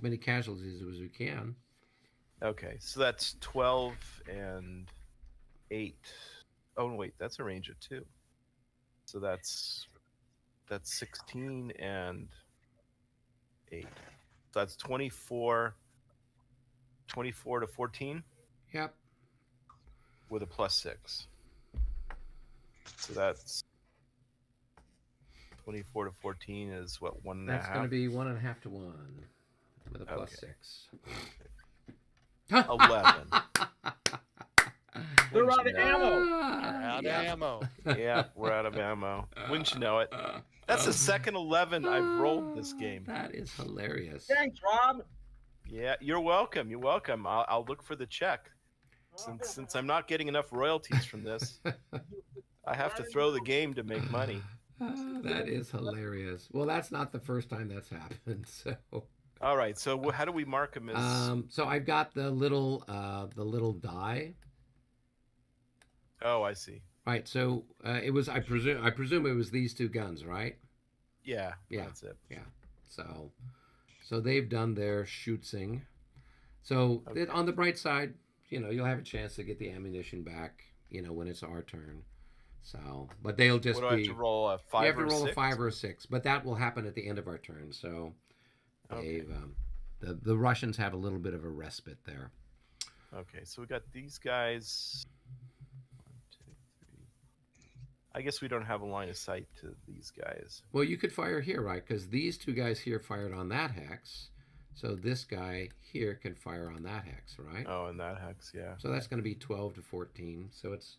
many casualties as we can. Okay, so that's 12 and 8. Oh wait, that's a range of 2. So that's 16 and 8. So that's 24 to 14 Yep. with a +6. So that's 24 to 14 is what, 1.5? That's going to be 1.5 to 1 with a Okay. +6. 11. We're out of Wouldn't you know ammo. Out of Yeah. ammo. it? Yeah, we're out of ammo. Wouldn't you know it? That's the second 11 I've rolled this game. That is hilarious. Thanks, Rob. Yeah, you're welcome. You're welcome. I'll look for the check. Since I'm not getting enough royalties from this, I have to throw the game to make money. That is hilarious. Well, that's not the first time that's happened. So, All right. So how do we mark them as? so I've got the little die. Oh, I see. Right. So it was. I presume it was these two guns, right? Yeah. Yeah. That's it. Yeah. So they've done their shooting. So Okay. on the bright side, you'll have a chance to get the ammunition back, when it's our turn. So, but they'll just What do I have to roll? A you 5 have to or a roll 6? a 5 or a 6, but that will happen at the end of our turn. So Okay. they've the Russians have a little bit of a respite there. Okay, so we got these guys. 1, 2, 3. I guess we don't have a line of sight to these guys. Well, you could fire here, right? Because these two guys here fired on that hex. So this guy here can fire on that hex, right? Oh, and that hex, yeah. So that's going to be 12 to 14. So it's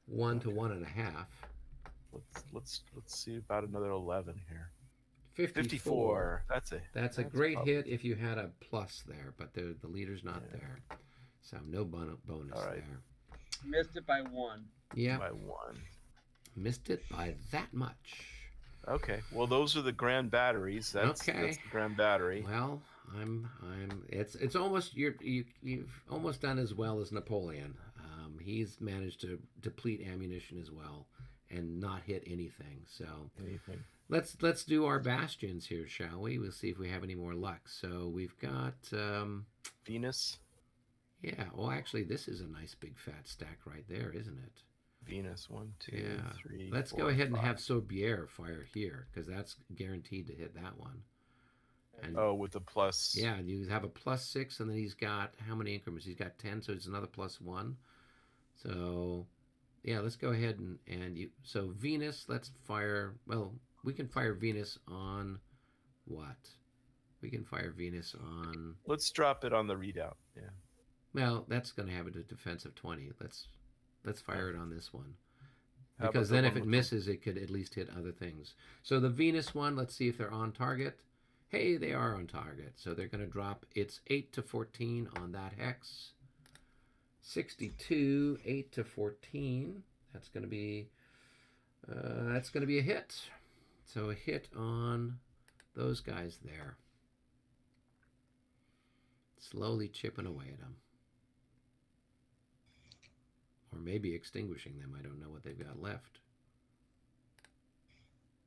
1 to 1.5. Let's see about another 11 here. 54. That's a great probably- hit if you had a plus there, but the leader's not Yeah. there. So no bonus All right. there. Missed it by 1. Yeah, By 1. missed it by that much. Okay. Well, those are the grand batteries. That's Okay. the grand battery. Well, it's almost you've almost done as well as Napoleon. He's managed to deplete ammunition as well and not hit anything. So Anything. let's do our bastions here, shall we? We'll see if we have any more luck. So we've got Venus. yeah. Well, actually, this is a nice big fat stack right there, isn't it? Venus. 1, 2, Yeah. 3. Let's 4, go ahead and 5. have Saber fire here because that's guaranteed to hit that one. And Oh, with the plus. yeah, and you have a +6, and then he's got how many increments? He's got 10, so it's another +1. So, yeah, let's go ahead and you. So Venus, let's fire. Well, we can fire Venus on what? We can fire Venus on. Let's drop it on the readout. Yeah. Well, that's going to have a defense of 20. Let's fire it on this one. How about Because the then one if it with misses, it could at least hit other things. So the Venus one, let's see if they're on target. Hey, they are on target. So they're going to drop. It's 8 to 14 on that hex. 62, 8 to 14. That's going to be a hit. So a hit on those guys there. Slowly chipping away at them. Or maybe extinguishing them. I don't know what they've got left.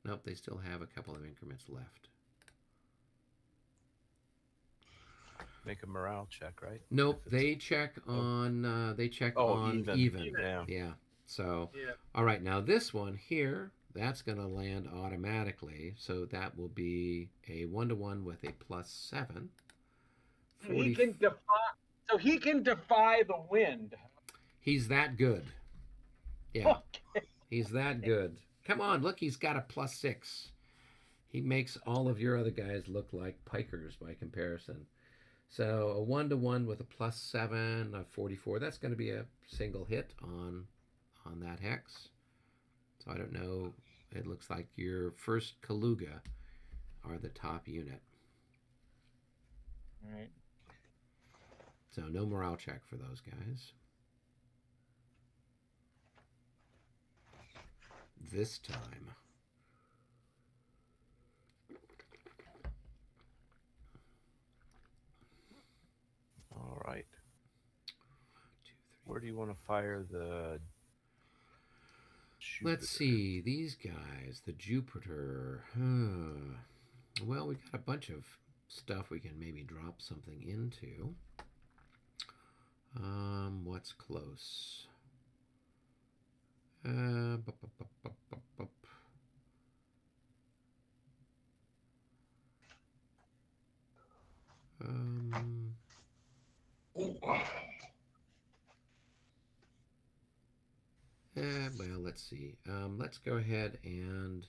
Nope, they still have a couple of increments left. Make a morale check, right? Nope, If it's- they check on even. even. Yeah. Yeah. So Yeah. all right, now this one here, that's going to land automatically. So that will be a 1-to-1 with a +7. He can defy. So he can defy the wind. He's that good. Yeah, Okay. he's that good. Come on, look, he's got a +6. He makes all of your other guys look like pikers by comparison. So a 1-to-1 with a +7, a 44. That's going to be a single hit on that hex. So I don't know. It looks like your first Kaluga are the top unit. All right. So no morale check for those guys. This time. All right. 2, 3. Where do you want to fire the? Let's Jupiter? see, these guys, the Jupiter. Well, we got a bunch of stuff we can maybe drop something into. What's close? Bup, bup, bup, bup, bup, bup. Well, let's see. Let's go ahead and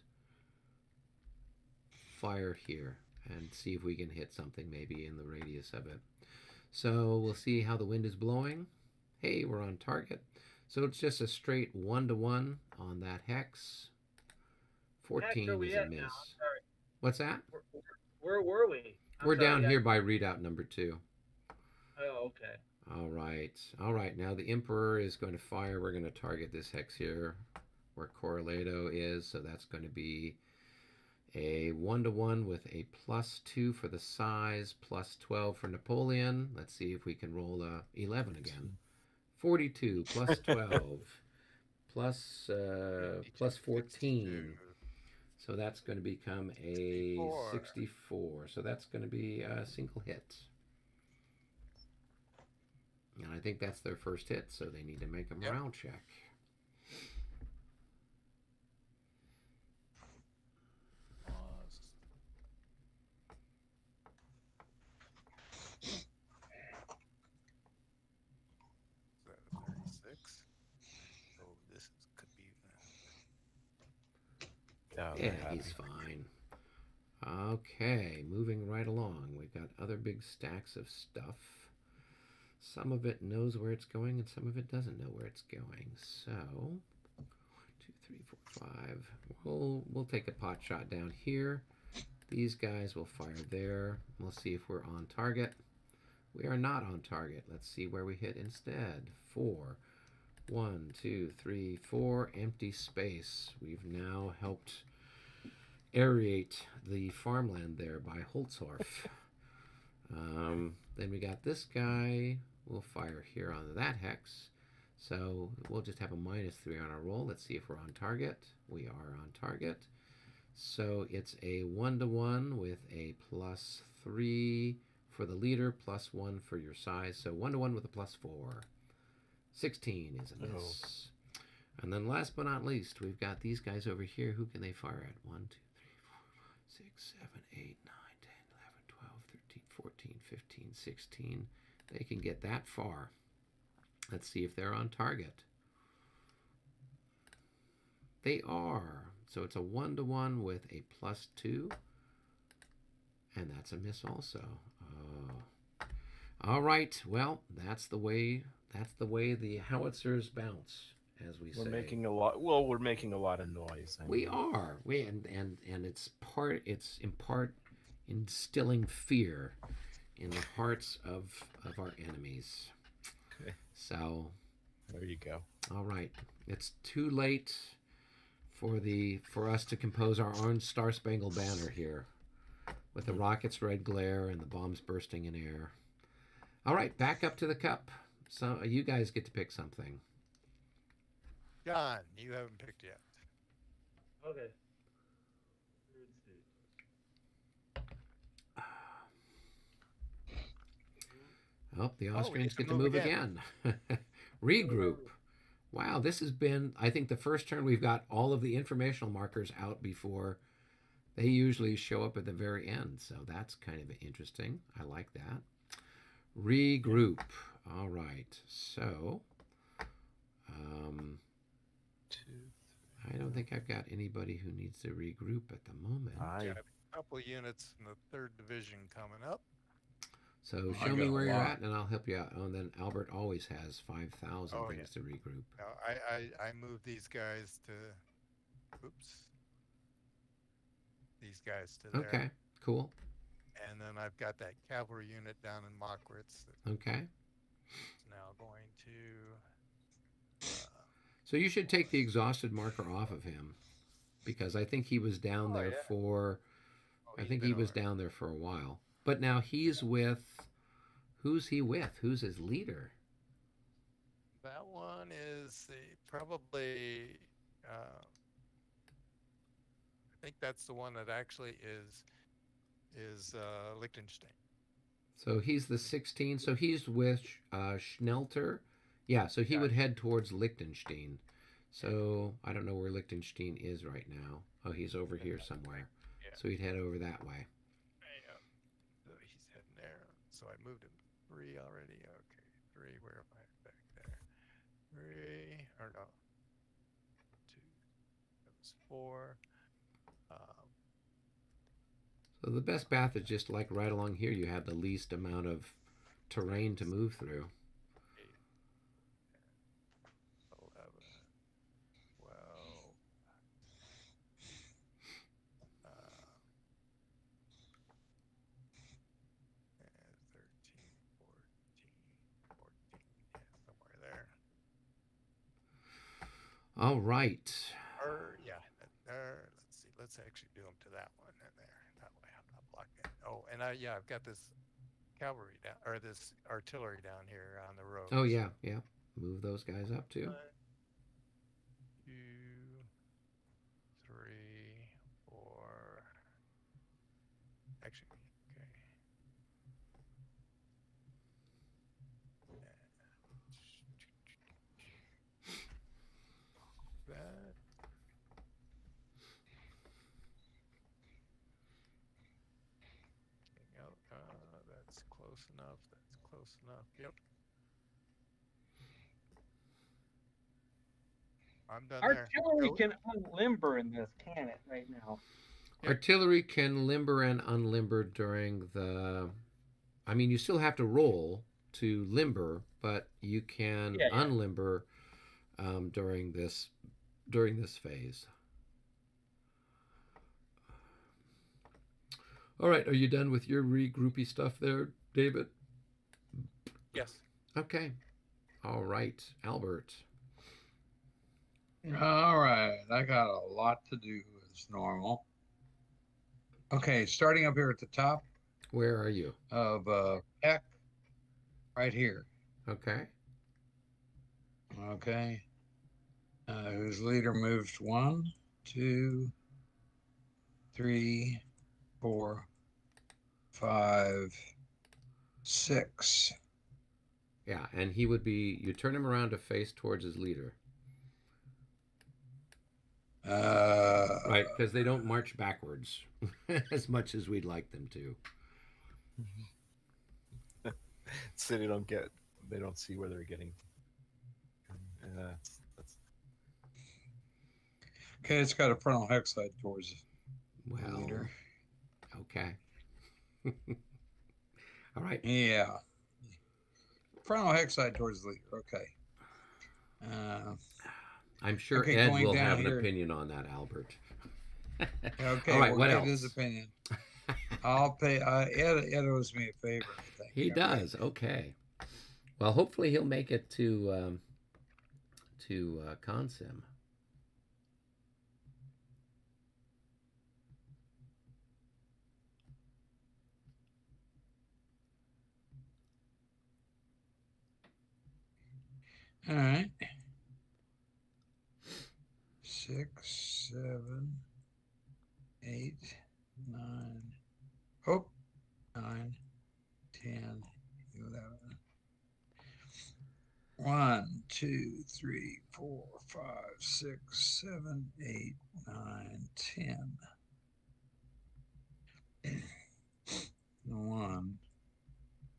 fire here and see if we can hit something maybe in the radius of it. So we'll see how the wind is blowing. Hey, we're on target. So it's just a straight 1-to-1 on that hex. 14 Heck are we is a at miss. now? I'm sorry. What's that? Where were we? I'm We're sorry, down here by readout number 2. Oh, okay. All right. All right. Now the Emperor is going to fire. We're going to target this hex here where Correlato is. So that's going to be a 1-to-1 with a +2 for the size, +12 for Napoleon. Let's see if we can roll a 11 again. 42 +12 plus 14. So that's going to become a 64. So that's going to be a single hit. And I think that's their first hit, so they need to make a Yep. morale check. Pause. Is that a 36? Oh, could be. Yeah, Yeah, they're he's happy. fine. Okay, moving right along. We've got other big stacks of stuff. Some of it knows where it's going, and some of it doesn't know where it's going. So, 1, 2, 3, 4, 5. We'll take a pot shot down here. These guys will fire there. We'll see if we're on target. We are not on target. Let's see where we hit instead. 4. 1, 2, 3, 4. Empty space. We've now helped aerate the farmland there by Holzhorf. Then we got this guy. We'll fire here on that hex. So we'll just have a -3 on our roll. Let's see if we're on target. We are on target. So it's a 1-to-1 with a +3 for the leader, +1 for your size. So 1-to-1 with a +4. 16 is a miss. And then last but not least, we've got these guys over here. Who can they fire at? 1, 2, 3, 4, 6, 7, 8, 9, 10, 11, 12, 13, 14, 15, 16. They can get that far. Let's see if they're on target. They are. So it's a 1-to-1 with a +2. And that's a miss also. Oh. All right. Well, that's the way the howitzers bounce, as we say. We're making a lot. Well, we're making a lot of noise. We are. And it's in part instilling fear in the hearts of our enemies. Okay. So There you go. all right. It's too late for us to compose our own Star Spangled Banner here, with the rocket's red glare and the bombs bursting in air. All right, back up to the cup. So you guys get to pick something. John, you haven't picked yet. Okay. Oh, the we Austrians get get to move again. Regroup. Wow, this has been, I think, the first turn we've got all of the informational markers out before. They usually show up at the very end, so that's kind of interesting. I like that. Regroup. All right, so I don't think I've got anybody who needs to regroup at the moment. I Got a couple units in the 3rd Division coming up. So I show me got a where you're lot. at, and I'll help you out. Oh, and then Albert always has 5,000 Oh, things to regroup. Now, I moved these guys to, oops, these guys to there. Okay, cool. And then I've got that cavalry unit down in Mockritz that's Okay. now going to, So you should take the exhausted marker off of him, because I think he was down there yeah. for. oh, I he's think been he was over. down there for a while. But now he's with. Who's he with? Who's his leader? That one is probably, I think that's the one that actually is Liechtenstein. So he's the 16. So he's with Schnelter. Yeah, so he Yeah. would head towards Liechtenstein. So I don't know where Liechtenstein is right now. Oh, he's over here somewhere. Yeah. So he'd head over that way. Yeah. So he's heading there. So I moved him 3 already. Okay, 3. Where am I? Back there. 3 or no? 2. That was 4. So the best path is just like right along here. You have the least amount of terrain to move through. 8, 11, 12. 13, 14, yeah, somewhere there. All right. Or yeah, there. Let's see. Let's actually do them to that one and there. That way I'm not blocking. Oh, and yeah, I've got this cavalry down or this artillery down here on the road. Oh yeah, yeah. Move those guys up too. 1, 2, 3, 4. Actually, okay. That's close enough. That's close enough. Yep. I'm done there. Artillery Go. can unlimber in this, can it? Right now. Yep. Artillery can limber and unlimber during the. I mean, you still have to roll to limber, but you can Yeah, yeah. unlimber during this phase. All right, are you done with your regroupy stuff there, David? Yes. Okay. All right, Albert. All right, I got a lot to do as normal. Okay, starting up here at the top Where are you? of Peck, right here. Okay. Okay. Whose leader moves 1, 2, 3, 4, 5, 6. Yeah, and he would be. You turn him around to face towards his leader, right? Because they don't march backwards as much as we'd like them to. So they don't see where they're getting. That's Okay, it's got a frontal hex side towards the Well, leader. okay. All right. Yeah. Frontal hex side towards the leader. Okay. I'm sure Okay, Ed going will down have an here. opinion on that, Albert. Okay, All right, we'll what get else? his opinion. I'll pay. Ed owes me a favor, I think. He does. Okay. Well, hopefully he'll make it to Consim. All right. 6, 7, 8, 9. Oh, 9, 10, 11. 1, 2, 3, 4, 5, 6, 7, 8, 9, 10. 1,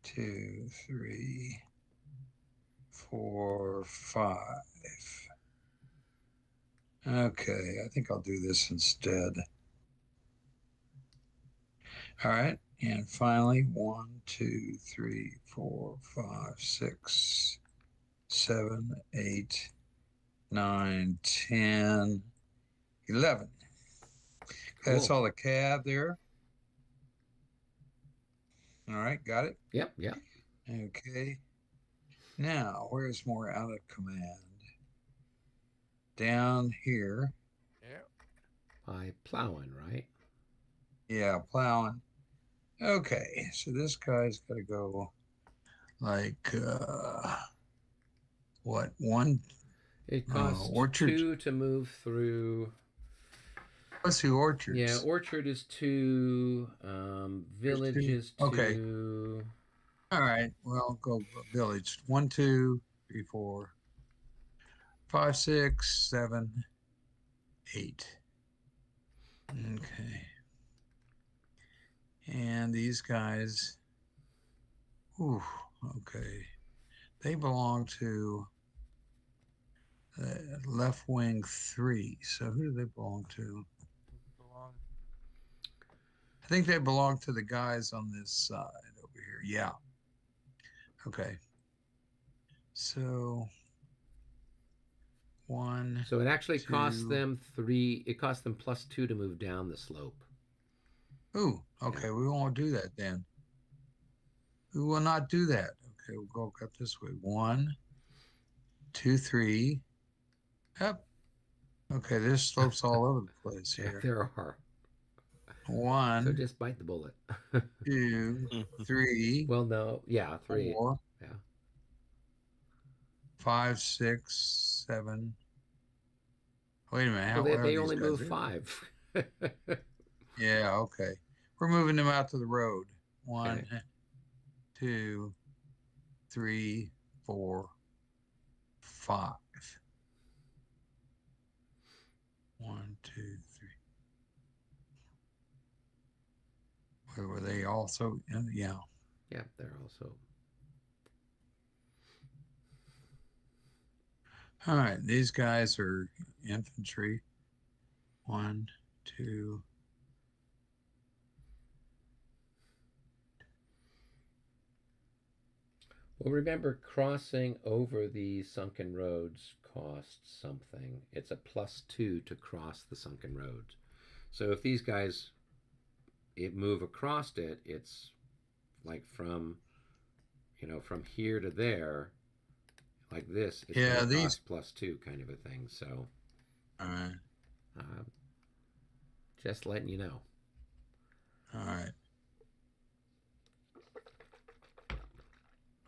2, 3, 4, 5. Okay, I think I'll do this instead. All right, and finally 1, 2, 3, 4, 5, 6, 7, 8, 9, 10, 11. Cool. That's all the cab there. All right, got it? Yep, yep. Okay. Now, where's more out of command? Down here. Yep. By plowing, right? Yeah, plowing. Okay, so this guy's got to go like, what, 1? It costs Orchard. 2 to move through. Let's see, orchards. Yeah, orchard is 2. Village two. is 2. Okay. All right. Well, go village. 1, 2, 3, 4, 5, 6, 7, 8. Okay. And these guys. Ooh, okay. They belong to left wing 3. So who do they belong to? Belong. I think they belong to the guys on this side over here. Yeah. Okay. So 1. So it actually costs 2. them 3. It costs them +2 to move down the slope. Ooh, okay. We won't do that then. We will not do that. Okay, we'll go cut this way. 1, 2, 3. Up. Okay, there's slopes all over the place Yeah, here. there are. 1, So just bite the bullet. 2, 3, Well, no. Yeah, 3. 4, Yeah. 5, 6, 7. Wait a minute. How Well, are they these only guys? move 5. Yeah, okay. We're moving them out to the road. 1, Okay. 2, 3, 4, 5. 1, 2, 3. Where were they also? Yeah. Yeah, they're also. All right, these guys are infantry. 1, 2. Well, remember, crossing over the sunken roads costs something. It's a +2 to cross the sunken roads. So if these guys move across it, it's like from from here to there, like this. It's Yeah, going to these. cost +2 kind of a thing. So All right, uh, just letting you know. all right.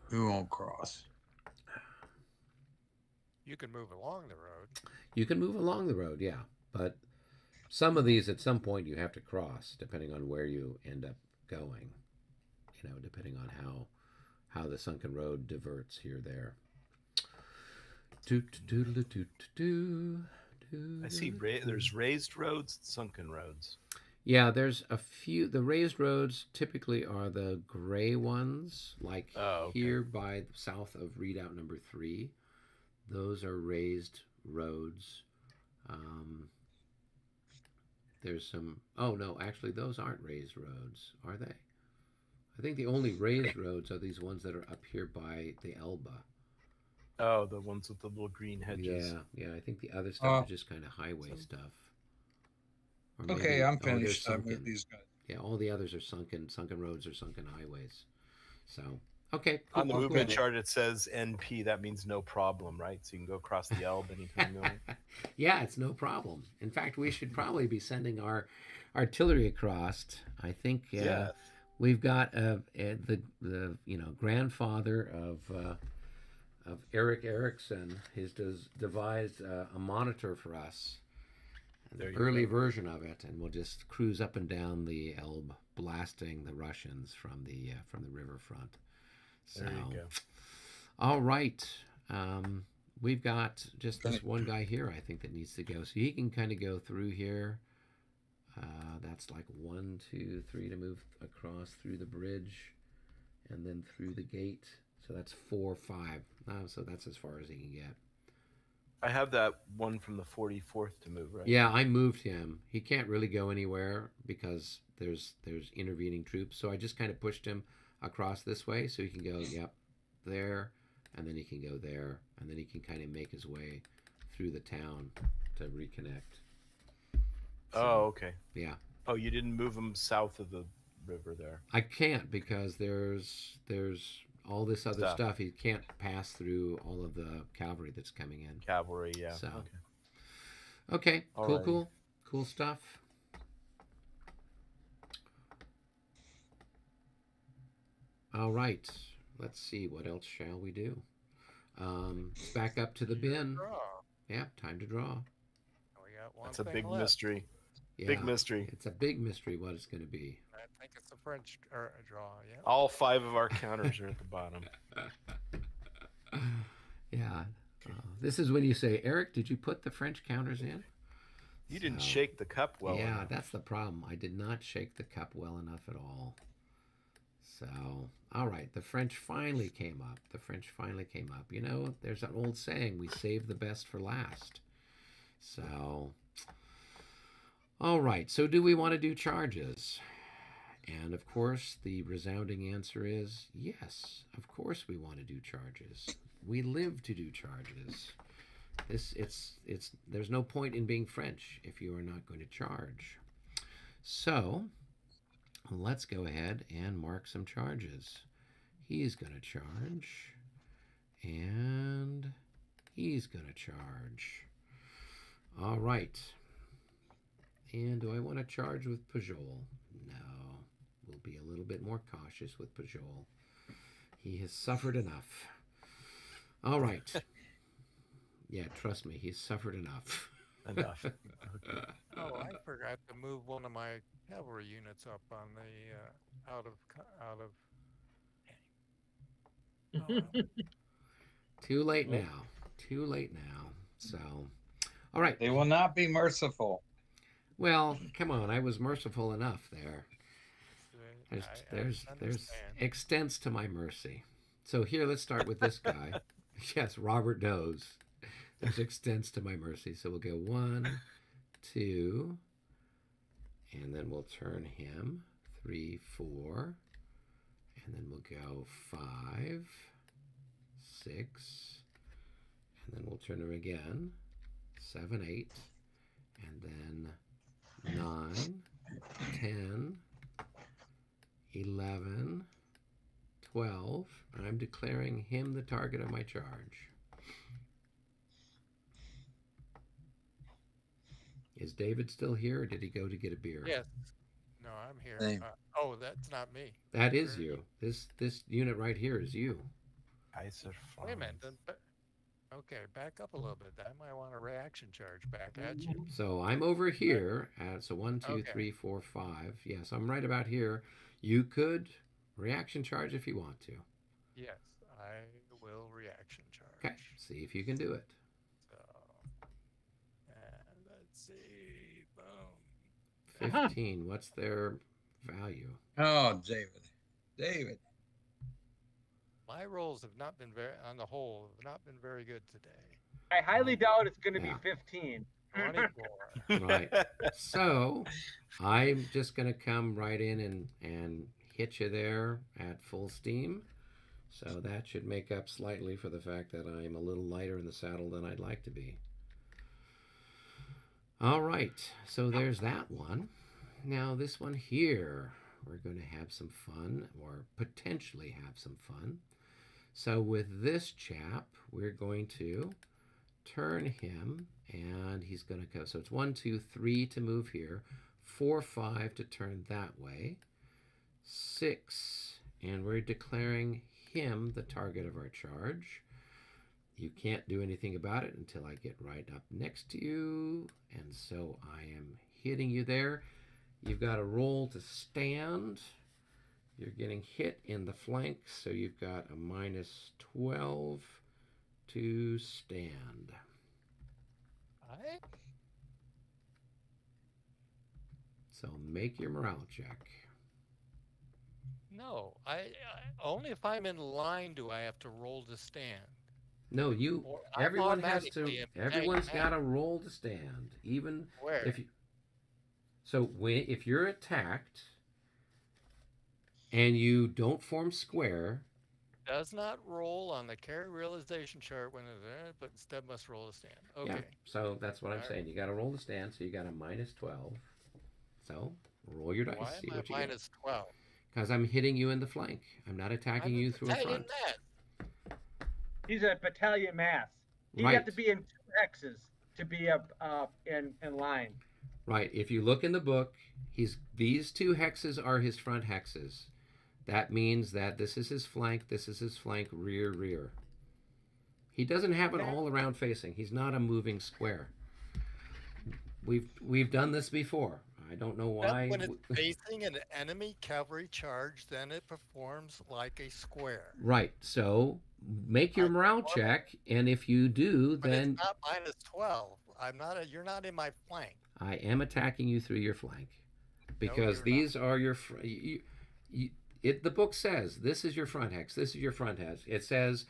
Who won't cross? You can move along the road. You can move along the road, yeah, but some of these at some point you have to cross, depending on where you end up going. Depending on how the sunken road diverts here there. I see there's raised roads, sunken roads. Yeah, there's a few. The raised roads typically are the gray ones, like here by south of Redoubt number 3. Those are raised roads. There's some. Oh no, actually, those aren't raised roads, are they? I think the only raised roads are these ones that are up here by the Elbe. Oh, the ones with the little green hedges. Yeah. I think the other stuff is just kind of highway stuff. Or maybe, Okay, I'm they're finished. I sunken. moved these guys. Yeah, all the others are sunken. Sunken roads are sunken highways. So, okay. On the cool. movement chart, it says NP. That means no problem, right? So you can go across the Elbe anytime you want. Yeah, it's no problem. In fact, we should probably be sending our artillery across. I think we've got the grandfather of Eric Erickson. He's devised a monitor for us. An early version of it, and we'll just cruise up and down the Elbe, blasting the Russians from the riverfront. So, there you go. All right, we've got just this one guy here, I think, that needs to go, so he can kind of go through here. That's like 1, 2, 3 to move across through the bridge, and then through the gate. So that's 4, 5. So that's as far as he can get. I have that one from the 44th to move, right? Yeah, I moved him. He can't really go anywhere because there's intervening troops. So I just kind of pushed him across this way so he can go, there, and then he can go there, and then he can kind of make his way through the town to reconnect. Oh, okay. Yeah. Oh, you didn't move him south of the river there. I can't because there's all this other stuff. He can't pass through all of the cavalry that's coming in. Cavalry, yeah. So. Okay. Cool stuff. All right. Let's see. What else shall we do? Back up to the bin. Draw. Yeah, time to draw. We got one. That's a thing big left. mystery. Yeah, Big mystery. It's a big mystery what it's going to be. I think it's a French draw. Yeah. All 5 of our counters are at the bottom. Yeah. This is when you say, Eric, did you put the French counters in? You didn't shake the cup well Yeah, enough. that's the problem. I did not shake the cup well enough at all. So, all right. The French finally came up. There's an old saying, we save the best for last. So, all right. So do we want to do charges? And of course, the resounding answer is yes. Of course we want to do charges. We live to do charges. There's no point in being French if you are not going to charge. So let's go ahead and mark some charges. He's going to charge, and he's going to charge. All right. And do I want to charge with Pujol? No. We'll be a little bit more cautious with Pujol. He has suffered enough. All right. Yeah, trust me, he's suffered enough. Enough. Oh, I forgot to move one of my cavalry units up on the out of. Oh, well. Too late now. So, all right. They will not be merciful. Well, come on. I was merciful enough there. There's understand. extents to my mercy. So here, let's start with this guy. Yes, Robert knows. There's extents to my mercy. So we'll go 1, 2, and then we'll turn him 3, 4, and then we'll go 5, 6, and then we'll turn him again 7, 8, and then 9, 10, 11, 12. I'm declaring him the target of my charge. Is David still here, or did he go to get a beer? Yes. No, I'm here. Same. Oh, that's not me. That is Where are you. This unit right here is you. Kaiser Wait a minute. Franz. Okay, back up a little bit. I might want a reaction charge back at you. So I'm over here at, so 1, 2, Okay. 3, 4, 5. Yes, I'm right about here. You could reaction charge if you want to. Yes, I will reaction charge. Okay, see if you can do it. So, and let's see. Boom. 15. What's their value? Oh, David. My rolls have not been on the whole, have not been very good today. I highly doubt it's going to Yeah. be 15. 24. Right. So I'm just going to come right in and hit you there at full steam. So that should make up slightly for the fact that I'm a little lighter in the saddle than I'd like to be. All right. So there's that one. Now this one here, we're going to have some fun, or potentially have some fun. So with this chap, we're going to turn him, and he's going to go. So it's 1, 2, 3 to move here, 4, 5 to turn that way, 6, and we're declaring him the target of our charge. You can't do anything about it until I get right up next to you, and so I am hitting you there. You've got a roll to stand. You're getting hit in the flank, so you've got a -12 to stand. I So make your morale check. No, I only if I'm in line do I have to roll to stand. No, you. Or I'm Everyone has automatically to. in Everyone's hang got a roll to stand, even Where? if you. So if you're attacked and you don't form square, Does not roll on the carry realization chart when it's there, but instead must roll to stand. Okay. yeah. So that's what I'm Alright. saying. You got to roll to stand, so you got a -12. So roll your dice. Why See am I what you get. -12? Because I'm hitting you in the flank. I'm not attacking I'm you through a Italian front. man. He's a battalion mass. You Right. have to be in 2 X's to be in line. Right. If you look in the book, these 2 hexes are his front hexes. That means that this is his flank, this is his flank, rear, rear. He doesn't have it all around facing. He's not a moving square. We've done this before. I don't know why. When it's facing an enemy cavalry charge, then it performs like a square. Right. So make your morale check, and if you do, But then it's not -12. I'm not. You're not in my flank. I am attacking you through your flank, because you're these are your. The book says this is your front hex. This is your front hex. It says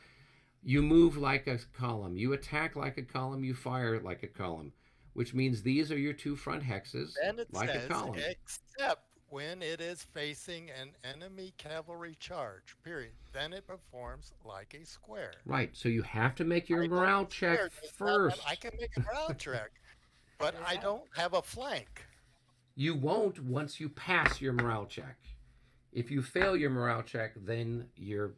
you move like a column, you attack like a column, you fire like a column, which means these are your 2 front hexes, Then it like says, a column. except when it is facing an enemy cavalry charge. Period. Then it performs like a square. Right. So you have to make your I know morale it's check square, it's not that first. I can make a morale check, but I don't have a flank. You won't once you pass your morale check. If you fail your morale check, then you're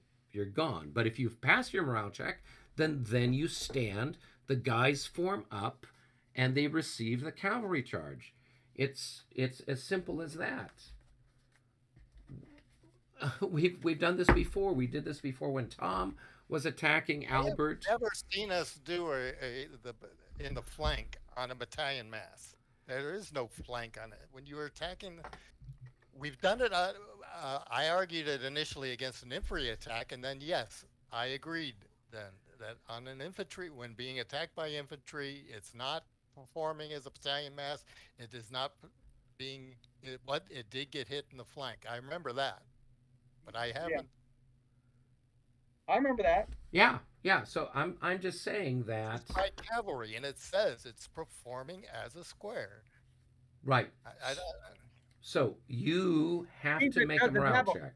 gone. But if you've passed your morale check, then you stand. The guys form up, and they receive the cavalry charge. It's as simple as that. We've done this before. We did this before when Tom was attacking Albert. I've never seen us do in the flank on a battalion mass. There is no flank on it. When you were attacking, we've done it. I argued it initially against an infantry attack, and then yes, I agreed then that on an infantry, when being attacked by infantry, it's not performing as a battalion mass. It does not it did get hit in the flank. I remember that, but I haven't. I remember that. Yeah, yeah. So I'm just saying that. It's by cavalry, and it says it's performing as a square. Right. I So you have Means to it make a doesn't morale have a- check.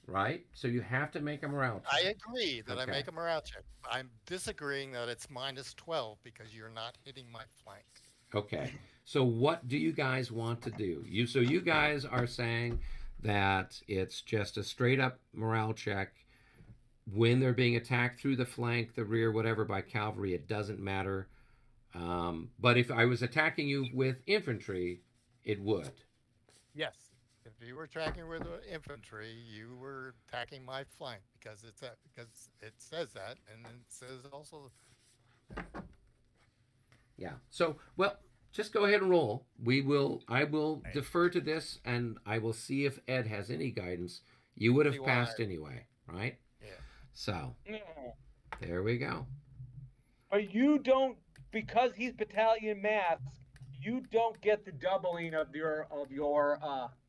Right? So you have to make a morale I check. agree that I Okay. make a morale check. I'm disagreeing that it's -12 because you're not hitting my flank. Okay. So what do you guys want to do? You guys are saying that it's just a straight up morale check when they're being attacked through the flank, the rear, whatever by cavalry. It doesn't matter. But if I was attacking you with infantry, it would. Yes. If you were tracking with infantry, you were attacking my flank because because it says that, and it says also. Yeah. So well, just go ahead and roll. I will defer to this, and I will see if Ed has any guidance. You would have passed anyway, right? Yeah. So No. there we go. But you don't, because he's battalion mask. You don't get the doubling of your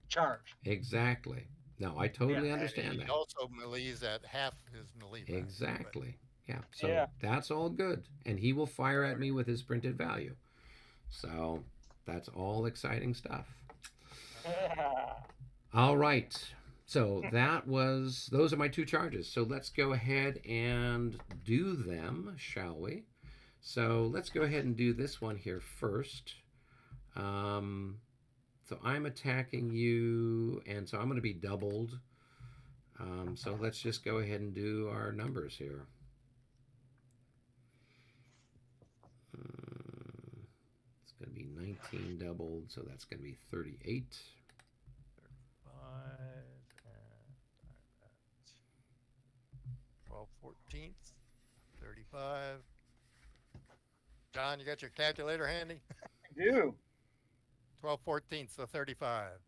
charge. Exactly. No, I totally Yeah. understand And he that. also melees at half his melee. Value, Exactly. Yeah. So Yeah. that's all good, and he will fire at me with his printed value. So that's all exciting stuff. All right. So those are my 2 charges. So let's go ahead and do them, shall we? So let's go ahead and do this one here first. So I'm attacking you, and so I'm going to be doubled. So let's just go ahead and do our numbers here. It's going to be 19 doubled, so that's going to be 38. 5 and 12/14, 35. John, you got your calculator handy? I do. 12/14, so 35.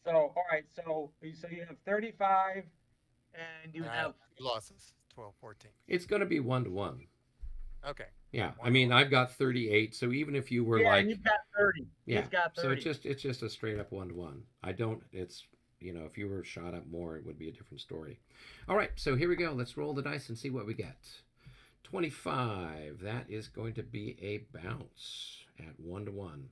So all right. So you have 35, and you have 2 losses. 12/14. It's going to be 1-to-1. Okay. Yeah, I mean, I've got 38, so even if you were like, and you've got 30. yeah, He's got 30. so it's just a straight up 1-to-1. I don't. It's if you were shot up more, it would be a different story. All right, so here we go. Let's roll the dice and see what we get. 25. That is going to be a bounce at 1-to-1.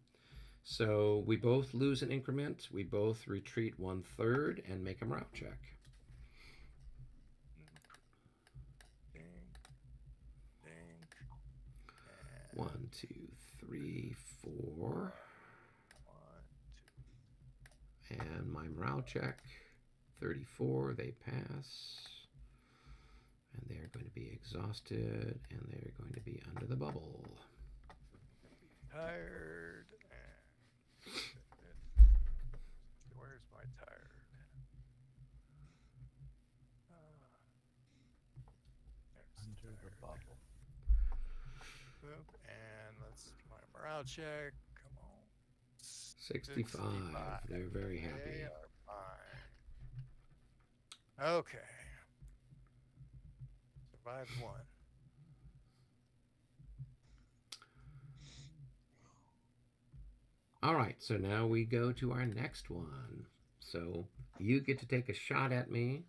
So we both lose an increment. We both retreat 1/3 and make a morale check. Ding. Ding. 1, 2, 3, 4. 1, 2. And my morale check, 34, they pass. And they're going to be exhausted, and they're going to be under the bubble. Tired. Where's my tired? There's the bubble. Boop, and let's my morale check. Come on. 65. They're very happy. They are fine. Okay. Survived 1. All right, so now we go to our next one. So you get to take a shot at me.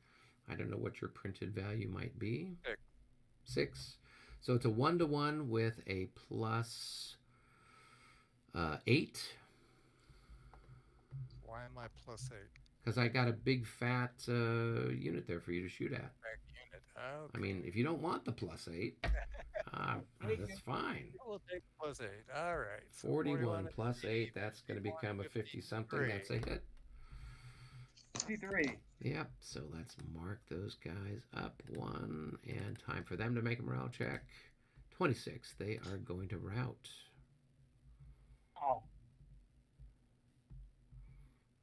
I don't know what your printed value might be. 6. So it's a 1-to-1 with a plus 8. Why am I +8? Because I got a big fat unit there for you to shoot at. Back unit. Okay. I mean, if you don't want the +8, that's fine. We'll take +8. All right. So 41 plus 8, that's going to become a 50-something. That's a hit. 53. Yep, so let's mark those guys up 1. And time for them to make a morale check. 26, they are going to rout. Oh.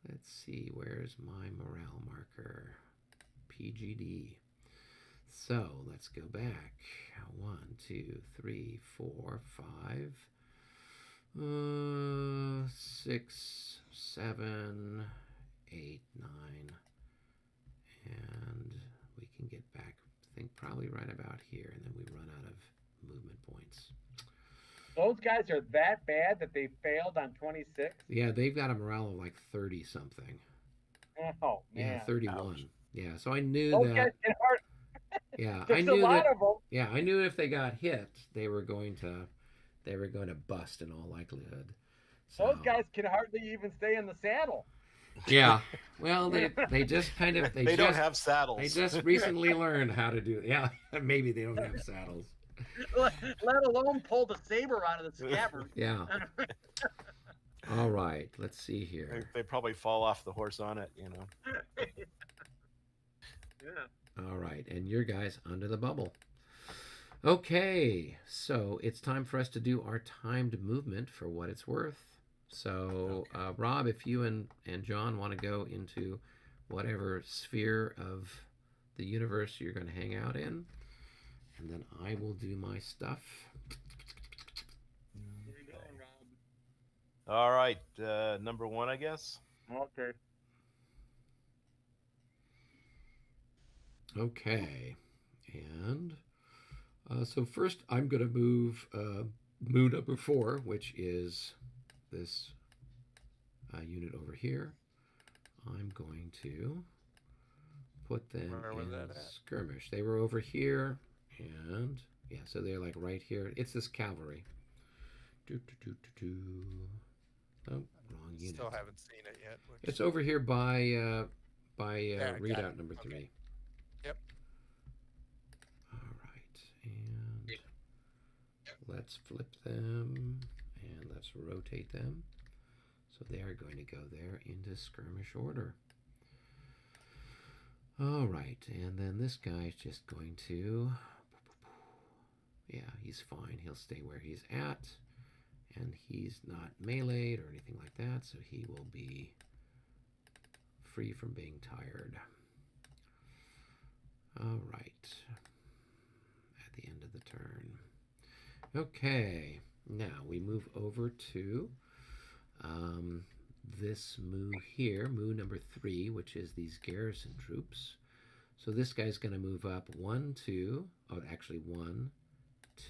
Let's see, where's my morale marker? PGD. So let's go back. 1, 2, 3, 4, 5, 6, 7, 8, 9, and we can get back, I think probably right about here, and then we run out of movement points. Those guys are that bad that they failed on 26. Yeah, they've got a morale of like 30 something. Oh Yeah, man, 31. Ouch. Yeah, so I knew those guys that. can hard. Yeah, I There's a knew lot that. of them. Yeah, I knew if they got hit, they were going to bust in all likelihood. So, Those guys can hardly even stay in the saddle. yeah. Well, they just kind of They don't have saddles. they just recently learned how to do. Yeah, maybe they don't have saddles. Let alone pull the saber out of the scabbard. Yeah. All right. Let's see here. They probably fall off the horse on it, you know. Yeah. All right, and your guys under the bubble. Okay, so it's time for us to do our timed movement for what it's worth. So, Rob, if you and John want to go into whatever sphere of the universe you're going to hang out in, and then I will do my stuff. Where you going, Rob? All right, number 1, I guess. Okay. Okay, and so first I'm going to move Moo number 4, which is this unit over here. I'm going to put them Where was in that at? skirmish. They were over here, and yeah, so they're like right here. It's this cavalry. Oh, wrong unit. Still haven't seen it yet. Which, It's over here by Yeah, got readout it. number Okay. 3. Yep. All right, and let's flip them and let's rotate them. So they are going to go there into skirmish order. All right, and then this guy's just going to, yeah, he's fine. He'll stay where he's at, and he's not meleeed or anything like that, so he will be free from being tired. All right, at the end of the turn. Okay, now we move over to this Moo here, Moo number 3, which is these garrison troops. So this guy's going to move up 1, 2, oh, actually 1,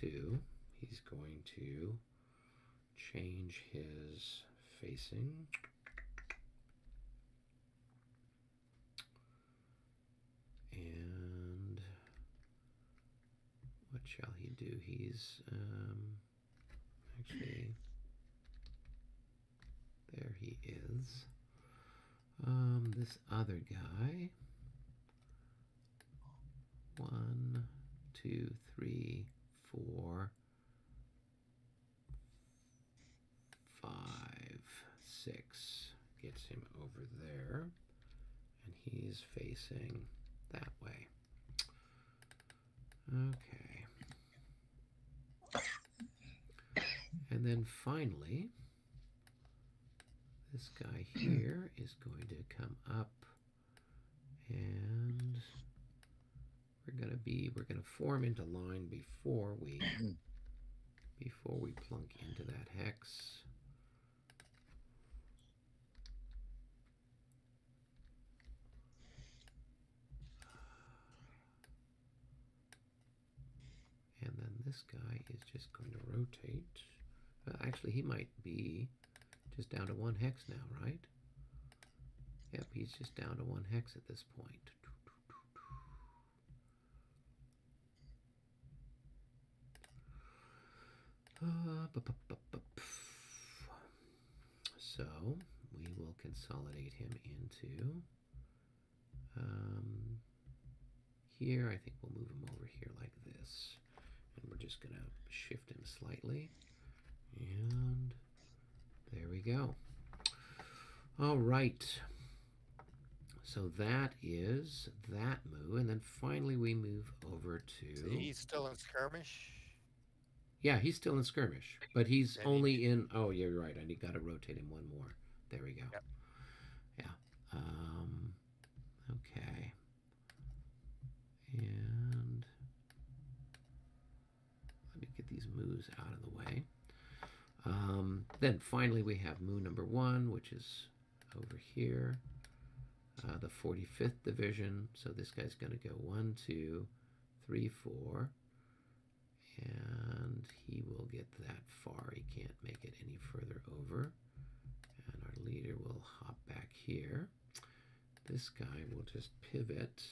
2. He's going to change his facing. And what shall he do? He's actually, there he is. This other guy. 1, 2, 3, 4, 5, 6. Gets him over there. And he's facing that way. Okay. And then finally, this guy here is going to come up, and we're gonna form into line before we plunk into that hex. And then this guy is just going to rotate. Actually, he might be just down to 1 hex now, right? Yep, he's just down to 1 hex at this point. So we will consolidate him into here. I think we'll move him over here like this, and we're just gonna shift him slightly, and there we go. All right, so that is that Moo, and then finally we move over to, He's still in skirmish. yeah, he's still in skirmish, but he's Then he- only in, oh, yeah, you're right, I got to rotate him 1 more. There we go. Yep. Yeah. Okay. And let me get these moves out of the way. Then finally we have Moo number 1, which is over here. The 45th Division. So this guy's going to go 1, 2, 3, 4. And he will get that far. He can't make it any further over. And our leader will hop back here. This guy will just pivot.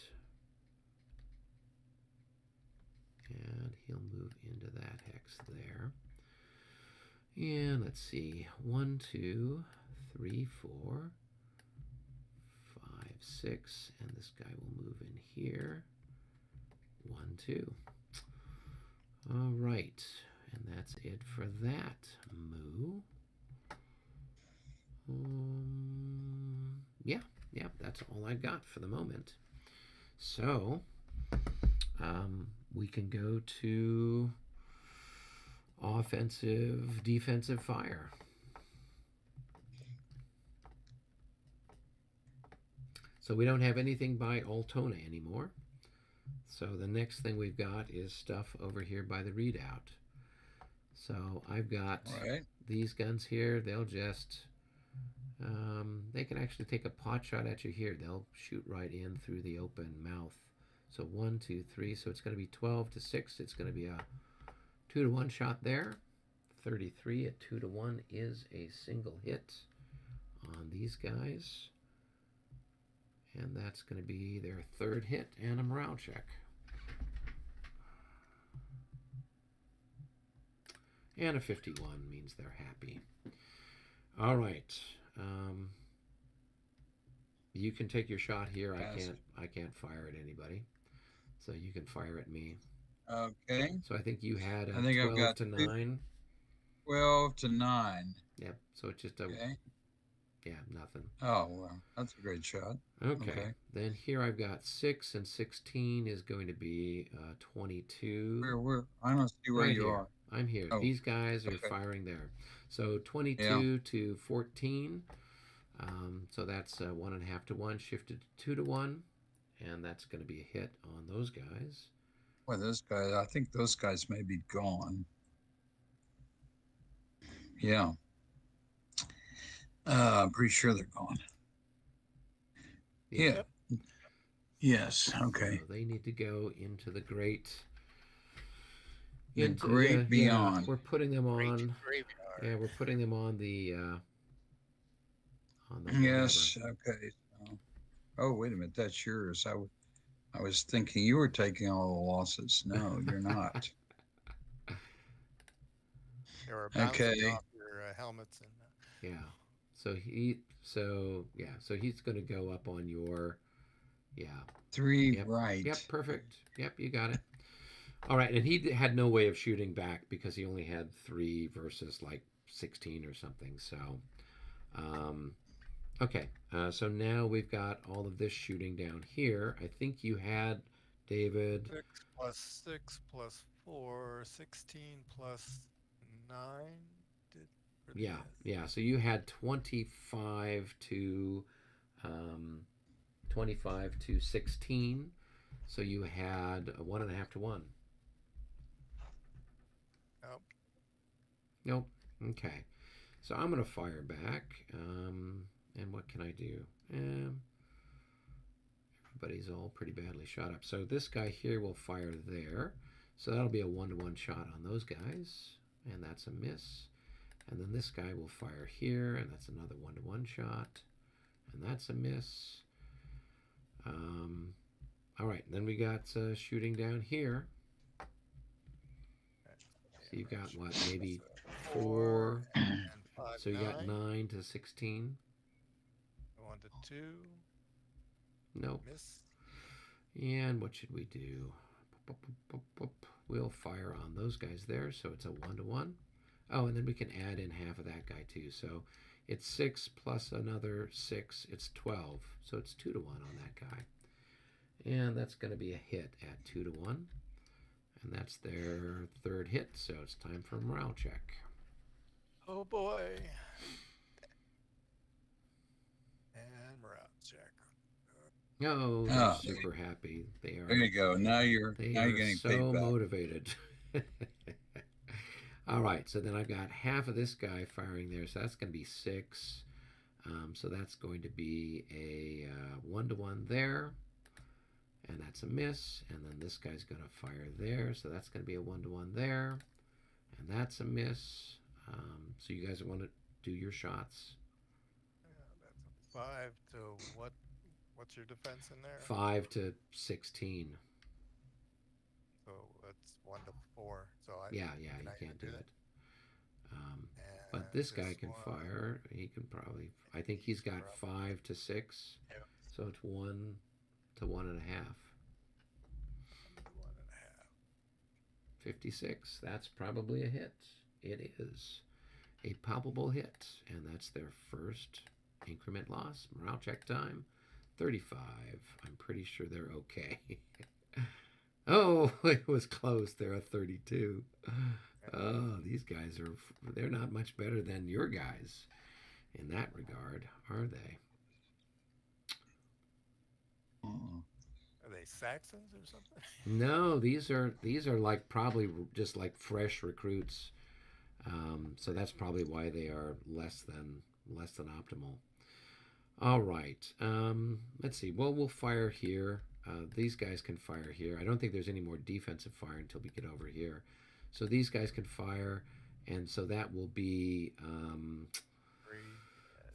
And he'll move into that hex there. And let's see. 1, 2, 3, 4, 5, 6. And this guy will move in here. 1, 2. All right. And that's it for that moo. Yeah, that's all I got for the moment. So, we can go to offensive, defensive fire. So we don't have anything by Altona anymore. So the next thing we've got is stuff over here by the redoubt. So I've got these guns here. They'll just, they can actually take a pot shot at you here. They'll shoot right in through the open mouth. So 1, 2, 3. So it's going to be 12 to 6. It's going to be a 2 to 1 shot there. 33 at 2 to 1 is a single hit on these guys. And that's going to be their third hit and a morale check. And a 51 means they're happy. All right. You can take your shot here. I can't fire at anybody. So you can fire at me. Okay. So I think you had a I think 12 I've got to 9. 12 to 9. Yep. So it's just a yeah, nothing. Oh, well, that's a great shot. Okay. Then here I've got 6 and 16 is going to be 22. I don't see where Right you here. are. I'm here. Oh, These guys are firing there. So 22 to 14. So that's 1.5 to 1, shifted to 2 to 1. And that's going to be a hit on those guys. Well, those guys, I think those guys may be gone. Yeah. I'm pretty sure they're gone. Yeah. Yes. Okay. So they need to go into the great. The great beyond. Yeah, we're putting them on. Graveyard. Yeah, we're putting them on the. Yes. Okay. So, oh, wait a minute. That's yours. I was thinking you were taking all the losses. No, you're not. They were bouncing Okay. off your helmets and. Yeah. So he's going to go up on your. Yeah. 3 Yep. right. Yep. Perfect. Yep. You got it. All right, and he had no way of shooting back because he only had 3 versus like 16 or something. So, okay. So now we've got all of this shooting down here. I think you had, David. 6 plus 6 plus 4, 16 plus 9. Yeah. So you had 25 to 16. So you had a 1.5 to 1. Nope. Okay. So I'm going to fire back. And what can I do? Everybody's all pretty badly shot up. So this guy here will fire there. So that'll be a 1-to-1 shot on those guys. And that's a miss. And then this guy will fire here. And that's another 1-to-1 shot. And that's a miss. All right. Then we got shooting down here. So you've got what? Maybe 4. And 5, So you got 9 to 16. 1 to 2. Nope. Miss. And what should we do? We'll fire on those guys there. So it's a 1-to-1. Oh, and then we can add in half of that guy too. So it's 6 plus another 6. It's 12. So it's 2-to-1 on that guy. And that's going to be a hit at 2-to-1. And that's their third hit. So it's time for a morale check. Oh boy. And morale check. Oh, they're super happy. They are. There you go. Now you're They now are you're getting so paid back. motivated. All right, so then I've got half of this guy firing there, so that's going to be 6. So that's going to be a 1-to-1 there, and that's a miss. And then this guy's going to fire there, so that's going to be a 1-to-1 there. And that's a miss. So you guys want to do your shots. Yeah, that's a 5 to what? What's your defense in there? 5 to 16. So that's 1 to 4. So Yeah, can you I can't do that? it. But this guy can one, fire. He can probably. I think he's got 5 to 6. Yeah. So it's 1 to 1.5. 1.5. 56. That's probably a hit. It is a palpable hit, and that's their first increment loss. Morale check time, 35. I'm pretty sure they're okay. Oh, it was close. They're a 32. Oh, these guys they're not much better than your guys in that regard, are they? Are they Saxons or something? No, these are like probably just like fresh recruits. So that's probably why they are less than optimal. All right. Let's see. Well, we'll fire here. These guys can fire here. I don't think there's any more defensive fire until we get over here. So these guys can fire, and so that will be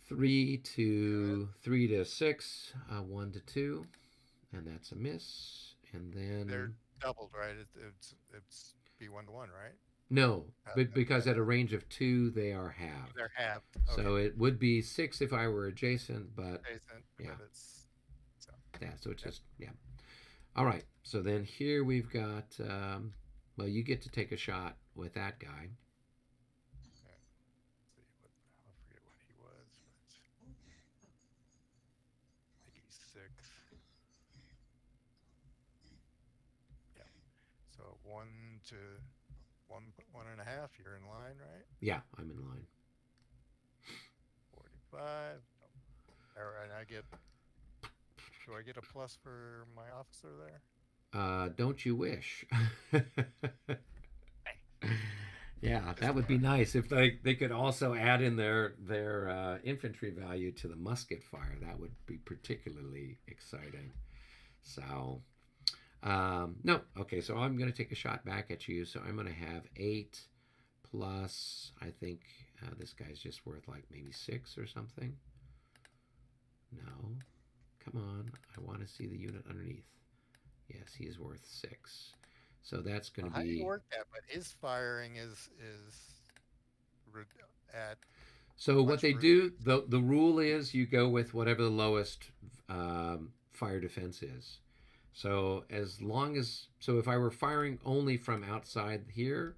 3 to 6, 1 to 2, and that's a miss. And then They're doubled, right? It's be 1-to-1, right? no, but because at a range of 2, they are halved. They're halved. So it would be 6 if I were adjacent, but Adjacent, yeah. but it's so. yeah, so it's just, yeah. All right, so then here we've got, well, you get to take a shot with that guy. Let's see what I forget what he was, but I think he's 6. Yeah. So 1 to 1.5. You're in line, right? Yeah, I'm in line. 45. All right, do I get a plus for my officer there? Don't you wish? Yeah, that would be nice if they could also add in their infantry value to the musket fire. That would be particularly exciting. So, no, okay. So I'm going to take a shot back at you. So I'm going to have 8 plus. I think this guy's just worth like maybe 6 or something. No, come on. I want to see the unit underneath. Yes, he is worth 6. So that's going to How do be. you work that? But his firing is at. So what they do, the rule is you go with whatever the lowest fire defense is. So as long as, so if I were firing only from outside here,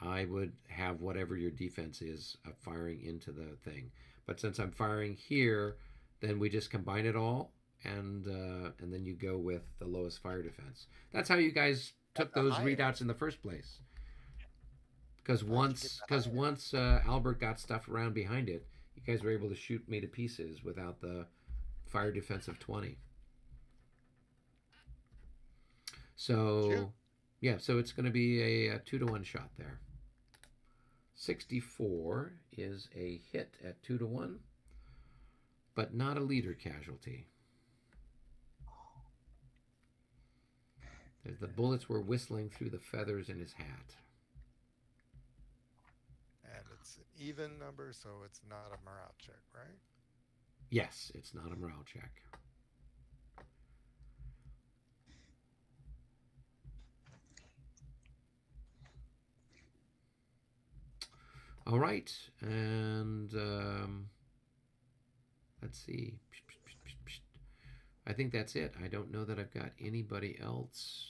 I would have whatever your defense is of firing into the thing. But since I'm firing here, then we just combine it all, and then you go with the lowest fire defense. That's how you guys took those readouts in the first place. Because once Albert got stuff around behind it, you guys were able to shoot me to pieces without the fire defense of 20. So, yeah, so it's going to be a 2-to-1 shot there. 64 is a hit at 2-to-1, but not a leader casualty. The bullets were whistling through the feathers in his hat. And it's an even number, so it's not a morale check, right? Yes, it's not a morale check. All right, and let's see. I think that's it. I don't know that I've got anybody else.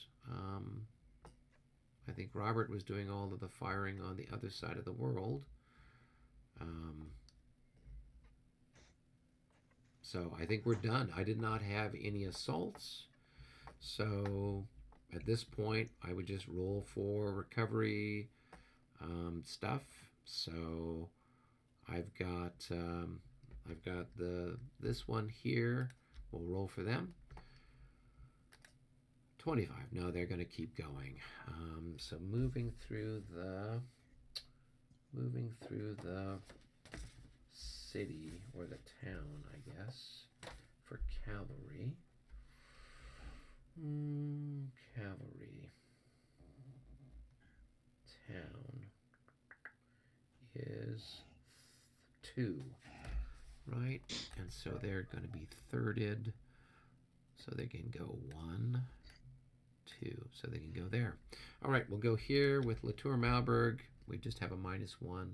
I think Robert was doing all of the firing on the other side of the world. So I think we're done. I did not have any assaults. So at this point, I would just roll for recovery stuff. So I've got this one here. We'll roll for them. 25. No, they're going to keep going. So moving through the city or the town, I guess, for cavalry. is 2, right? And so they're going to be thirded. So they can go 1, 2. So they can go there. All right, we'll go here with Latour Malberg. We just have a -1,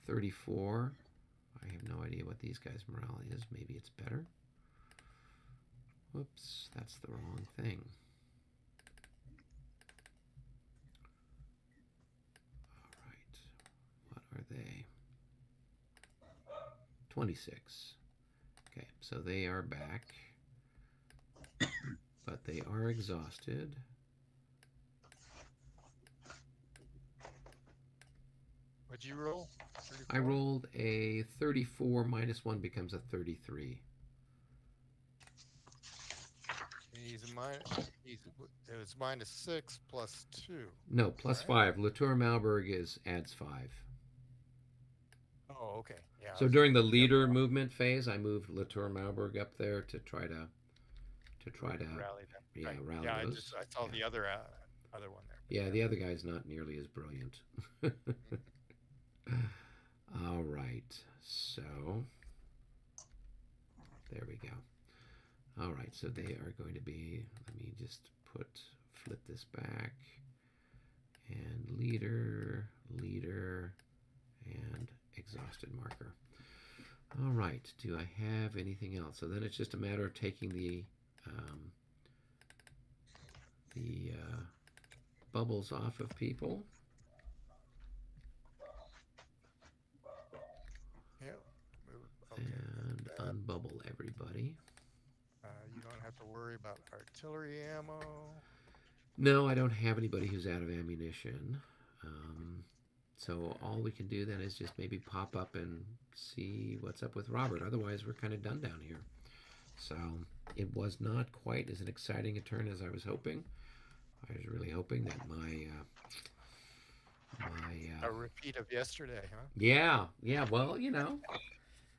34. I have no idea what these guys' morale is. Maybe it's better. Whoops, that's the wrong thing. All right, what are they? 26. Okay, so they are back, but they are exhausted. What'd you roll? I 34? rolled a 34 -1 becomes a 33. He's it was -6 plus 2. No, plus Right. 5. Latour Malberg adds 5. Oh, okay. Yeah. So during the leader movement phase, I moved Latour Malberg up there to try to rally them. yeah, Right. rally Yeah, those. I saw Yeah. the other one there. Yeah, the other guy's not nearly as brilliant. All right, so there we go. All right, so they are going to be, let me just flip this back, and leader, and exhausted marker. All right, do I have anything else? So then it's just a matter of taking the bubbles off of people. Yeah. Okay. And unbubble everybody. You don't have to worry about artillery ammo. No, I don't have anybody who's out of ammunition. So all we can do then is just maybe pop up and see what's up with Robert. Otherwise, we're kind of done down here. So it was not quite as an exciting a turn as I was hoping. I was really hoping that A repeat of yesterday, huh? yeah, well, you know,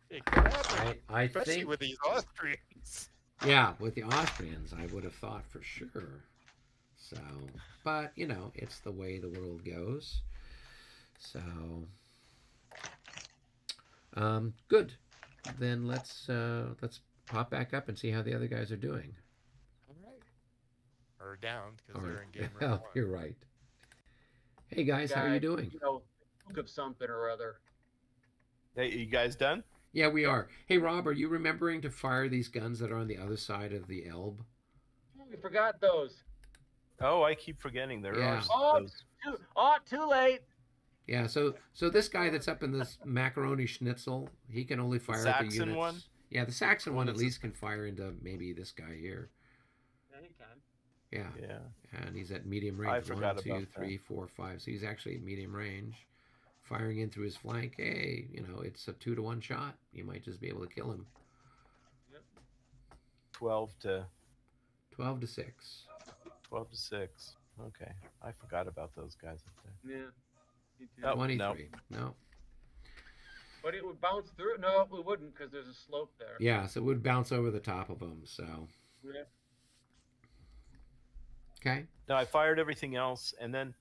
It could happen, I especially think with these Austrians. yeah, with the Austrians, I would have thought for sure. So, but you know, it's the way the world goes. So, good. Then let's pop back up and see how the other guys are doing. All right. Or down because Or- they're in game oh, round 1. you're right. Hey guys, how are you doing? You know, think of something or other. Hey, you guys done? Yeah, we are. Hey Rob, are you remembering to fire these guns that are on the other side of the Elbe? We forgot those. Oh, I keep forgetting there Yeah. are those. Too late. Yeah, so this guy that's up in this macaroni schnitzel, he can only fire at the Saxon units. one? Yeah, the Saxon The one one at that's least can fire into maybe this guy here. Yeah, he can. Yeah. Yeah. And he's at medium I range. forgot 1, 2, about 3, 4, 5. So he's actually at medium range. Firing in through his flank. Hey, you know, it's a 2-to-1 shot. You might just be able to kill him. 12 to 12 to 6. 6. Okay. I forgot about those guys up there. Yeah. Me too. Oh, 23. No. But it would bounce through. No, it wouldn't because there's a slope there. Yeah, so it would bounce over the top of him. So. Yeah. Okay. No, I fired everything else, and then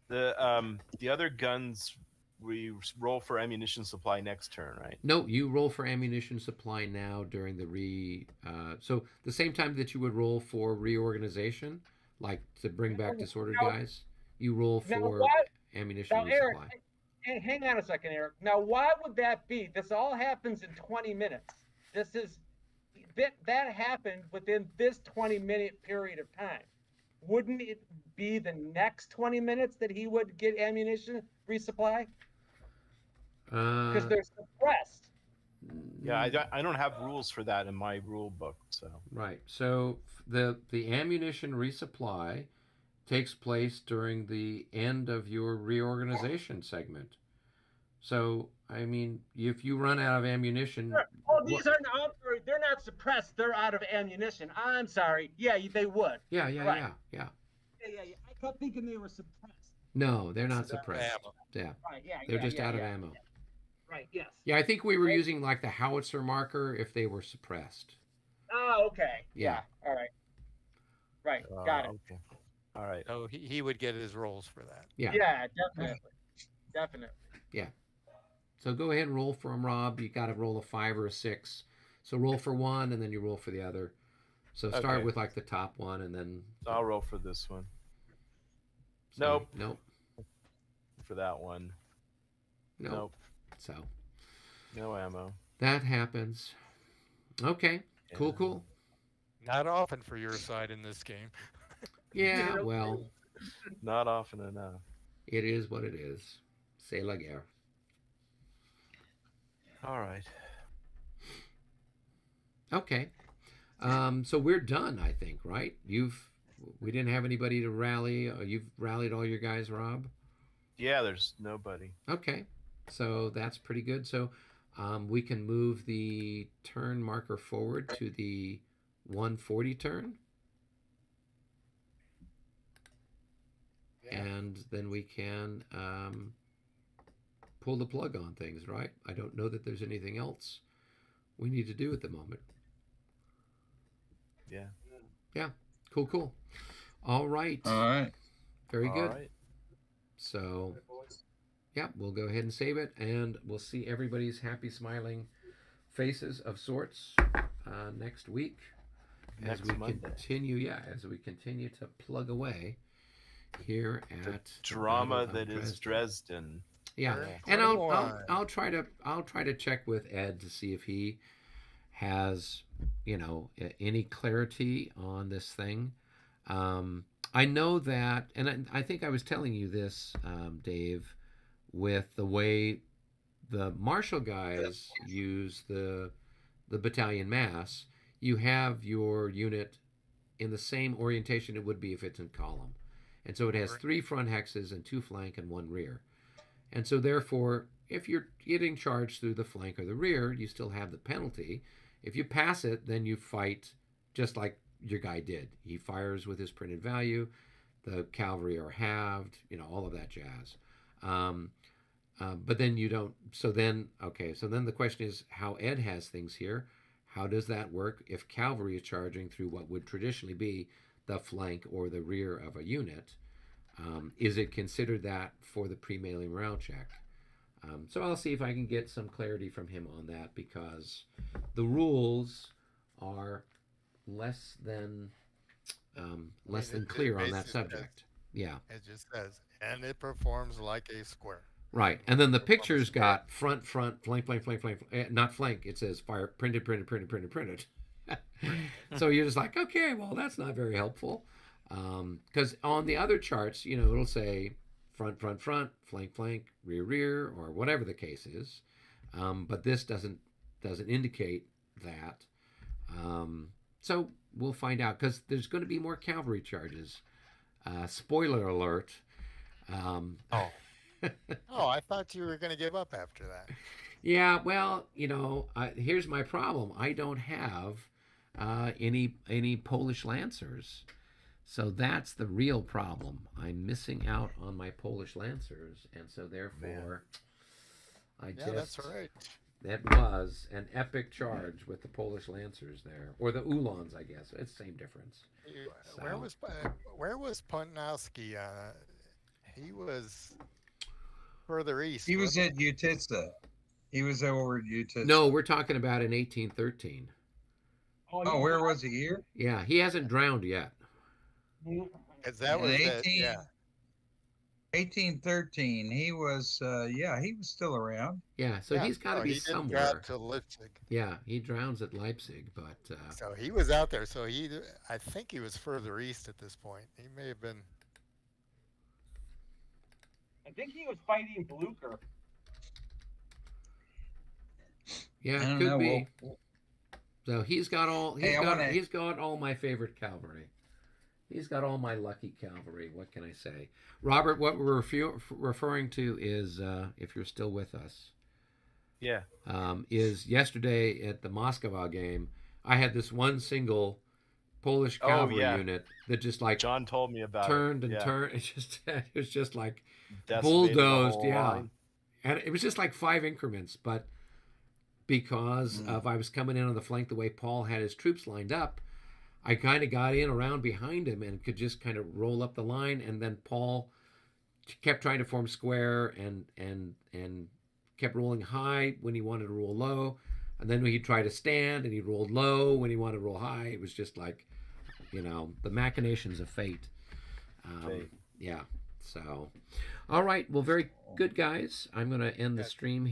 the other guns we roll for ammunition supply next turn, right? No, you roll for ammunition supply now during the so the same time that you would roll for reorganization, like to bring back disordered Now- guys, you roll now for what- ammunition Now, Eric, resupply. hey, hang on a second, Eric. Now, why would that be? This all happens in 20 minutes. That happened within this 20-minute period of time. Wouldn't it be the next 20 minutes that he would get ammunition resupply? Because they're suppressed. Yeah, I don't have rules for that in my rule book, so. Right. So the ammunition resupply takes place during the end of your reorganization segment. So I mean, if you run out of ammunition, Oh, these are not. They're not suppressed. They're out of ammunition. I'm sorry. Yeah, they would. yeah. Right. Yeah. I kept thinking they were suppressed. No, they're not suppressed. Ammo. Yeah, Right. Yeah. they're just out of yeah. ammo. Right. Yes. Yeah, I think we were using like the howitzer marker if they were suppressed. Oh, okay. Yeah. All right. Right. Got it. Okay. All right. So he would get his rolls for that. Yeah. Yeah, definitely. Definitely. So go ahead and roll for him, Rob. You got to roll a 5 or a 6. So roll for one, and then you roll for the other. So start Okay. with like the top one, and then. I'll roll for this one. So, Nope. Nope. For that one. Nope. So No ammo. that happens. Okay. Cool. Yeah. Cool. Not often for your side in this game. Yeah. Yeah. Well, Not often enough. it is what it is. C'est la guerre. All right. Okay. So we're done, I think, right? We didn't have anybody to rally. You've rallied all your guys, Rob? Yeah, there's nobody. Okay. So that's pretty good. So we can move the turn marker forward to the 140 turn. Yeah. And then we can pull the plug on things, right? I don't know that there's anything else we need to do at the moment. Yeah. Yeah. Cool. All right. All right. Very good. All right. So, yeah, we'll go ahead and save it, and we'll see everybody's happy, smiling faces of sorts next week as Next we Monday. continue. Yeah, as we continue to plug away here The at drama Battle of that is Dresden. Yeah, Turn and 21. I'll try to check with Ed to see if he has any clarity on this thing. I know that, and I think I was telling you this, Dave, with the way the martial guys use the battalion mass. You have your unit in the same orientation it would be if it's in column, and so it has 3 front hexes and 2 flank and 1 rear. And so therefore, if you're getting charged through the flank or the rear, you still have the penalty. If you pass it, then you fight just like your guy did. He fires with his printed value. The cavalry are halved, all of that jazz. But then you don't. So then the question is how Ed has things here. How does that work if cavalry is charging through what would traditionally be the flank or the rear of a unit? Is it considered that for the pre-melee morale check? So I'll see if I can get some clarity from him on that, because the rules are less than clear on that basically subject. Yeah, It just says, and it performs like a square. right. And then the pictures got front, flank, not flank. It says fire, printed. So you're just like, okay, well, that's not very helpful. Because on the other charts, it'll say front, flank, rear, or whatever the case is. But this doesn't indicate that. So we'll find out, because there's going to be more cavalry charges. Spoiler alert. Oh, I thought you were going to give up after that. Yeah, well, here's my problem. I don't have any Polish Lancers. So that's the real problem. I'm missing out on my Polish Lancers, and so therefore, That's right. That was an epic charge with the Polish Lancers there, or the Uhlans, I guess. It's the same difference. Where was Potnowski? He was further east. He was wasn't at Utitsa. He was over at Utitsa. No, we're talking about in 1813. Oh, where was he here? Yeah, he hasn't drowned yet. Because that was In it. Yeah. 1813. He was, he was still around. Yeah, so he's got to be he didn't somewhere. drop to Leipzig. Yeah, he drowns at Leipzig, but So he was out there. So I think he was further east at this point. He may have been. I think he was fighting Blucher. yeah, I it don't could know. be. So he's got all my favorite cavalry. He's got all my lucky cavalry. What can I say? Robert, what we're referring to is, if you're still with us, Yeah. is yesterday at the Moskva game, I had this one single Polish cavalry unit that just like John told me about turned it. and turned. It was just like Decimated the bulldozed, whole yeah. line. And it was just like 5 increments, but because of I was coming in on the flank the way Paul had his troops lined up, I kind of got in around behind him and could just kind of roll up the line, and then Paul kept trying to form square and kept rolling high when he wanted to roll low, and then he'd try to stand and he rolled low when he wanted to roll high. It was just like, the machinations of fate. Fate. Yeah. So, all right. Well, very good, guys. I'm going to end the stream here.